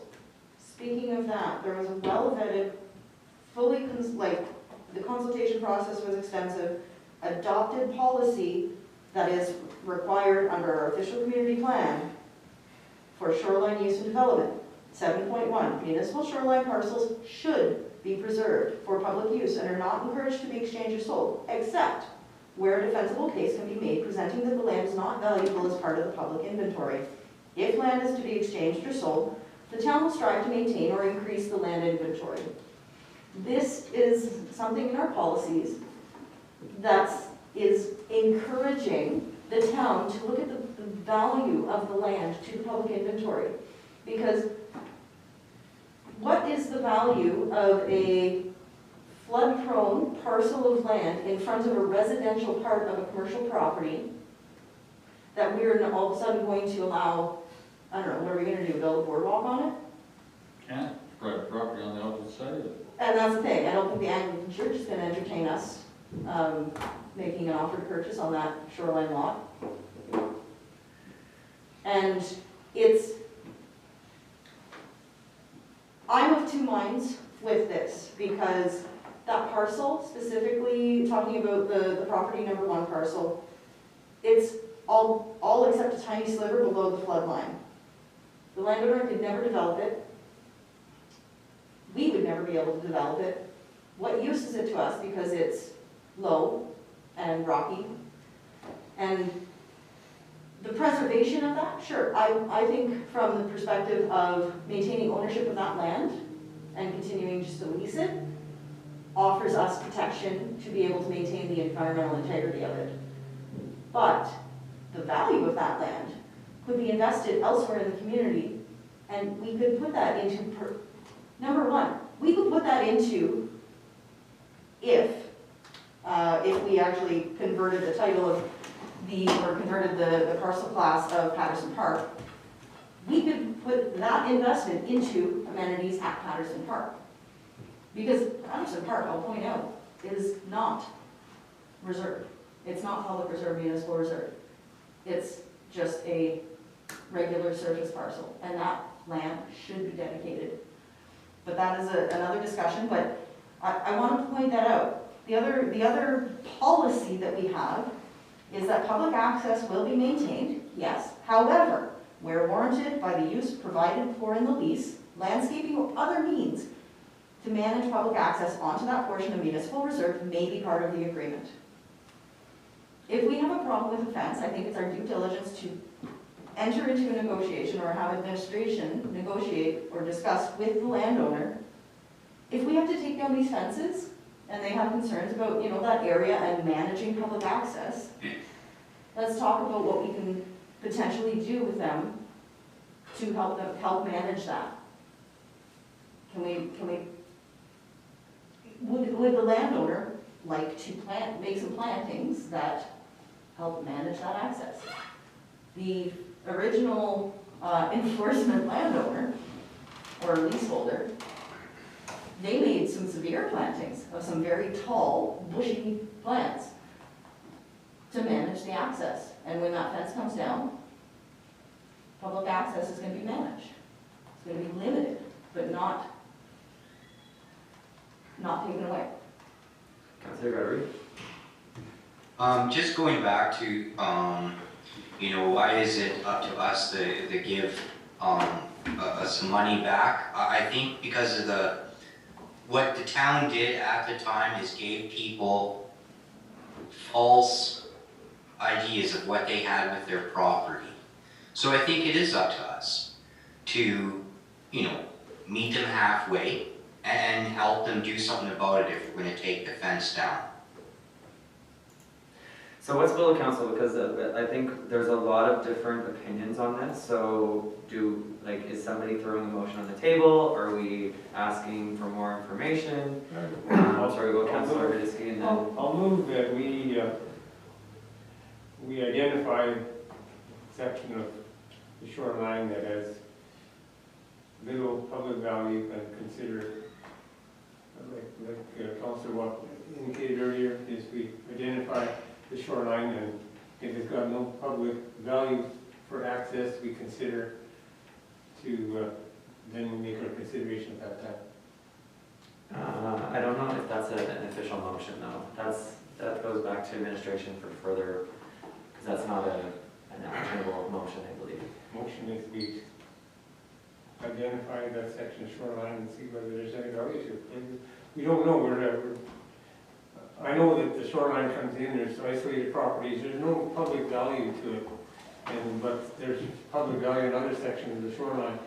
Speaking of that, there was a well-vetted, the consultation process was extensive, adopted policy that is required under our official community plan for shoreline use and development. 7.1, municipal shoreline parcels should be preserved for public use and are not encouraged to be exchanged or sold, except where a defensible case can be made presenting that the land is not valuable as part of the public inventory. If land is to be exchanged or sold, the town will strive to maintain or increase the land inventory. This is something in our policies that is encouraging the town to look at the value of the land to the public inventory. Because what is the value of a flood-prone parcel of land in front of a residential part of a commercial property that we're all of a sudden going to allow, I don't know, what are we going to do, build a boardwalk on it? Yeah, private property on the opposite side of it. And that's the thing, I don't think the Anglican Church is going to entertain us making an offer to purchase on that shoreline lot. And I'm of two minds with this, because that parcel, specifically talking about the property number 1 parcel, it's all except a tiny sliver below the flood line. The landowner could never develop it. We would never be able to develop it. What use is it to us? Because it's low and rocky. And the preservation of that, sure, I think from the perspective of maintaining ownership of that land and continuing just to lease it, offers us protection to be able to maintain the environmental integrity of it. But the value of that land could be invested elsewhere in the community, and we could put that into, number 1, we could put that into, if we actually converted the title of or converted the parcel class of Patterson Park, we could put that investment into amenities at Patterson Park. Because Patterson Park, I'll point out, is not reserved. It's not public reserve, municipal reserve. It's just a regular surface parcel, and that land should be dedicated. But that is another discussion, but I want to point that out. The other policy that we have is that public access will be maintained, yes. However, where warranted by the use provided for in the lease, landscaping or other means to manage public access onto that portion of municipal reserve may be part of the agreement. If we have a problem with a fence, I think it's our due diligence to enter into a negotiation or have administration negotiate or discuss with the landowner. If we have to take down these fences and they have concerns about, that area and managing public access, let's talk about what we can potentially do with them to help manage that. Would the landowner like to make some plantings that help manage that access. The original enforcement landowner or leaseholder, they made some severe plantings of some very tall, bushy plants to manage the access. And when that fence comes down, public access is going to be managed. It's going to be limited, but not taken away. Councillor Gregory? Just going back to, you know, why is it up to us to give some money back? I think because of what the town did at the time is gave people false ideas of what they had with their property. So I think it is up to us to, you know, meet them halfway and help them do something about it if we're going to take the fence down. So what's will of council, because I think there's a lot of different opinions on this, so is somebody throwing a motion on the table, are we asking for more information? Sorry, go Councillor Hidisky and then... I'll move that we identify a section of the shoreline that has little public value and consider, like Councillor Watt indicated earlier, is we identify the shoreline, and if it's got no public value for access, we consider to then we make our consideration at that time. I don't know if that's an official motion though. That goes back to administration for further, because that's not an actionable motion, I believe. Motion is we identify that section of shoreline and see whether there's any value to it. We don't know. I know that the shoreline comes in, there's isolated properties, there's no public value to it, but there's public value in other sections of the shoreline.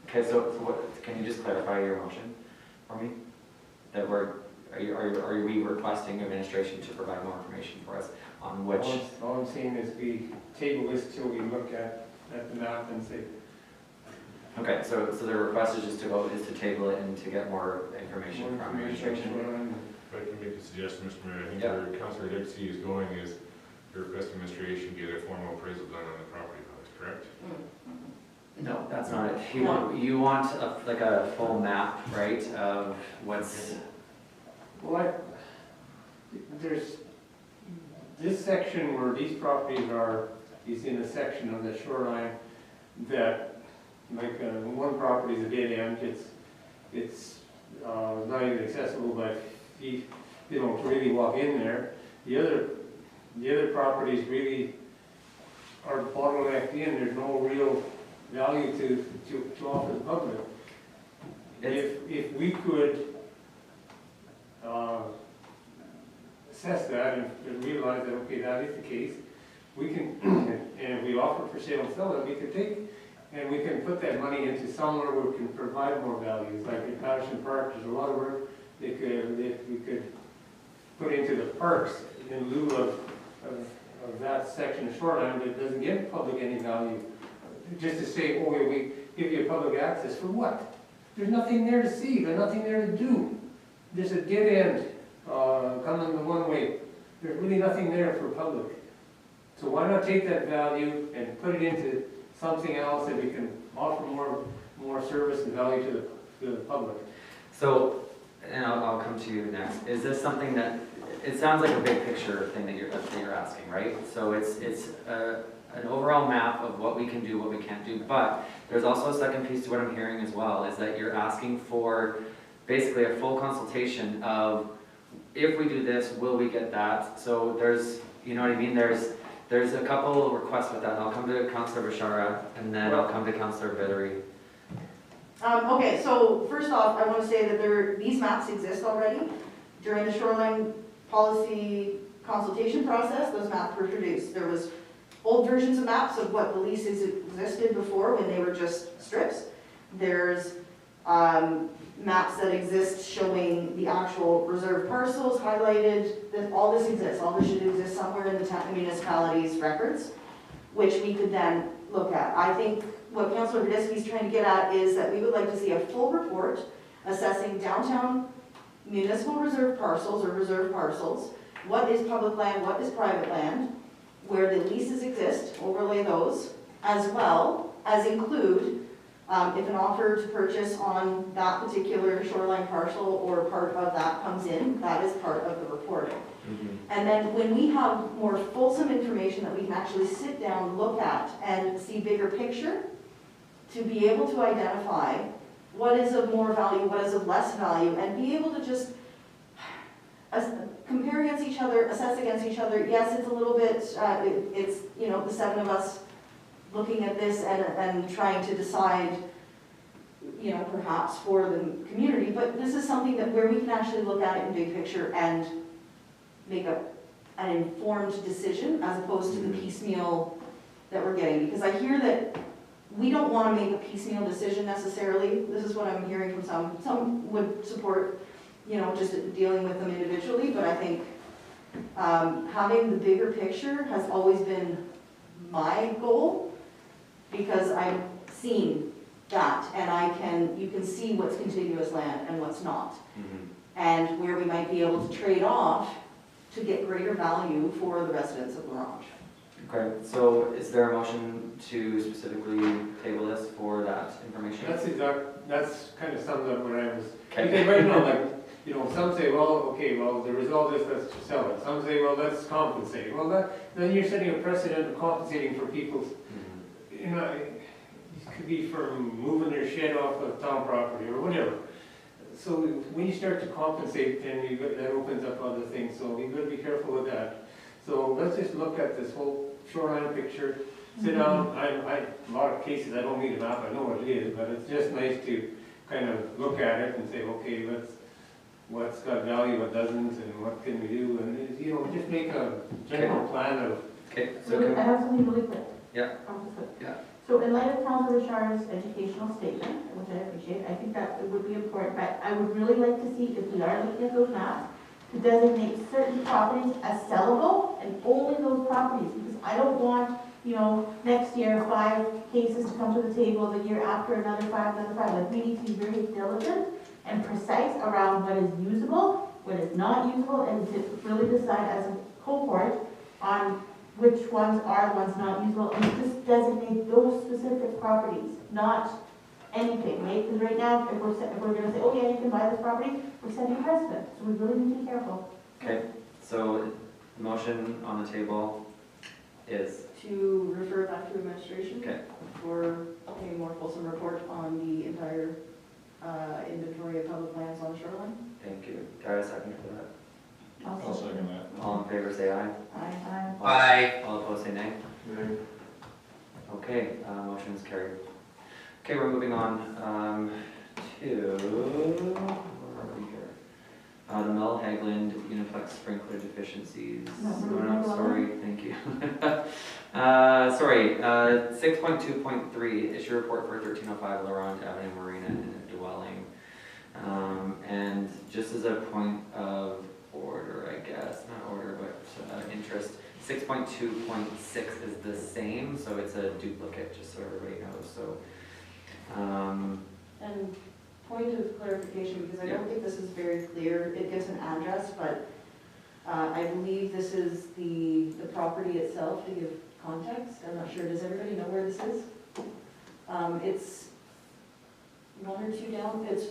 Okay, so what, can you just clarify your motion for me? That are we requesting administration to provide more information for us on which? All I'm saying is we table this till we look at the map and say. Okay, so the request is just to table it and to get more information from administration. If I can make a suggestion, Mr. Mayor, I think where Councillor Dixie is going is to request administration get a formal appraisal done on the property values, correct? No, that's not it. You want a full map, right, of what's... Well, there's this section where these properties are, is in a section of the shoreline that, like one property is a dead end, it's not even accessible by feet, you know, to really walk in there. The other properties really are bottlenecked in. There's no real value to offer the public. If we could assess that and realize that, okay, that is the case, we can, and if we offer for sale and sell it, we could take, and we can put that money into somewhere where we can provide more values, like in Patterson Park. There's a lot of work we could put into the parks in lieu of that section of shoreline that doesn't give public any value. Just to say, oh, we give you public access for what? There's nothing there to see. There's nothing there to do. There's a dead end coming the one way. There's really nothing there for public. So why not take that value and put it into something else that we can offer more service and value to the public? So, and I'll come to you next. Is this something that, it sounds like a big picture thing that you're asking, right? So it's an overall map of what we can do, what we can't do, but there's also a second piece to what I'm hearing as well, is that you're asking for basically a full consultation of, if we do this, will we get that? So there's, you know what I mean, there's a couple requests with that, and I'll come to Councillor Bashara, and then I'll come to Councillor Vittery. Okay, so first off, I want to say that these maps exist already. During the shoreline policy consultation process, those maps were produced. There was old versions of maps of what the leases existed before when they were just strips. There's maps that exist showing the actual reserved parcels highlighted. All this exists. All this should exist somewhere in the municipality's records, which we could then look at. I think what Councillor Hidisky is trying to get at is that we would like to see a full report assessing downtown municipal reserve parcels or reserve parcels, what is public land, what is private land, where the leases exist, overlay those, as well as include if an offer to purchase on that particular shoreline parcel or part of that comes in, that is part of the reporting. And then when we have more fulsome information that we can actually sit down, look at, and see bigger picture, to be able to identify what is of more value, what is of less value, and be able to just compare against each other, assess against each other. Yes, it's a little bit, it's, you know, the seven of us looking at this and trying to decide, you know, perhaps for the community, but this is something that where we can actually look at it in big picture and make an informed decision as opposed to the piecemeal that we're getting. Because I hear that we don't want to make a piecemeal decision necessarily. This is what I'm hearing from some. Some would support, you know, just dealing with them individually, but I think having the bigger picture has always been my goal, because I've seen that, and you can see what's contiguous land and what's not, and where we might be able to trade off to get greater value for the residents of Laurent. Okay, so is there a motion to specifically table this for that information? That's kind of summed up what I was, Okay. because right now, like, you know, some say, well, okay, well, there was all this, let's sell it. Some say, well, let's compensate. Well, then you're setting a precedent of compensating for people's, you know, it could be from moving their shed off of town property or whatever. So when you start to compensate, then that opens up other things, so we gotta be careful with that. So let's just look at this whole shoreline picture, sit down. A lot of cases, I don't need a map, I know what it is, but it's just nice to kind of look at it and say, okay, what's got value, what doesn't, and what can we do, and, you know, just make a general plan of. Okay, So I have something really quick. Yeah. Yeah. So in light of Councilor Richard's educational statement, which I appreciate, I think that it would be important, but I would really like to see, if we are looking at those maps, to designate certain properties as sellable and only those properties, because I don't want, you know, next year 5 cases to come to the table, the year after another 5, another 5. Like, we need to be very diligent and precise around what is usable, what is not usable, and to really decide as a cohort on which ones are the ones not usable, and just designate those specific properties, not anything, right? Because right now, if we're going to say, oh yeah, you can buy this property, we're setting precedent, so we really need to be careful. Okay, so the motion on the table is? To refer back to administration. Okay. For a more fulsome report on the entire inventory of public lands on the shoreline. Thank you. Do I have a second for that? I'll second that. All in favor say aye. Aye. Aye. All opposed say nay. Okay, motion is carried. Okay, we're moving on to, where are we here? The Mel Hagland Uniplex sprinkler deficiencies. No, sorry, thank you. Sorry, 6.2.3, issue report for 1305 Laurent Avenue Marina in a dwelling. And just as a point of order, I guess, not order, but interest, 6.2.6 is the same, so it's a duplicate, just so everybody knows, so. And point of clarification, because I don't think this is very clear, it gives an address, but I believe this is the property itself, to give context. I'm not sure, does everybody know where this is? It's 1 or 2 down, it's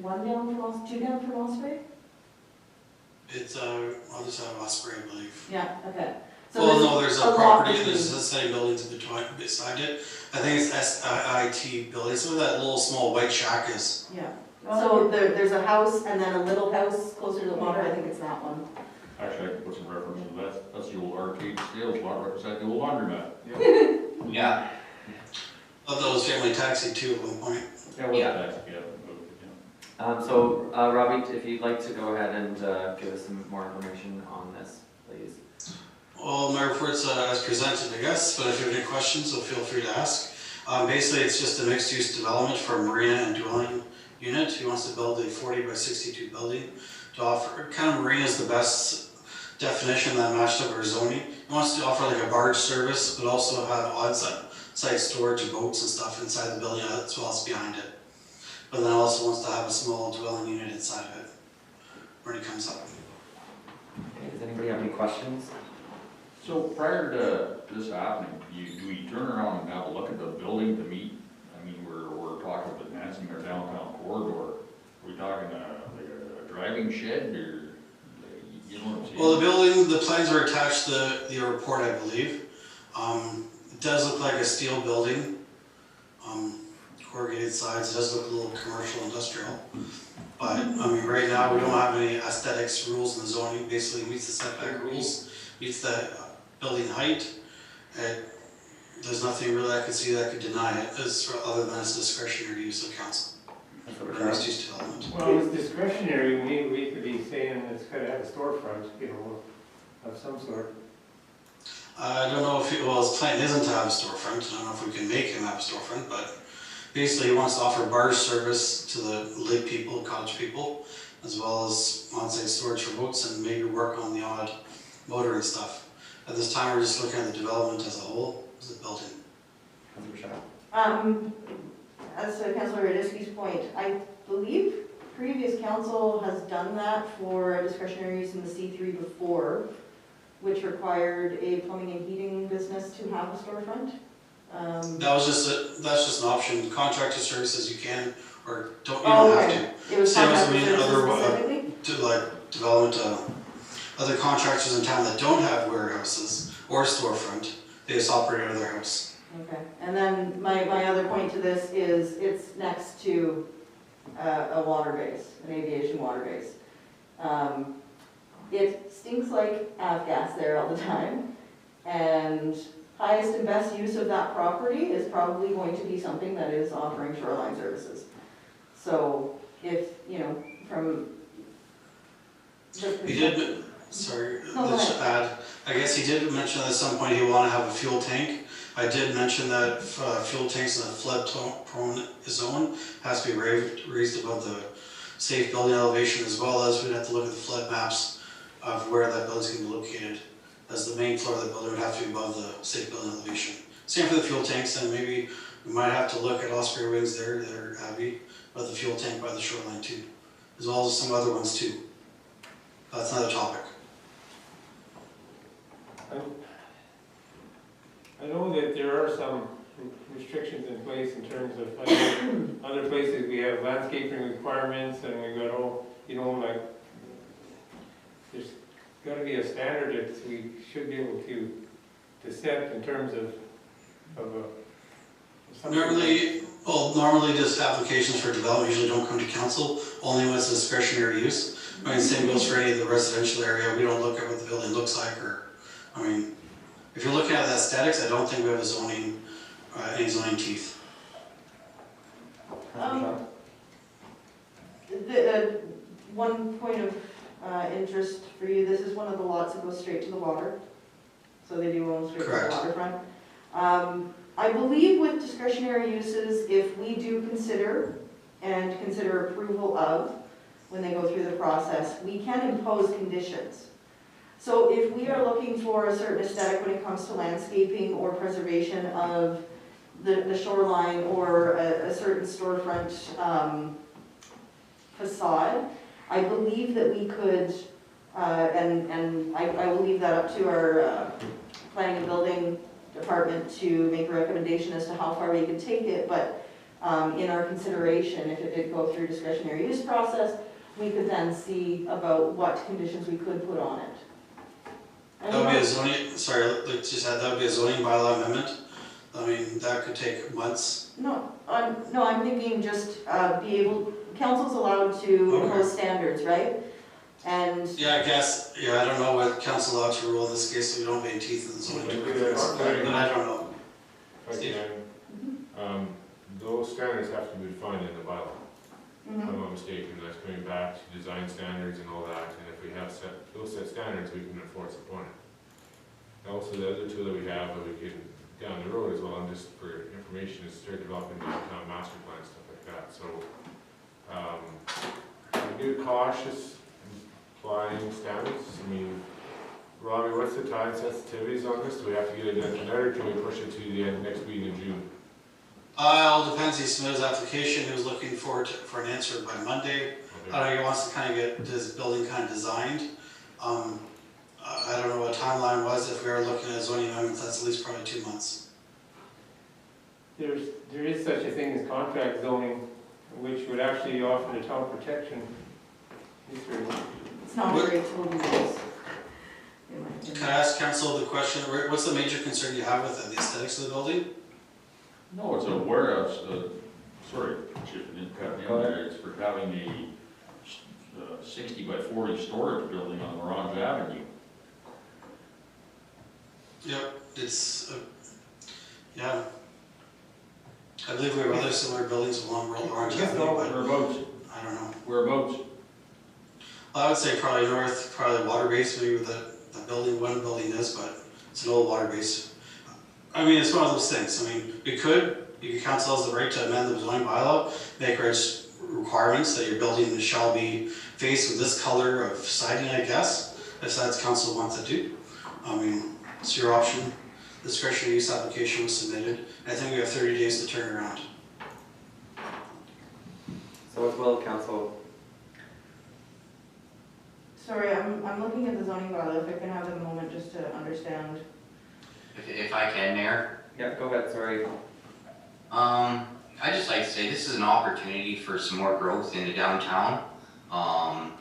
1 down from, 2 down from Osprey? It's other side of Osprey, I believe. Yeah, okay. So well, no, there's a lot property, between. there's a set of buildings beside it. I think it's SIT building, it's where that little small white shack is. Yeah. So there's a house and then a little house closer to the water, I think it's that one. Actually, I can put some reference to that. That's the old arcade sales lot, represent the old laundromat. Yeah. Of those family taxi too at one point. Yeah. So, Robbie, if you'd like to go ahead and give us some more information on this, please. Well, my report's as presented, I guess, but if you have any questions, so feel free to ask. Basically, it's just a mixed-use development for a marina and dwelling unit. He wants to build a 40 by 62 building to offer, kind of marina is the best definition that matched up our zoning. He wants to offer like a barge service, but also have on-site storage of boats and stuff inside the building as well as behind it. But then also wants to have a small dwelling unit inside of it. when it comes up. Okay, does anybody have any questions? So prior to this happening, do we turn around and have a look at the building to meet? I mean, we're talking about enhancing our downtown corridor. Are we talking like a driving shed or, you know what I'm saying? Well, the building, the plans are attached to the report, I believe. It does look like a steel building. Corrugated sides, it does look a little commercial industrial. But, I mean, right now, we don't have any aesthetics rules in the zoning, basically meets the setback rules, meets the building height. There's nothing really I could see that could deny it, other than it's discretionary use of council. For mixed use development. Well, it's discretionary, maybe we could be saying it's gotta have a storefront, of some sort. I don't know if his plan isn't to have a storefront. I don't know if we can make him have a storefront, but basically he wants to offer barge service to the lake people, cottage people, as well as on-site storage for boats and maybe work on the odd motor and stuff. At this time, we're just looking at the development as a whole, as the building. As to Councillor Radisky's point, I believe previous council has done that for discretionary use in the C3 before, which required a plumbing and heating business to have a storefront. That's just an option. Contracted services you can, or don't, you don't have to. It was Same as contracted services specifically? to like development, other contractors in town that don't have warehouses or storefront, they just operate out of their house. Okay, and then my other point to this is it's next to a water base, an aviation water base. It stinks like avgas there all the time, and highest and best use of that property is probably going to be something that is offering shoreline services. So if, you know, from the He did, sorry, let's add, I guess he did mention at some point he would want to have a fuel tank. I did mention that fuel tanks in a flood-prone zone has to be raised above the safe building elevation, as well as we'd have to look at the flood maps of where that building's going to be located, as the main floor of the building would have to be above the safe building elevation. Same for the fuel tanks, and maybe we might have to look at Osprey Wings there, Abby, but the fuel tank by the shoreline too, as well as some other ones too. That's another topic. I know that there are some restrictions in place in terms of, other places we have landscaping requirements, and we've got all, you know, like, there's gotta be a standard that we should be able to set in terms of Normally just applications for development usually don't come to council, only when it's a discretionary use. I mean, same goes for any of the residential area, we don't look at what the building looks like, or, I mean, if you're looking at the aesthetics, I don't think we have a zoning, any zoning teeth. One point of interest for you, this is one of the lots that goes straight to the water. So they do own straight to the waterfront. I believe with discretionary uses, if we do consider approval of, when they go through the process, we can impose conditions. So if we are looking for a certain aesthetic when it comes to landscaping or preservation of the shoreline or a certain storefront facade, I believe that we could, and I will leave that up to our planning and building department to make a recommendation as to how far we can take it, but in our consideration, if it did go through discretionary use process, we could then see about what conditions we could put on it. That would be a zoning, sorry, like just add, that would be a zoning bylaw amendment. I mean, that could take months. No, I'm thinking just be able, council's allowed to impose standards, right? And yeah, I guess, I don't know what council allowed to rule in this case, so we don't have any teeth in the zoning. But I don't know. Those standards have to be defined in the bylaw. Mm-hmm. If I'm not mistaken, that's coming back to design standards and all that, and if we have those set standards, we can enforce upon it. Also, the other tool that we have that we can, down the road as well, and just for information, is start developing downtown master plan, stuff like that, so, we do cautious applying standards. I mean, Robbie, what's the time sensitivities on this? Do we have to get it done tonight, or can we push it to the end next week in June? All depends, he submitted his application, he was looking for an answer by Monday. He wants to kind of get this building kind of designed. I don't know what timeline was, if we are looking at zoning amendments, that's at least probably 2 months. There is such a thing as contract zoning, which would actually offer the town protection. It's not a great tool to use. in my opinion. Can I ask council the question, what's the major concern you have with it, the aesthetics of the building? No, it's a warehouse, sorry, Chip, didn't cut me in there, it's for having a 60 by 40 storage building on Orange Avenue. Yep, it's, yeah. I believe we have other similar buildings along Orange Avenue, but Whereabouts? I don't know. Whereabouts? I would say probably north, probably water base, maybe where the building, one building is, but it's an old water base. I mean, it's one of those things. I mean, council has the right to amend the zoning bylaw, make requirements that your building shall be faced with this color of siding, I guess, if that's council wants to do. I mean, it's your option. Discretionary use application was submitted. I think we have 30 days to turn around. So what's will of council? Sorry, I'm looking at the zoning bylaw, if I can have a moment just to understand. If I can, Mayor. Yeah, go ahead, sorry. I'd just like to say this is an opportunity for some more growth in the downtown.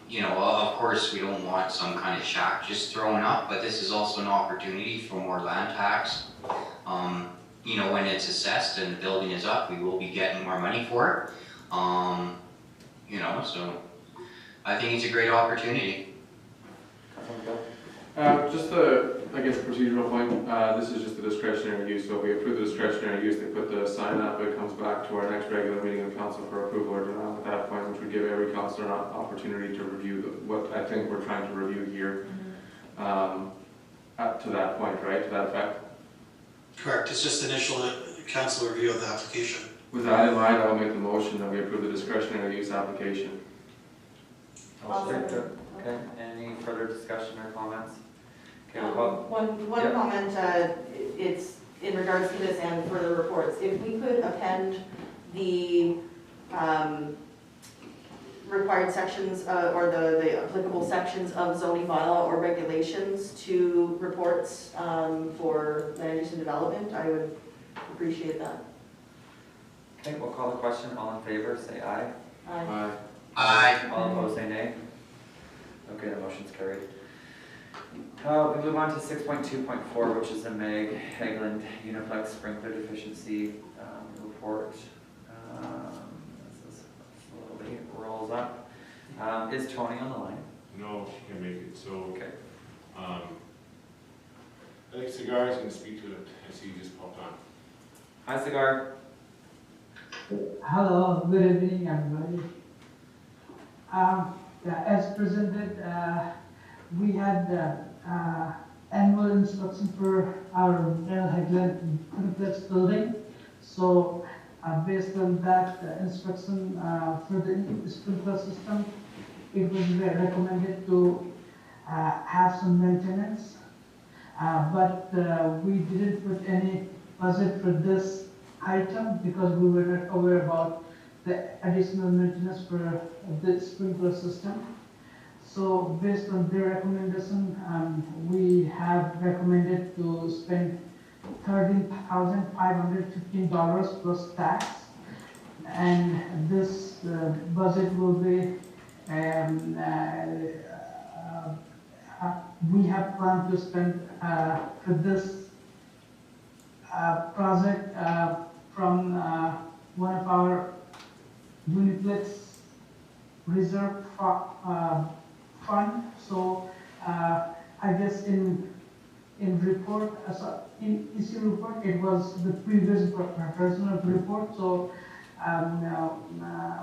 You know, of course, we don't want some kind of shack just thrown up, but this is also an opportunity for more land tax. You know, when it's assessed and the building is up, we will be getting more money for it. You know, so I think it's a great opportunity. Just a, I guess, procedural point, this is just a discretionary use, so if we approve the discretionary use, they put the sign up, it comes back to our next regular meeting of council for approval or denial at that point, which would give every councillor an opportunity to review what I think we're trying to review here, up to that point, right, to that effect? Correct, it's just initial council review of the application. With that in mind, I'll make the motion that we approve the discretionary use application. Okay, any further discussion or comments? Okay, we'll call. One comment, it's in regards to this and further reports. If we could append the required sections or the applicable sections of zoning bylaw or regulations to reports for land use and development, I would appreciate that. Okay, we'll call the question. All in favor, say aye. Aye. Aye. All opposed, say nay. Okay, the motion's carried. We move on to 6.2.4, which is the Meg Hegland Uniplex Sprinkler Deficiency Report. This is slowly rolls up. Is Tony on the line? No, she can't make it, so. Okay. I think Cigar is going to speak to it as he just popped on. Hi, Cigar. Hello, good evening, everybody. As presented, we had annual inspection for our Mel Hegland complex building. So based on that inspection for the sprinkler system, it was recommended to have some maintenance, but we didn't put any budget for this item because we were not aware about the additional maintenance for the sprinkler system. So based on their recommendation, we have recommended to spend $13,515 plus tax, and this budget will be, we have planned to spend for this project from one of our Uniplex reserve fund. So I guess in report, in issue report, it was the previous version of the report. So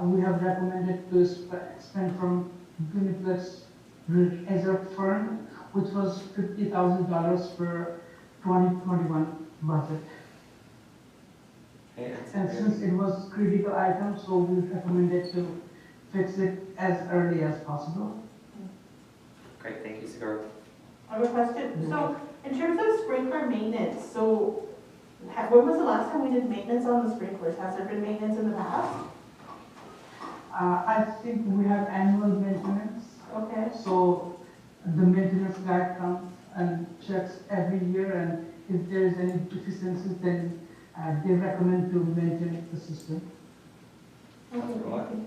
we have recommended to spend from Uniplex reserve fund, which was $50,000 for 2021 budget. Okay, and since it was critical item, so we recommended to fix it as early as possible. Great, thank you, Cigar. I have a question. So in terms of sprinkler maintenance, so when was the last time we did maintenance on the sprinklers? Has there been maintenance in the past? I think we have annual maintenance. Okay. So the maintenance guy comes and checks every year, and if there is any deficiencies, then they recommend to maintain the system. Okay.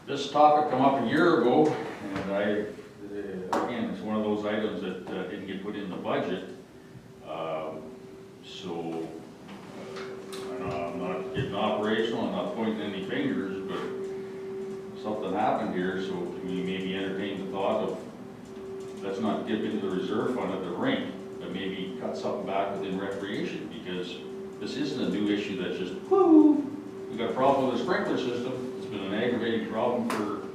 This topic come up a year ago, and again, it's one of those items that didn't get put in the budget. So, I'm not getting operational, I'm not pointing any fingers, but something happened here, so we maybe entertain the thought of, let's not dip into the reserve fund at the rink, but maybe cut something back within recreation, because this isn't a new issue that's just, whoo, we got a problem with the sprinkler system. It's been an aggravating problem for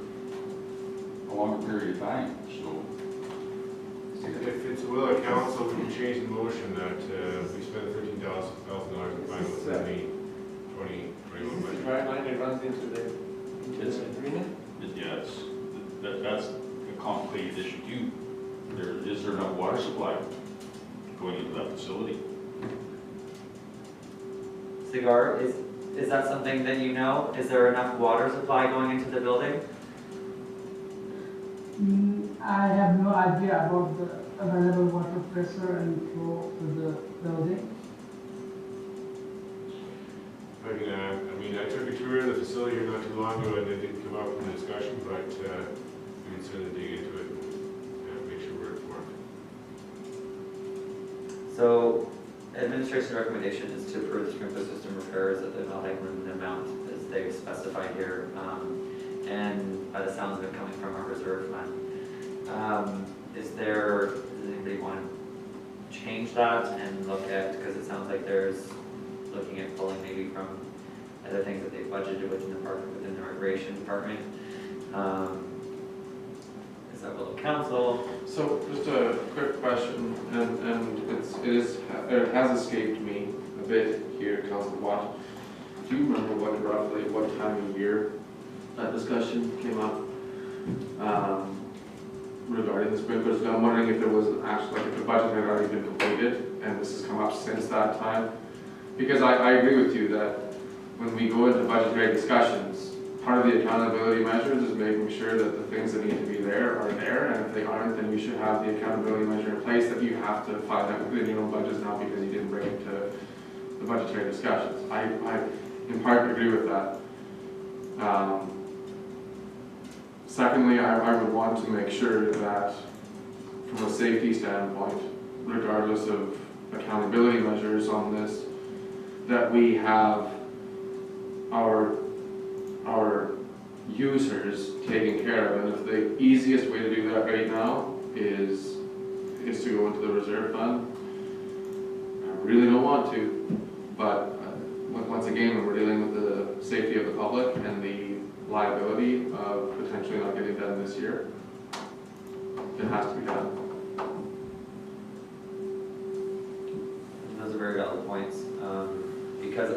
a longer period of time, so. If it's the will of council, we can change the motion that we spend $13,000 in final 2021 budget. Dry line that runs into the Marina? Yeah, that's a complicated issue too. Is there enough water supply going into that facility? Cigar, is that something that you know? Is there enough water supply going into the building? I have no idea about the available water pressure and flow to the building. I took a tour of the facility here not too long ago, and it didn't come up in the discussion, but we can certainly dig into it and make sure we're informed. So, administration's recommendation is to approve the sprinkler system repairs at the Mount Eglinton amount as they've specified here, and by the sounds of it coming from our reserve fund. Does anybody want to change that and look at, because it sounds like there's looking at pulling maybe from other things that they budgeted within the recreation department. Is that will of council? So just a quick question, and it has escaped me a bit here, Council Watt. Do you remember roughly what time of year that discussion came up regarding the sprinklers? I'm wondering if there was actually, if the budget had already been completed and this has come up since that time. Because I agree with you that when we go into budgetary discussions, part of the accountability measures is making sure that the things that need to be there are there, and if they aren't, then you should have the accountability measure in place that you have to find out within your own budgets now because you didn't bring it to the budgetary discussions. I in part agree with that. Secondly, I would want to make sure that from a safety standpoint, regardless of accountability measures on this, that we have our users taken care of, and if the easiest way to do that right now is to go into the reserve fund, I really don't want to, but once again, when we're dealing with the safety of the public and the liability of potentially not getting done this year, it has to be done. Those are very valid points. Because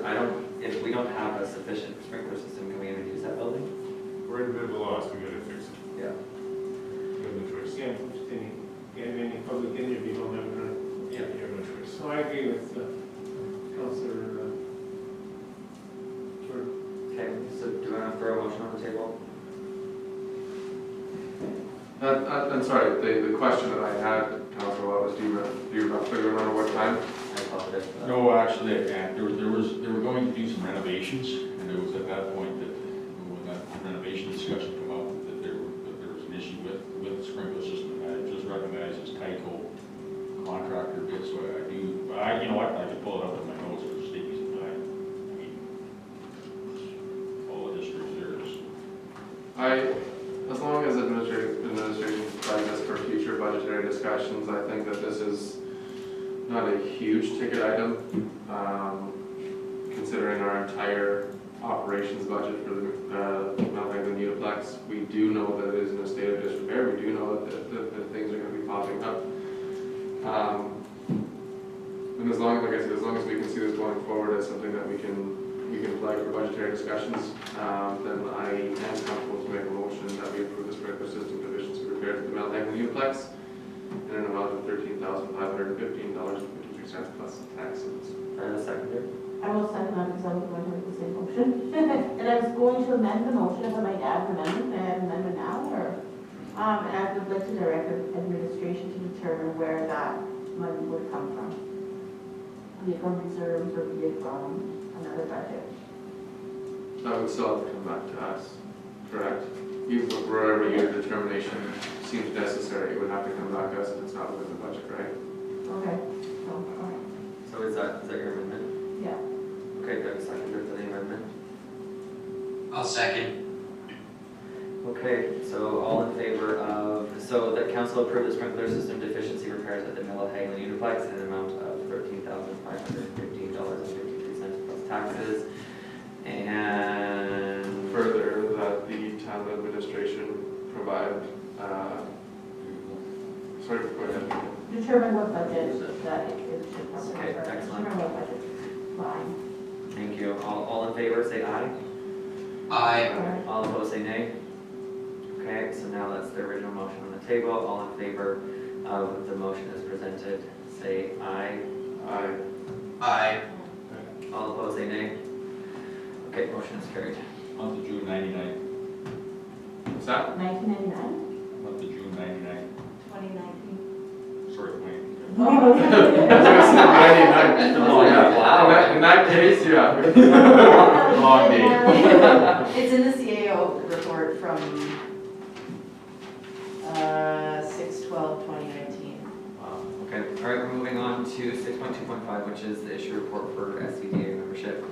if we don't have a sufficient sprinkler system, can we even use that building? We're in a bit of a loss, we gotta fix it. Yeah. We have no choice. Yeah, any public interview, don't have none. Yeah, we have no choice. So I agree with Councillor Jordan. Okay, so do I want to throw a motion on the table? I'm sorry, the question that I had, Councilor Watt, was do you roughly remember what time? I apologize for that. No, actually, I can't. They were going to do some renovations, and it was at that point that when that renovation discussion came up, that there was an issue with the sprinkler system. And I just recognized as Tyco contractor bid, so you know what, I could pull it up in my notes for Stevie's and I mean, all the history is theirs. As long as administration provides us for future budgetary discussions, I think that this is not a huge ticket item, considering our entire operations budget for the Mount Eglinton Uniplex. We do know that it is in a state of disrepair. We do know that things are going to be popping up. And as long as we can see this going forward as something that we can flag for budgetary discussions, then I am comfortable to make a motion that we approve the sprinkler system deficiency repairs at the Mount Eglinton Uniplex in an amount of $13,515.53 plus taxes. And a seconder? I will second that because I was going to make the same motion. motion. And I was going to amend the motion, if I might add an amendment, may I add an amendment now, or? And I would like to direct administration to determine where that money would come from. Be it from reserves or be it from another budget. That would still have to come back to us, correct? Even wherever your determination seems necessary, it would have to come back to us if it's not within the budget, right? Okay, so, all right. So is that your amendment? Yeah. Okay, do I have a seconder to the amendment? I'll second. Okay, so all in favor of, so that council approve the sprinkler system deficiency repairs at the Hagley Uniplex in an amount of $13,515.53 plus taxes. And Further, that the town administration provide, sorry, go ahead. Determine what budget that it should come from. Okay, excellent. Determine what budget line. thank you. All in favor, say aye. Aye. All opposed, say nay. Okay, so now that's the original motion on the table. All in favor of the motion as presented, say aye. Aye. Aye. All opposed, say nay. Okay, motion is carried. Month of June 99. What's that? 1999? Month of June 99. 2019. Sorry, Wayne. I was gonna say 99. Oh, yeah, wow. In that case, yeah. Long date. It's in the CAO report from 6/12/2019. Wow, okay. All right, we're moving on to 6.2.5, which is the issue report for SCDA membership.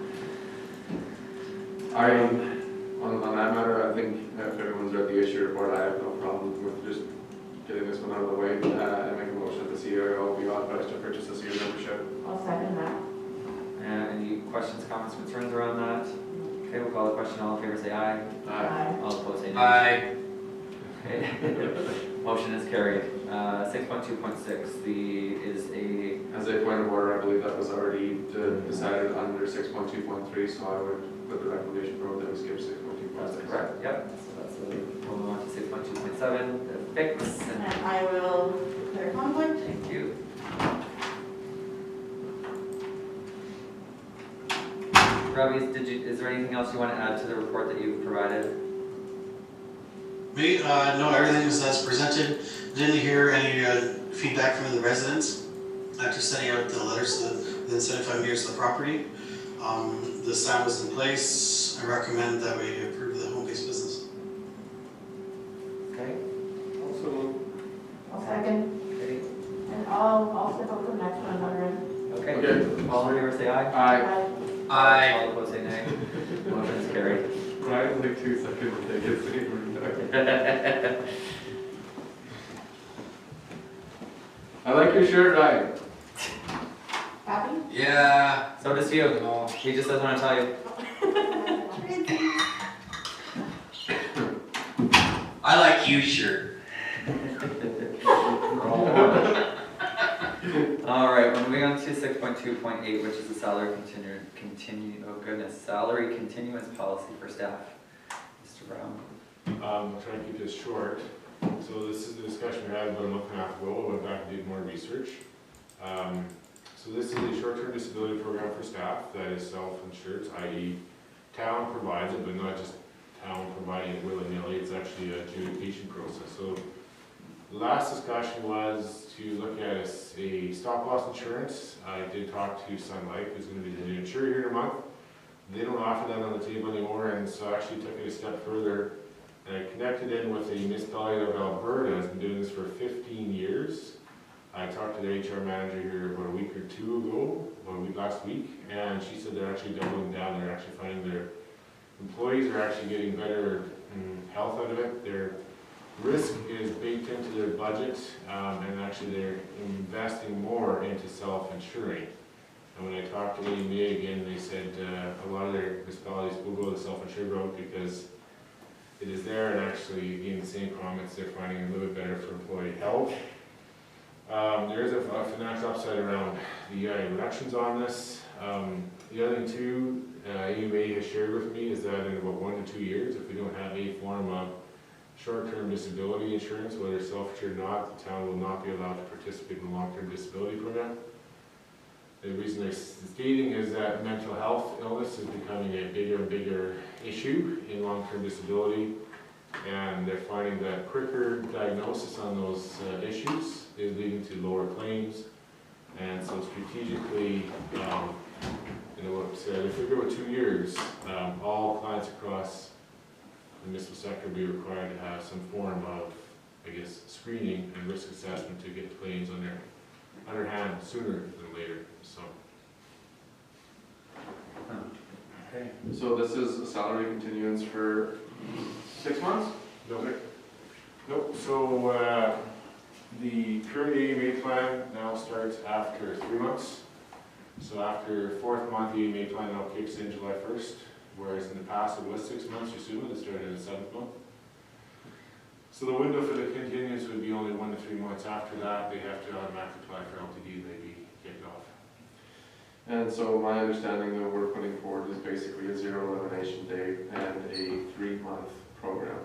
On that matter, I think if everyone's read the issue report, I have no problem with just getting this one out of the way, and make a motion that the CAO be authorized to purchase this year's membership. I'll second that. Any questions, comments, concerns around that? Okay, we'll call the question. All in favor, say aye. Aye. All opposed, say nay. Aye. Okay. Motion is carried. 6.2.6 is a As a point of order, I believe that was already decided under 6.2.3, so I would put the recommendation forward that we skip 6.2.6. that's correct. Yep. So that's we'll move on to 6.2.7, the fix. And I will declare conflict. Thank you. Robbie, is there anything else you want to add to the report that you've provided? Me, no, everything is as presented. Didn't hear any feedback from the residents after sending out the letters within 75 meters of the property. The sign was in place. I recommend that we approve the home-based business. Okay. Also, I'll second. Okay. And I'll step up for the next one, Marina. Okay. Okay. All in favor, say aye. Aye. Aye. All opposed, say nay. Motion is carried. Ryan, like 2 seconds to take it. I like your shirt, Ryan. Happy? Yeah. So does you. He just doesn't want to tell you. I like you shirt. All right, we're moving on to 6.2.8, which is the salary salary continuance policy for staff. Mr. Brown. I'll try and keep this short. So this is the discussion we had about a month and a half ago. I went back and did more research. So this is a short-term disability program for staff that is self-insured, i.e. town provides it, but not just town providing it willy-nilly. It's actually an adjudication process. So the last discussion was to look at a stop-loss insurance. I did talk to Sun Life, who's going to be the new insurer here in a month. They don't offer that on the table anymore, and so I actually took it a step further. And I connected in with a municipality of Alberta that's been doing this for 15 years. I talked to the HR manager here about a week or two ago, last week, and she said they're actually doubling down. They're actually finding their employees are actually getting better health out of it. Their risk is baked into their budget, and actually they're investing more into self-insuring. And when I talked to Lady May again, they said a lot of their municipalities will go the self-insured route because it is there, and actually, again, the same comments, they're finding it a little bit better for employee health. There is a financial upside around the reductions on this. The other thing too, AUA has shared with me is that in about 1 to 2 years, if we don't have a form of short-term disability insurance, whether self-insured or not, the town will not be allowed to participate in the long-term disability program. The reason they're stating is that mental health illness is becoming a bigger and bigger issue in long-term disability, and they're finding that quicker diagnosis on those issues is leading to lower claims. And so strategically, if we go with 2 years, all clients across the municipal sector will be required to have some form of, I guess, screening and risk assessment to get claims on their hand sooner than later. So. Okay. So this is a salary continuance for 6 months? Nope. So the current AMA plan now starts after 3 months. So after 4th month, the AMA plan now kicks in July 1st, whereas in the past it was 6 months, assuming it started in the 7th month. So the window for the continuance would be only 1 to 3 months. After that, they have to automatically apply for LTD and they'd be kicked off. And so my understanding that we're putting forward is basically a 0 elimination date and a 3-month program.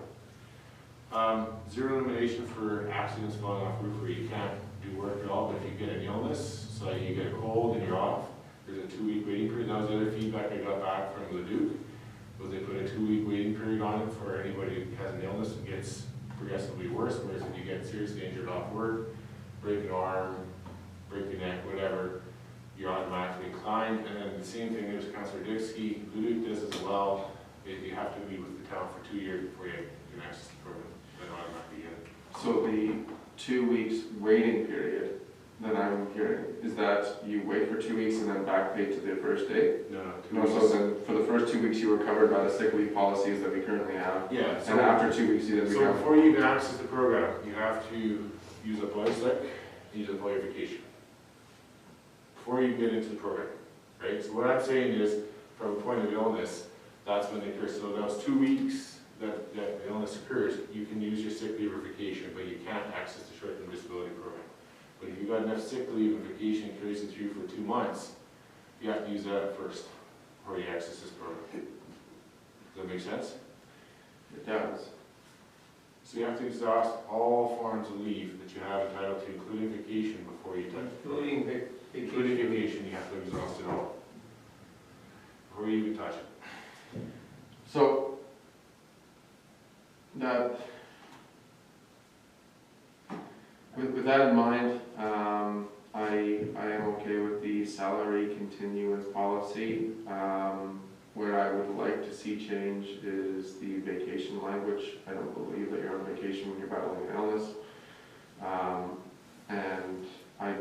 0 elimination for accidents falling off roof where you can't do work at all, but if you get an illness, so you get a cold and you're off, there's a 2-week waiting period. That was the other feedback I got back from Leduc, was they put a 2-week waiting period on it for anybody who has an illness and gets progressively worse, whereas if you get seriously injured off work, break an arm, break your neck, whatever, you're automatically inclined. And then the same thing as Councillor Dixie, Leduc does as well. You have to be with the town for 2 years before you can access the program. Then automatically get it. So the 2 weeks waiting period that I'm hearing, is that you wait for 2 weeks and then back pay to the first day? No, so then for the first 2 weeks you were covered by the sick leave policies that we currently have. Yeah. So, and after 2 weeks you then so before you even access the program, you have to use up all your sick, use up all your vacation before you get into the program, right? So what I'm saying is, from a point of illness, that's when it occurs. So those 2 weeks that the illness occurs, you can use your sick leave or vacation, but you can't access the short-term disability program. But if you've got enough sick leave and vacation carries it through for 2 months, you have to use that first before you access this program. Does that make sense? It does. So you have to exhaust all forms of leave that you have entitled to, including vacation, before you touch the program. Including vacation, you have to exhaust it all before you even touch it. So that, with that in mind, I am okay with the salary continuance policy. Where I would like to see change is the vacation language. I don't believe that you're on vacation when you're battling an illness. And I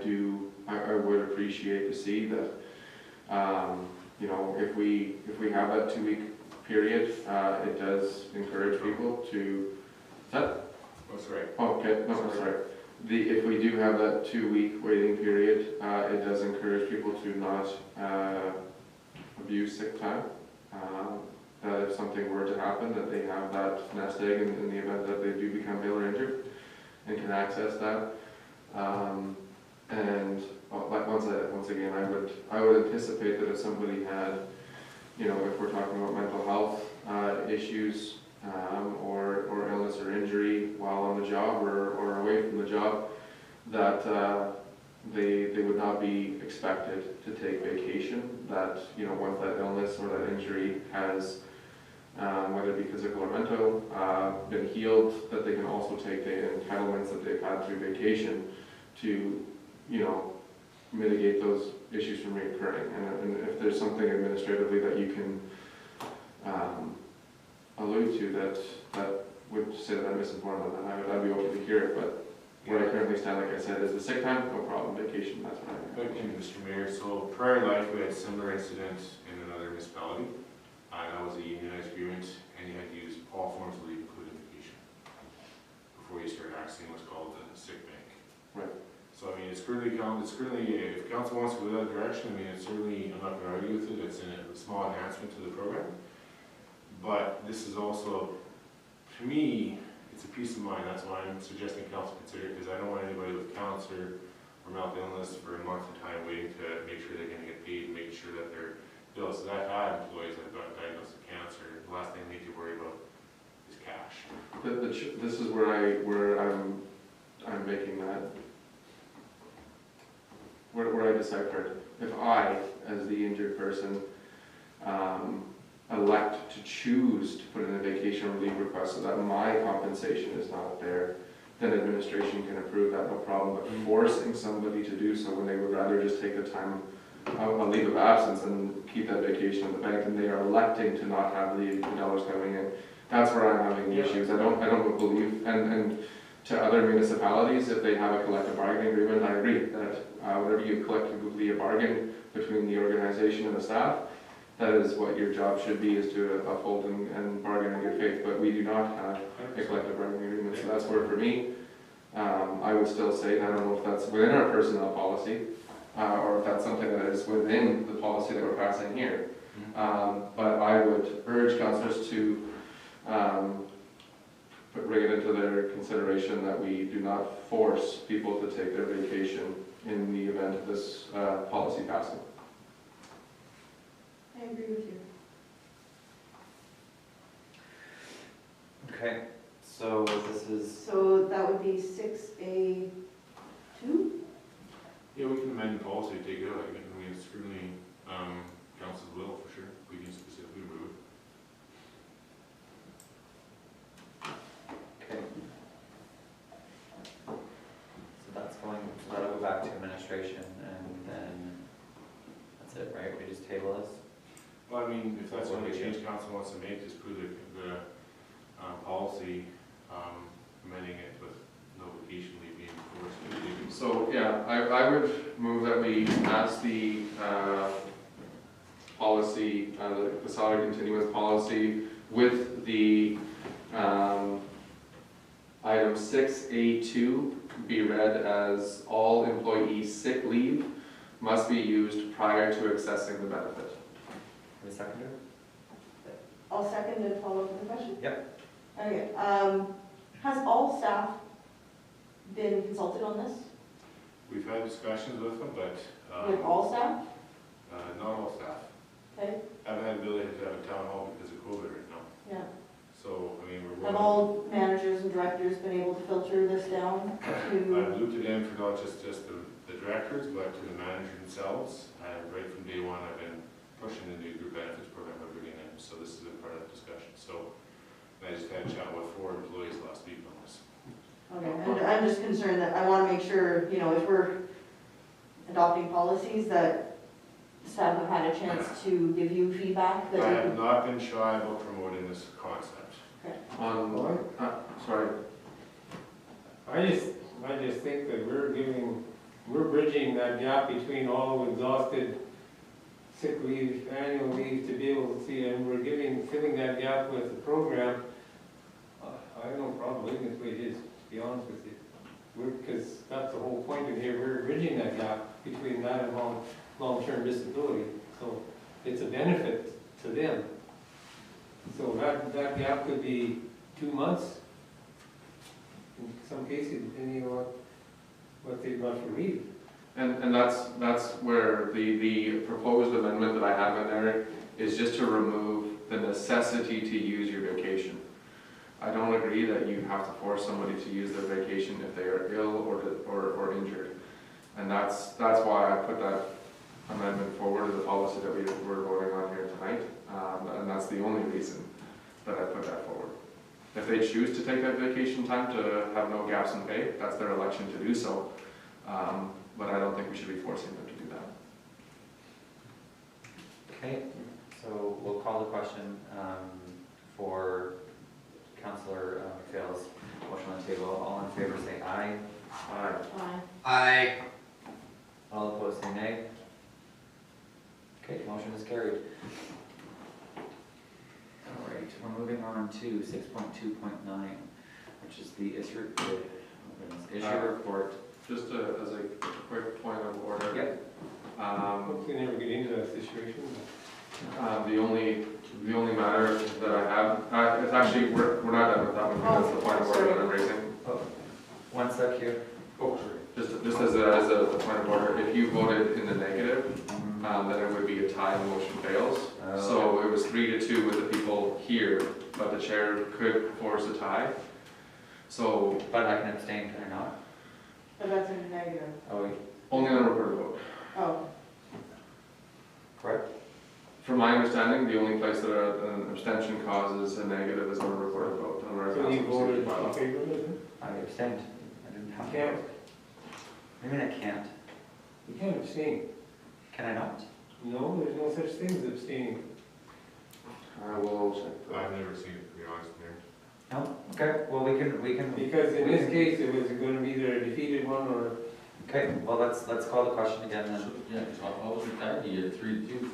would appreciate to see that, if we have that 2 week period, it does encourage people to, is that? That's right. Oh, okay, no, that's right. If we do have that 2 week waiting period, it does encourage people to not abuse sick time. That if something were to happen, that they have that nest egg in the event that they do become ill or injured and can access that. And once again, I would anticipate that if somebody had, if we're talking about mental health issues or illness or injury while on the job or away from the job, that they would not be expected to take vacation. That once that illness or that injury has, whether it be physical or mental, been healed, that they can also take the entitlements that they've had through vacation to mitigate those issues from reoccurring. And if there's something administratively that you can allude to that would say that I'm misinformed on that, I'd be open to hear it. But where I currently stand, like I said, is the sick time, no problem. Vacation, that's what I Thank you, Mr. Mayor. So prior life, we had a similar incident in another municipality. That was a unionized agreement, and you had to use all forms of leave, including vacation, before you start accessing what's called the sick bank. Right. So I mean, it's currently, if council wants to go that direction, I mean, it's certainly, I'm not going to argue with it. It's a small enhancement to the program. But this is also, to me, it's a peace of mind. That's why I'm suggesting council consider it, because I don't want anybody with cancer or mental illness for a month at a time waiting to make sure they're going to get paid and make sure that they're billed. So I've had employees that have got diagnosed with cancer. The last thing they need to worry about is cash. This is where I'm making that, where I deciphered. if I, as the injured person, elect to choose to put in a vacation or leave request so that my compensation is not there, then administration can approve that, no problem. But forcing somebody to do so when they would rather just take the time, a leave of absence and keep that vacation in the bank, and they are electing to not have the dollars coming in, that's where I'm having issues. I don't believe, and to other municipalities, if they have a collective bargaining agreement, I agree that whatever you collectively bargain between the organization and the staff, that is what your job should be, is to uphold and bargain in good faith. But we do not have a collective bargaining agreement, so that's where, for me, I would still say, I don't know if that's within our personnel policy, or if that's something that is within the policy that we're passing here. But I would urge councillors to bring it into their consideration that we do not force people to take their vacation in the event of this policy passing. I agree with you. Okay, so this is, So that would be 6A2? Yeah, we can amend the policy to take it out. I mean, it's certainly council's will for sure. We can specifically remove it. okay. So that's going, so that'll go back to administration, and then that's it, right? We just table this? Well, I mean, if that's the only change council wants to make, just put the policy, amending it with no vacation leave being enforced. So, yeah, I would move that we pass the policy, the salary continuance policy with the item 6A2 be read as all employees' sick leave must be used prior to accessing the benefit. Have a seconder? I'll second and follow up with the question. Yep. Okay, has all staff been consulted on this? We've had discussions with them, but With all staff? not all staff. Okay, Haven't had the ability to have a town hall because of COVID right now. yeah. So, I mean, we're Have all managers and directors been able to filter this down to? I've looped it in for not just the directors, but to the managers themselves. And right from day one, I've been pushing the new group benefits program by bringing in. So this has been part of the discussion. So I just had a chat with 4 employees last week on this. Okay, and I'm just concerned that I want to make sure, you know, if we're adopting policies, that staff have had a chance to give you feedback. That I have not been shy about promoting this concept. Okay. Sorry. I just think that we're bridging that gap between all exhausted sick leave, annual leave to be able to see, and we're filling that gap with the program. I have no problem leaving it the way it is, to be honest with you. Because that's the whole point of here, we're bridging that gap between that and long-term disability. So it's a benefit to them. So that gap could be 2 months, in some cases, depending on what they've got for leave. And that's where the proposed amendment that I have in there is just to remove the necessity to use your vacation. I don't agree that you have to force somebody to use their vacation if they are ill or injured. And that's why I put that amendment forward to the policy that we're voting on here tonight. And that's the only reason that I put that forward. If they choose to take that vacation time to have no gaps in pay, that's their election to do so. But I don't think we should be forcing them to do that. Okay, so we'll call the question for Councillor McPhail's motion on the table. All in favor say aye. Aye. Aye. Aye. All opposed say nay. Okay, motion is carried. All right, we're moving on to 6.2.9, which is the issue report. Just as a quick point of order. Yep. Hopefully never get into that situation. The only matter that I have, it's actually, we're not done with that one, because that's the point of order that I'm raising. Oh, one sec here. Oh, sorry. Just as a point of order, if you voted in the negative, then it would be a tie and the motion fails. So it was 3-2 with the people here, but the chair could force a tie. So. But I can abstain, can I not? But that's in the negative. Oh, Only on a recorded vote. Oh. correct? From my understanding, the only place that an abstention causes a negative is on a recorded vote. On our So you council voted procedure bylaw. in favor of it? I abstained. I didn't have to. Can't. What do you mean I can't? You can't abstain. Can I not? No, there's no such thing as abstaining. I will check. I've never seen it, to be honest, Mayor. No? Okay, well, we can. Because in this case, it was gonna be either a defeated one or. Okay, well, let's call the question again then. Yeah, so I was retired, you had 3-2.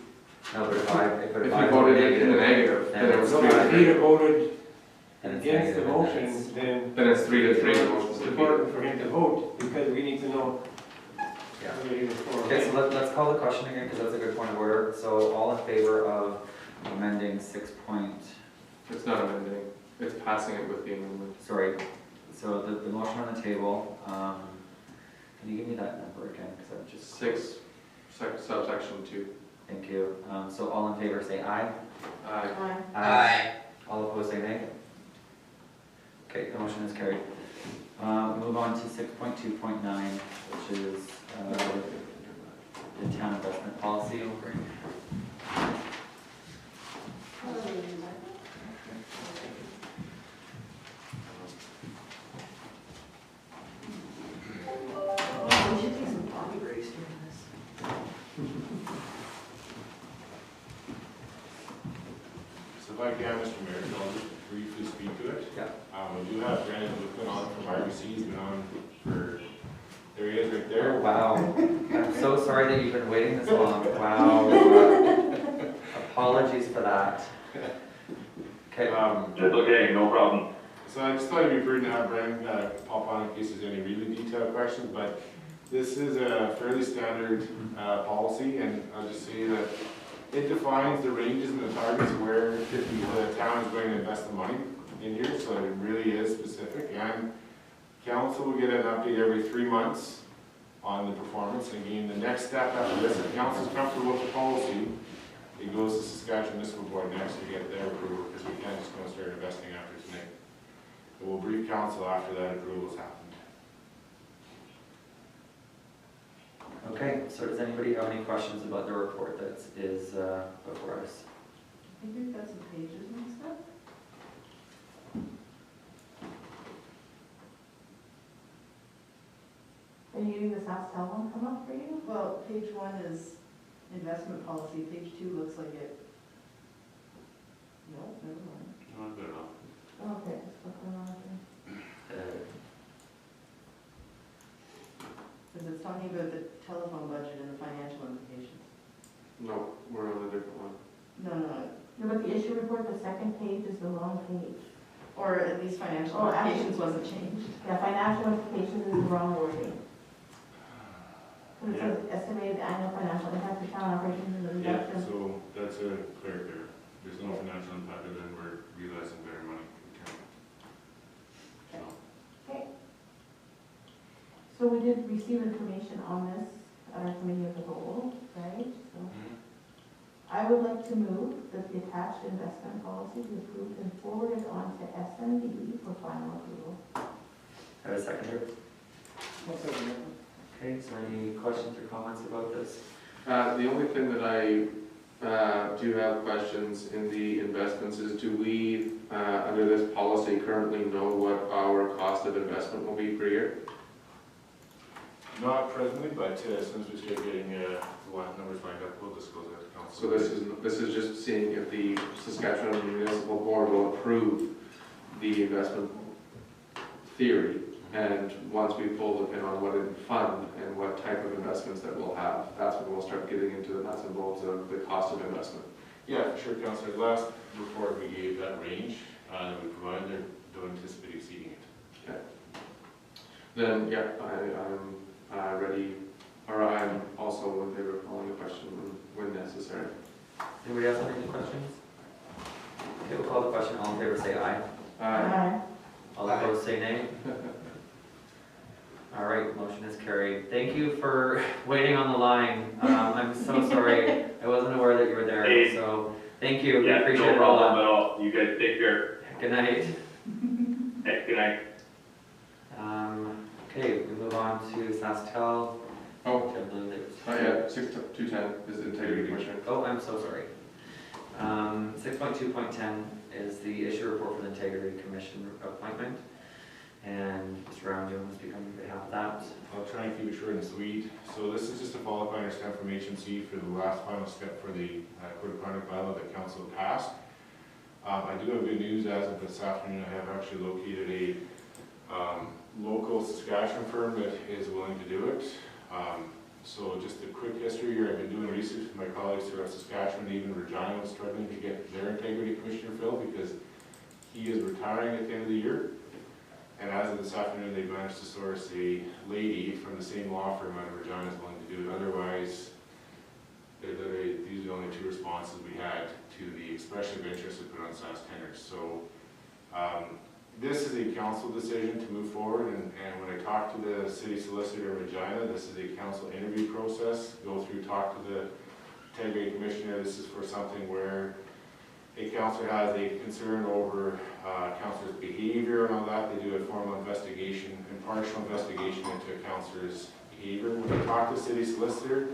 No, but If you voted in the negative, then it was So 3 if to 3. Peter voted And it's against the negative, and then motion, then. Then it's 3 to 3. The motion's It's defeated. important for him to vote, because we need to know Yeah. whether he was for. Okay, so let's call the question again, because that's a good point of order. So all in favor of amending 6 point, It's not amending, it's passing it with the amendment. sorry, so the motion on the table, can you give me that number again, because I'm just. 6, subsection 2. Thank you. So all in favor say aye. Aye. Aye. All opposed say nay. Okay, the motion is carried. Move on to 6.2.9, which is the town investment policy. We should take some coffee breaks during this. So if I can, Mr. Mayor, I'll just briefly speak to it. Yeah. We do have Brandon Lucan on from RBC, he's been on for, there he is right there. Oh, wow. I'm so sorry that you've been waiting this long. Wow. Apologies for that. Okay. That's okay, no problem. So I just thought it'd be prudent to have Brandon pop on in case there's any really detailed questions, but this is a fairly standard policy, and I'll just say that it defines the ranges and the targets of where the town is going to invest the money in here, so it really is specific, and council will get an update every 3 months on the performance. And again, the next step after this, if council's comfortable with the policy, it goes to Saskatchewan Municipal Board next to get their approval, because we can't just go and start investing after tonight. But we'll brief council after that approval has happened. Okay, so does anybody have any questions about the report that is before us? I think we've got some pages and stuff. Are you getting the SaskTel one come up for you? Well, page 1 is investment policy, page 2 looks like it. No, never mind. Not good enough. Okay, just look around there. Because it's talking about the telephone budget and the financial implications. No, we're on a different one. No. No, but the issue report, the second page is the wrong page. Or at least financial Oh, implications actually- wasn't changed. Yeah, financial implications is the wrong wording. So it says estimated annual financial impact of town operations and the Yeah, reduction. so that's a clear there. There's no financial impact, and then we're realizing better money. Okay. So we did receive information on this at our committee of the whole, right? So I would like to move that the attached investment policy be approved and forwarded on to SMB for final approval. Have a seconder? Okay, so any questions or comments about this? The only thing that I do have questions in the investments is, do we, under this policy, currently know what our cost of investment will be per year? Not presently, but as soon as we start getting the numbers lined up, we'll disclose that to council. So this is just seeing if the Saskatchewan Municipal Board will approve the investment theory. And once we pull the pin on what it fund and what type of investments that we'll have, that's when we'll start getting into the nuts and bolts of the cost of investment. Yeah, for sure, Councillor. Last report we gave that range that we provided, don't anticipate exceeding it. Okay. Then, yeah, I'm ready, or I'm also in favor of calling a question when necessary. Anybody else have any questions? Okay, we'll call the question. All in favor say aye. Aye. All opposed say nay. All right, motion is carried. Thank you for waiting on the line. I'm so sorry. I wasn't aware that you were there, so thank you. We appreciate it. No problem at all. You guys take care. Good night. Hey, good night. Okay, we move on to SaskTel Oh, I believe it was. yeah, 6.210 is the integrity commissioner. Oh, I'm so sorry. 6.2.10 is the issue report for the Integrity Commission appointment. And Mr. Brown, do you want to speak on behalf of that? I'll try and keep it short and sweet. So this is just a follow-up, I understand, from HMC for the last final step for the code of conduct bylaw that council passed. I do have good news. As of this afternoon, I have actually located a local Saskatchewan firm that is willing to do it. So just a quick history here, I've been doing research with my colleagues throughout Saskatchewan, even Regina was struggling to get their integrity commissioner filled because he is retiring at the end of the year. And as of this afternoon, they managed to source a lady from the same law firm out of Regina is willing to do it. Otherwise, these are the only two responses we had to the expression of interest we put on SAS tenders. So this is a council decision to move forward, and when I talked to the city solicitor in Regina, this is a council interview process. Go through, talk to the integrity commissioner. This is for something where a councillor has a concern over councillor's behavior and all that. They do a formal investigation, impartial investigation into a councillor's behavior. When I talk to city solicitor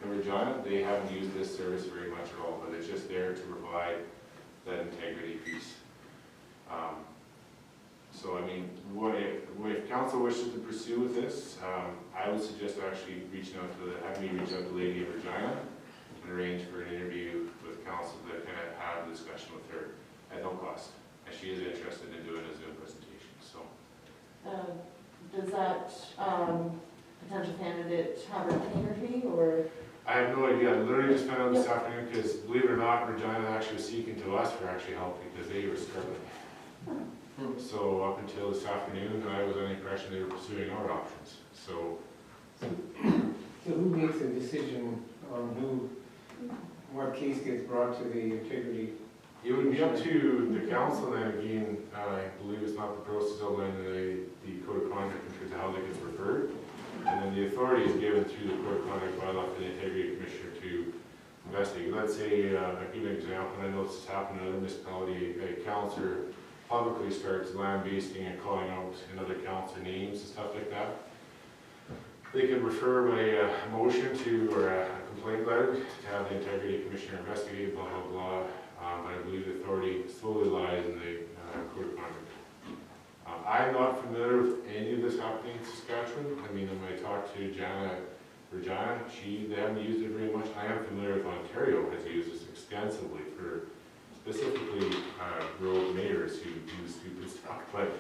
in Regina, they haven't used this service very much at all, but it's just there to provide that integrity piece. So I mean, if council wishes to pursue with this, I would suggest actually reaching out to having me reach out to the lady in Regina and arrange for an interview with council to kind of have a discussion with her at no cost, and she is interested in doing a Zoom presentation. So, Does that potential candidate have a retainer fee, or? I have no idea. I literally just found out this afternoon because, believe it or not, Regina actually was seeking to us for actually help because they were struggling. So up until this afternoon, I was under the impression they were pursuing our options. So who makes a decision on what case gets brought to the integrity? it would be up to the council, and then again, I believe it's not the process outlined in the code of conduct in terms of how that gets referred. And then the authority is given through the code of conduct bylaw for the integrity commissioner to investigate. Let's say, I'll give you an example, and I know this has happened in another municipality, a councillor publicly starts lambasting and calling out another councillor names and stuff like that. They could refer by a motion to, or a complaint letter to have the integrity commissioner investigate, blah, blah, blah. But I believe the authority solely lies in the code of conduct. I'm not familiar with any of this happening in Saskatchewan. I mean, when I talked to Regina, they haven't used it very much. I am familiar with Ontario has used this extensively for specifically road mayors who do stupid stuff, but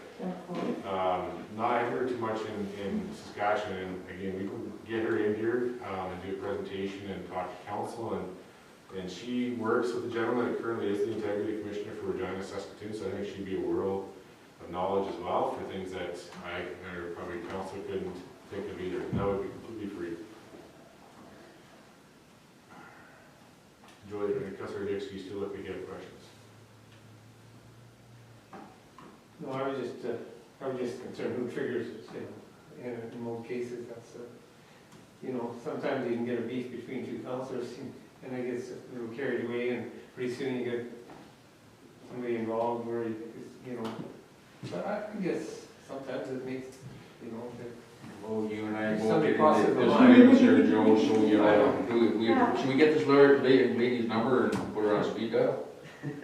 not heard too much in Saskatchewan. And again, we can get her in here and do a presentation and talk to council, and she works with the gentleman that currently is the integrity commissioner for Regina, Saskatoon, so I think she'd be a world of knowledge as well for things that I or probably council couldn't think of either. And that would be completely free. Joy and Councilor Dix, you still let me get questions. No, I was just concerned who triggers it. In most cases, that's sometimes you can get a beef between two councillors, and I get a little carried away, and pretty soon you get somebody involved where but I guess sometimes it makes Well, you and I Somebody both crosses get the this line. lady, Sarah Joe, so should we get this lady's number and put her on speed dial? With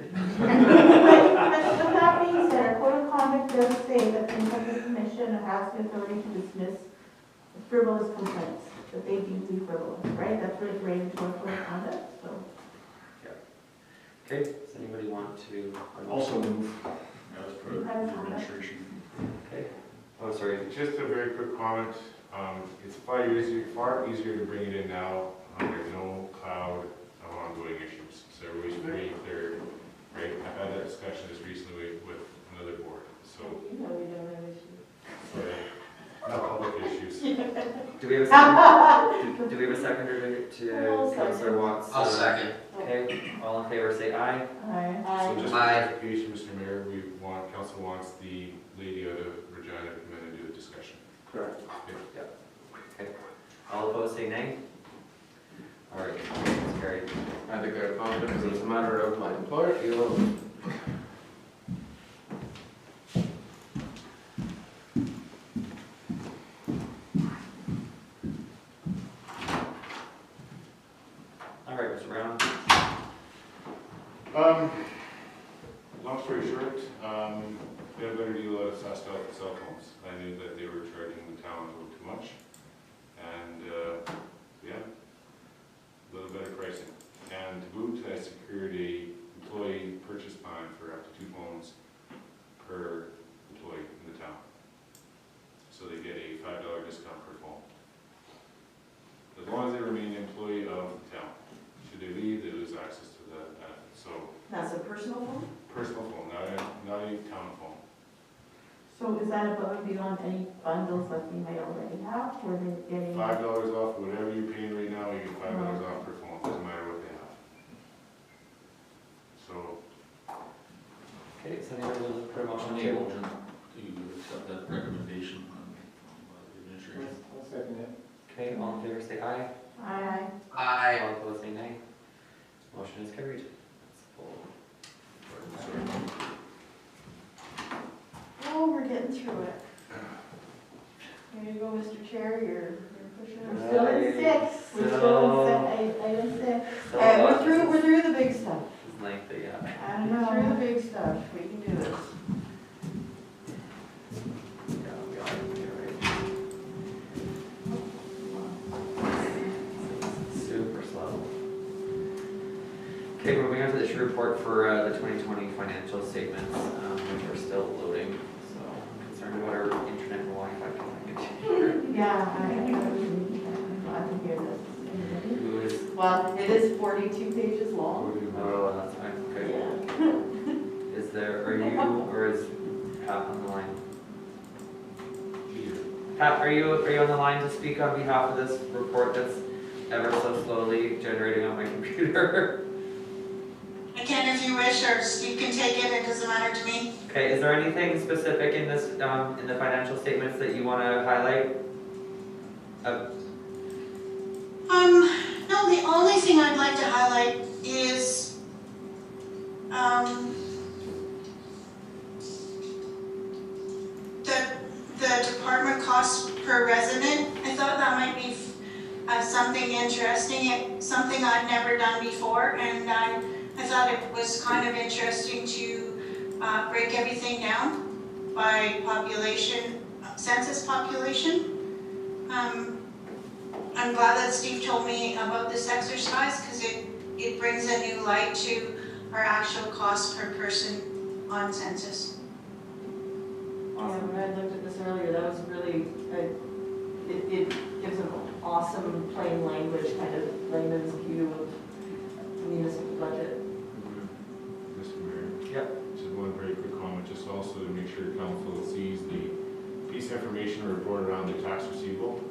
that being said, our code of conduct does say that the integrity commission has the authority to dismiss frivolous complaints that they deem to be frivolous, right? That's what it's rated to our code of conduct, so. Okay, does anybody want to? Also move as per administration. Okay. Oh, sorry. Just a very quick comment. It's far easier to bring it in now under no cloud of ongoing issues. So everybody's free if they're, right? I've had that discussion just recently with another board. So, We don't have issues. sorry, not public issues. Do we have a second? Do we have a seconder to I'll Councillor Watts? I'll second. Okay, all in favor say aye. Aye. So just for clarification, Mr. Mayor, council wants the lady out of Regina to come in and do the discussion. Correct. Okay. All opposed say nay. All right, it's carried. I declare conflict because it's a matter of my employer. You'll long story short, we had a better deal out of cell phones. I knew that they were charging the town a little too much. And, yeah, a little better pricing. And to boot, I secured a employee purchase plan for up to 2 phones per employee in the town. So they get a $5 discount per phone. As long as they remain an employee of the town. Should they leave, they lose access to the benefits. So, That's a personal phone? personal phone, not a town phone. So is that above and beyond any bundles that we may already have, or they getting? $5 off, whatever you're paying right now, you get $5 off per phone, doesn't matter what they have. So, Okay, so now we'll put a motion on the Motion table. to accept that recommendation from the administration. I'll second it. Okay, all in favor say aye. Aye. Aye. All opposed say nay. Motion is carried. Oh, we're getting through it. Here you go, Mr. Chair, you're pushing We're us. still in 6, we're still in item 6. We're through the big stuff. It's lengthy, yeah. I don't know. Through the big stuff, we can do this. Yeah, we all can do it, right? Super slow. Okay, moving on to the issue report for the 2020 financial statements, which are still loading. So I'm concerned about our internet and Wi-Fi connection. Yeah, I can hear this. Who is? Well, it is 42 pages long. Oh, that's fine. Okay. Yeah. Is there? Are you or is Pat on the line? Pat, are you on the line to speak on behalf of this report that's ever so slowly generating on my computer? I can if you wish, or Steve can take it, it doesn't matter to me. Okay, is there anything specific in this, in the financial statements that you want to highlight? No, the only thing I'd like to highlight is, the department costs per resident. I thought that might be something interesting, something I've never done before, and I thought it was kind of interesting to break everything down by population, census population. I'm glad that Steve told me about this exercise because it brings a new light to our actual cost per person on census. Awesome. When I looked at this earlier, that was really, it gives an awesome plain language kind of layman's view of the municipal budget. Mr. Mayor. Yep. Just one very quick comment, just also to make sure council sees the piece of information report around the tax receivable.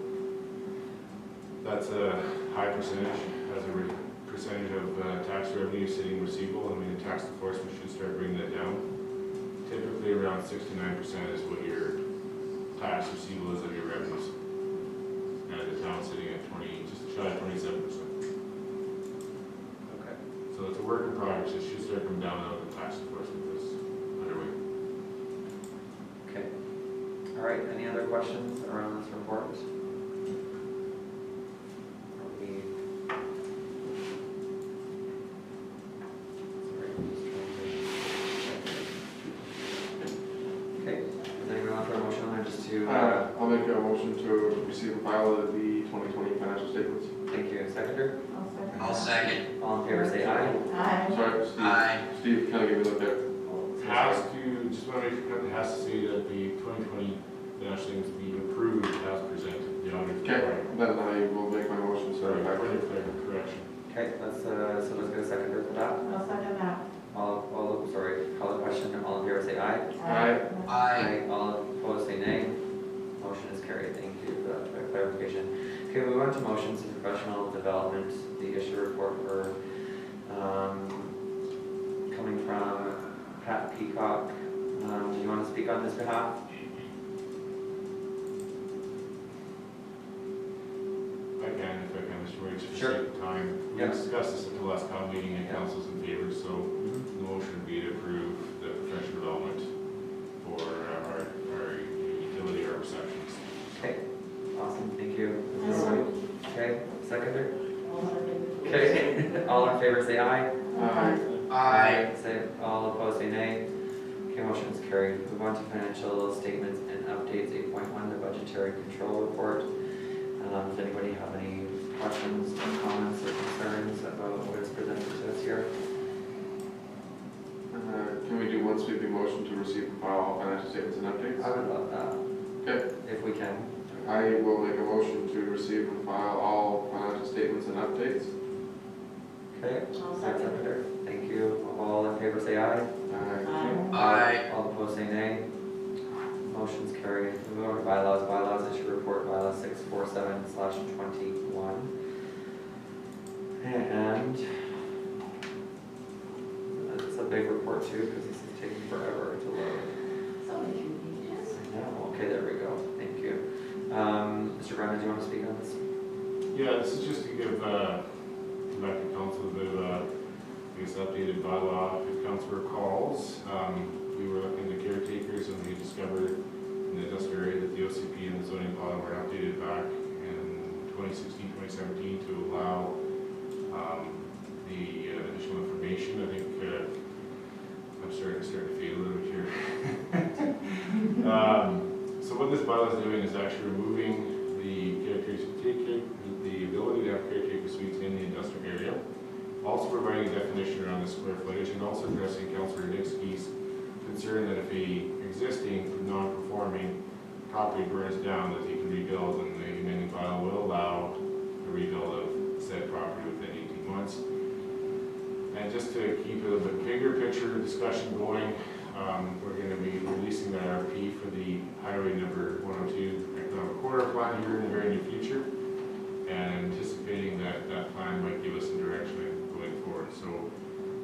That's a high percentage, as a percentage of tax revenue sitting receivable. I mean, the tax enforcement should start bringing that down. Typically around 6 to 9% is what your tax receivable is of your revenues. And the town's sitting at 20, just shy of 27%. Okay. So it's a work in progress. It should start coming down now that the tax enforcement is underway. Okay. All right, any other questions around this report? I'll make a motion to receive and file the 2020 financial statements. Thank you. Seconder? I'll second. All in favor say aye. Aye. Sorry, Steve. Aye. Steve, can I give you a look there? Has to, just want to make sure, it has to say that the 2020 financial statements be approved as presented. The audit. Okay, then I will make my motion, sorry. Further correction. Okay, let's get a seconder for that. I'll second that. Call the question. All in favor say aye. Aye. Aye. All opposed say nay. Motion is carried. Thank you for that clarification. Okay, we move on to motions and professional development. The issue report for coming from Pat Peacock. Do you want to speak on this behalf? If I can, Mr. Wade, just for Sure. sake of time. We Yeah. discussed this at the last town meeting and council's in favor, so the motion would be to approve the professional development for our utility, our receptionist. Okay, awesome, thank you. Okay, seconder? I'll second. Okay, all in favor say aye. Aye. Aye. Say, all opposed say nay. Okay, motion is carried. Move on to financial statements and updates, 8.1, the budgetary control report. Does anybody have any questions or comments or concerns about what is presented to us here? Can we do one sweeping motion to receive and file all financial statements and updates? I would love that. Okay. If we can. I will make a motion to receive and file all financial statements and updates. Okay. I'll second it. Thank you. All in favor say aye. Aye. All opposed say nay. Motion's carried. Move on to bylaws, issue report, bylaw 647/21. And it's a big report too, because this is taking forever to load. So many pages. I know. Okay, there we go. Thank you. Mr. Brennan, do you want to speak on this? Yeah, this is just to give back to council a bit of I guess, updated bylaw. If council recalls, we were looking at caretakers and we discovered in the industrial area that the OCP and the zoning bylaw were updated back in 2016, 2017 to allow the additional information. I think I'm starting to fade a little bit here. So what this bylaw is doing is actually removing the ability to have caretaker suites in the industrial area. Also providing a definition around the square footage and also addressing Councillor Nixke's concern that if a existing non-conforming property burns down, that he can rebuild, and the amending bylaw will allow the rebuild of said property within 18 months. And just to keep a little bit bigger picture discussion going, we're going to be releasing the RFP for the Highway number 102 economic corridor plan here in the very near future, and anticipating that that plan might give us some direction going forward. So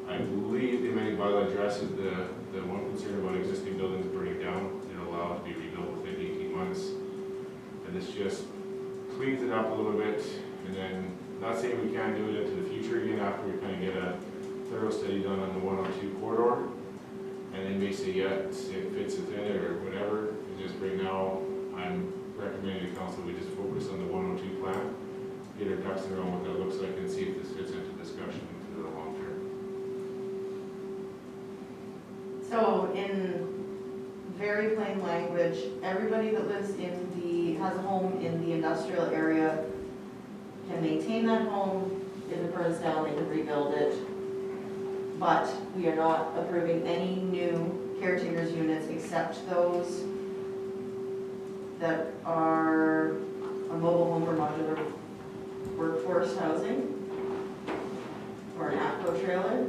I believe the amending bylaw addresses the one concern about existing buildings burning down and allow it to be rebuilt within 18 months. And this just cleans it up a little bit, and then not saying we can't do it into the future again after we kind of get a thorough study done on the 102 corridor. And they may say, yeah, it fits within it or whatever. And just right now, I'm recommending to council we just focus on the 102 plan, get our ducks in a row what that looks like, and see if this fits into discussion into the long term. So in very plain language, everybody that lives has a home in the industrial area can maintain that home. If it burns down, they can rebuild it. But we are not approving any new caretakers units except those that are a mobile home or modular workforce housing or an APCO trailer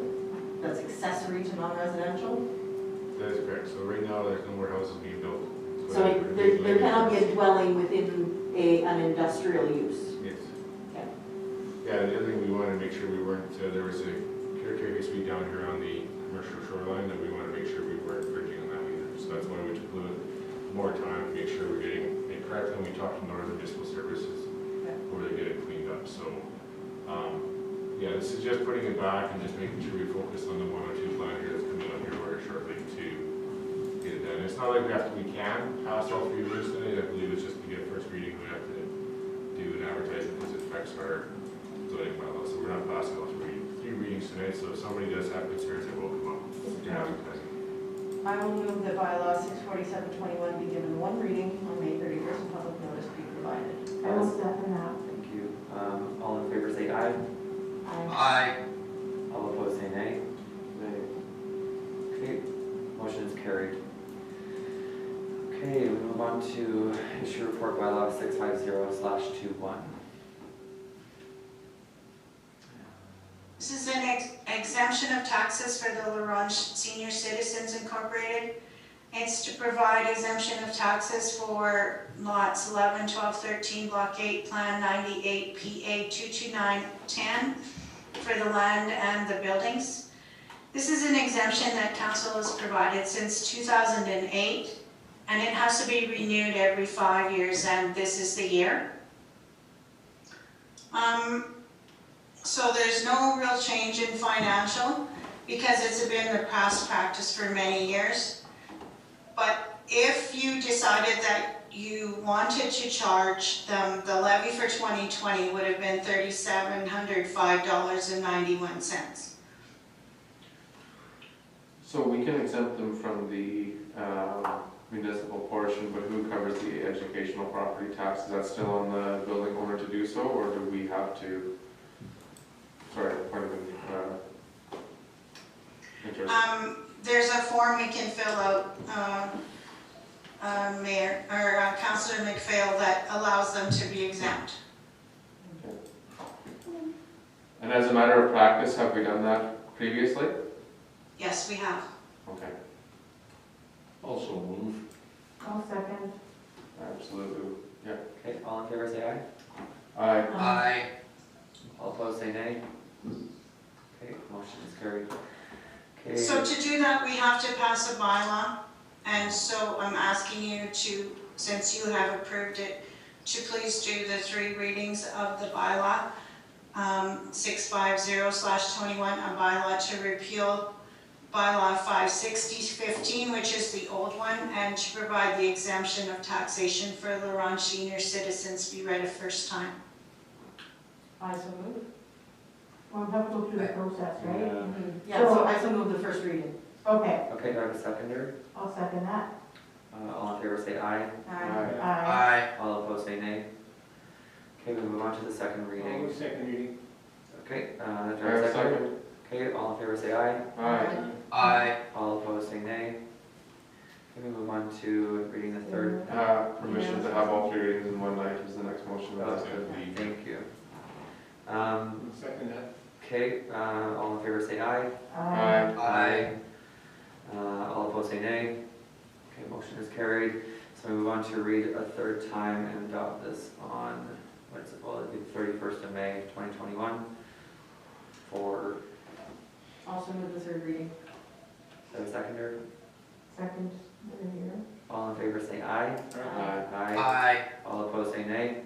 that's accessory to non-residential. That is correct. So right now, there's no more houses being built. So there cannot be a dwelling within an industrial use. Yes. Okay. Yeah, the other thing we wanted to make sure we weren't, there was a caretaker suite down here on the commercial shoreline that we want to make sure we weren't bridging on that either. So that's why we took a little more time to make sure we're getting it correct when we talk to Northern Municipal Services before they get it cleaned up. So, yeah, this is just putting it back and just making sure we focus on the 102 plan here that's coming up here very shortly to get it done. It's not like we can pass all 3 readings tonight. I believe it's just to get first reading we have to do an advertisement because it affects our zoning bylaws. So we're not passing all 3 readings tonight, so if somebody does have concerns, they will come up. I will move that bylaw 647/21 be given 1 reading on May 31st and public notice be provided. I will second that. Thank you. All in favor say aye. Aye. All opposed say nay. Okay, motion is carried. Okay, we move on to issue report bylaw 650/21. This is an exemption of taxes for the LaRonge Senior Citizens Incorporated. It's to provide exemption of taxes for lots 11, 12, 13, Block 8, Plan 98, PA 22910 for the land and the buildings. This is an exemption that council has provided since 2008, and it has to be renewed every 5 years, and this is the year. So there's no real change in financial because it's been the past practice for many years. But if you decided that you wanted to charge them, the levy for 2020 would have been $3,705.91. So we can exempt them from the municipal portion, but who covers the educational property tax? Is that still on the building owner to do so, or do we have to? Sorry, point of interest. There's a form we can fill out, Mayor, or Councillor McPhail, that allows them to be exempt. Okay. And as a matter of practice, have we done that previously? Yes, we have. Okay. Also move. I'll second. Absolutely. Yeah. Okay, all in favor say aye. Aye. Aye. All opposed say nay. Okay, motion is carried. Okay. So to do that, we have to pass a bylaw, and so I'm asking you to, since you have approved it, to please do the 3 readings of the bylaw. 650/21, a bylaw to repeal bylaw 560-15, which is the old one, and to provide the exemption of taxation for La Ronge senior citizens be read a first time. I so move. Well, we have to go through the process, right? Yeah, so I so move the first reading. Okay, Okay, do I have a seconder? I'll second that. All in favor say aye. Aye. Aye. All opposed say nay. Okay, we move on to the second reading. Second reading. Okay, do I I have have a a second? second. Okay, all in favor say aye. Aye. Aye. All opposed say nay. Okay, we move on to reading the third. Permission to have all 3 readings in one night is the next motion. That's good. Thank you. Second that. Okay, all in favor say aye. Aye. Aye. All opposed say nay. Okay, motion is carried. So we move on to read a third time and adopt this on, what is it, well, it'd be the 31st of May, 2021 for, Also move the third reading. is there a seconder? Second, here. All in favor say aye. Aye. Aye. Aye. All opposed say nay.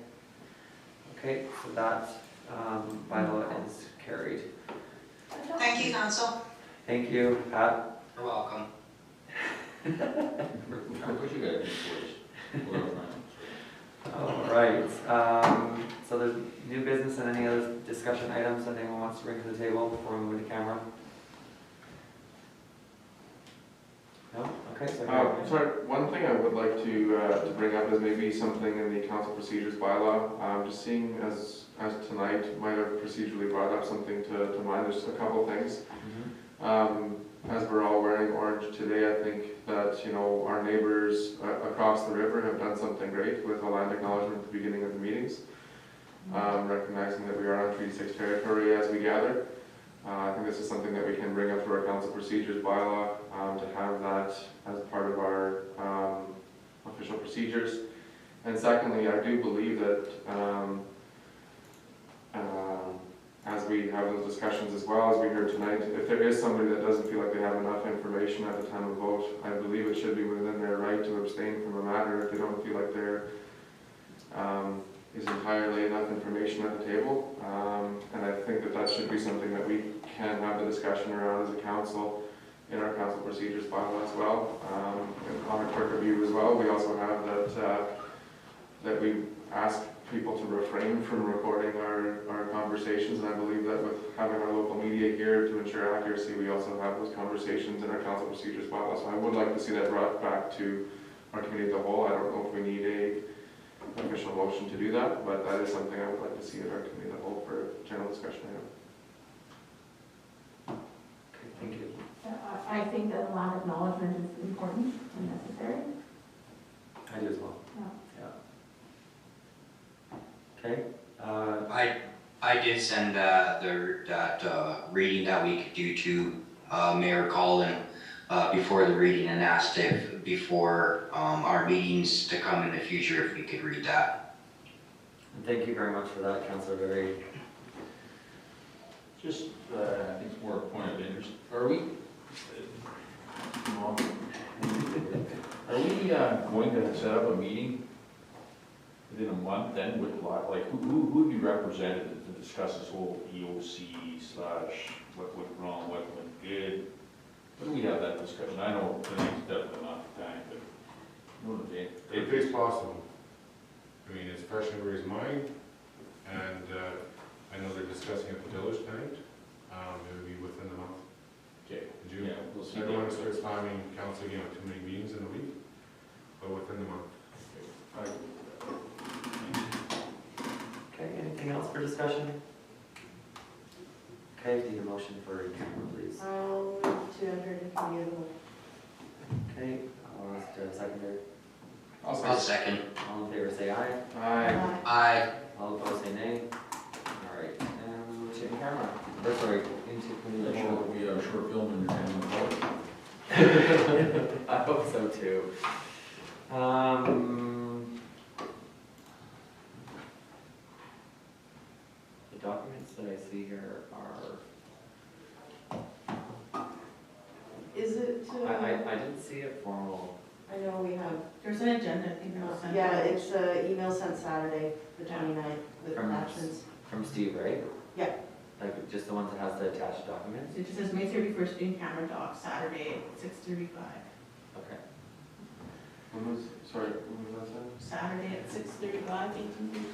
Okay, so that bylaw is carried. Thank you, Council. Thank you, Pat. You're welcome. What you got in place? All right, so there's new business and any other discussion items that anyone wants to bring to the table before we move to camera? No? Okay, so. Sorry, one thing I would like to bring up is maybe something in the council procedures bylaw. Just seeing as tonight might have procedurally brought up something to mind. There's a couple things. As we're all wearing orange today, I think that, you know, our neighbors across the river have done something great with a land acknowledgement at the beginning of the meetings, recognizing that we are on Treaty 6 territory as we gather. I think this is something that we can bring up to our council procedures bylaw to have that as part of our official procedures. And secondly, I do believe that as we have those discussions as well as we heard tonight, if there is somebody that doesn't feel like they have enough information at the time of vote, I believe it should be within their right to abstain from a matter if they don't feel like there is entirely enough information at the table. And I think that that should be something that we can have the discussion around as a council in our council procedures bylaw as well. And on our clerk review as well, we also have that we ask people to refrain from recording our conversations, and I believe that with having our local media here to ensure accuracy, we also have those conversations in our council procedures bylaw. So I would like to see that brought back to our committee as a whole. I don't know if we need an official motion to do that, but that is something I would like to see in our committee as a whole for general discussion item. Okay, thank you. I think that a land acknowledgement is important and necessary. I do as well. Yeah. Okay. I did send that reading that we could do to Mayor Collin before the reading and asked if before our meetings to come in the future if we could read that. Thank you very much for that, Councillor Berry. Just, I think it's more a point of interest. Are we going to set up a meeting within a month then with like who would be represented to discuss this whole EOC / what went wrong, what went good? When do we have that discussion? I know tonight's definitely not the time, but you know what I'm saying? If it's possible. I mean, it's fresh in everybody's mind, and I know they're discussing it at the village tonight. It would be within the month. Okay. Would you June. Yeah, we'll see. I don't want to start slamming council again with too many meetings in a week, but within the month. Okay, anything else for discussion? Okay, need a motion for camera, please. I'll move to enter into community. Okay, I'll ask seconder. I'll second. All in favor say aye. Aye. Aye. All opposed say nay. All right, and we move to in camera. Or sorry, into community. Will be a short film in your family. I hope so too. The documents that I see here are, Is it, I didn't see a formal, I know we have, There's an agenda, I think, I'll send. yeah, it's an email sent Saturday, the 29th, with From- attachments. from Steve, right? Yeah. Like just the ones that has the attached documents? It just says May 31st in camera doc, Saturday, 6:35. Okay. When was, sorry, when was that said? Saturday at 6:35, 18:35.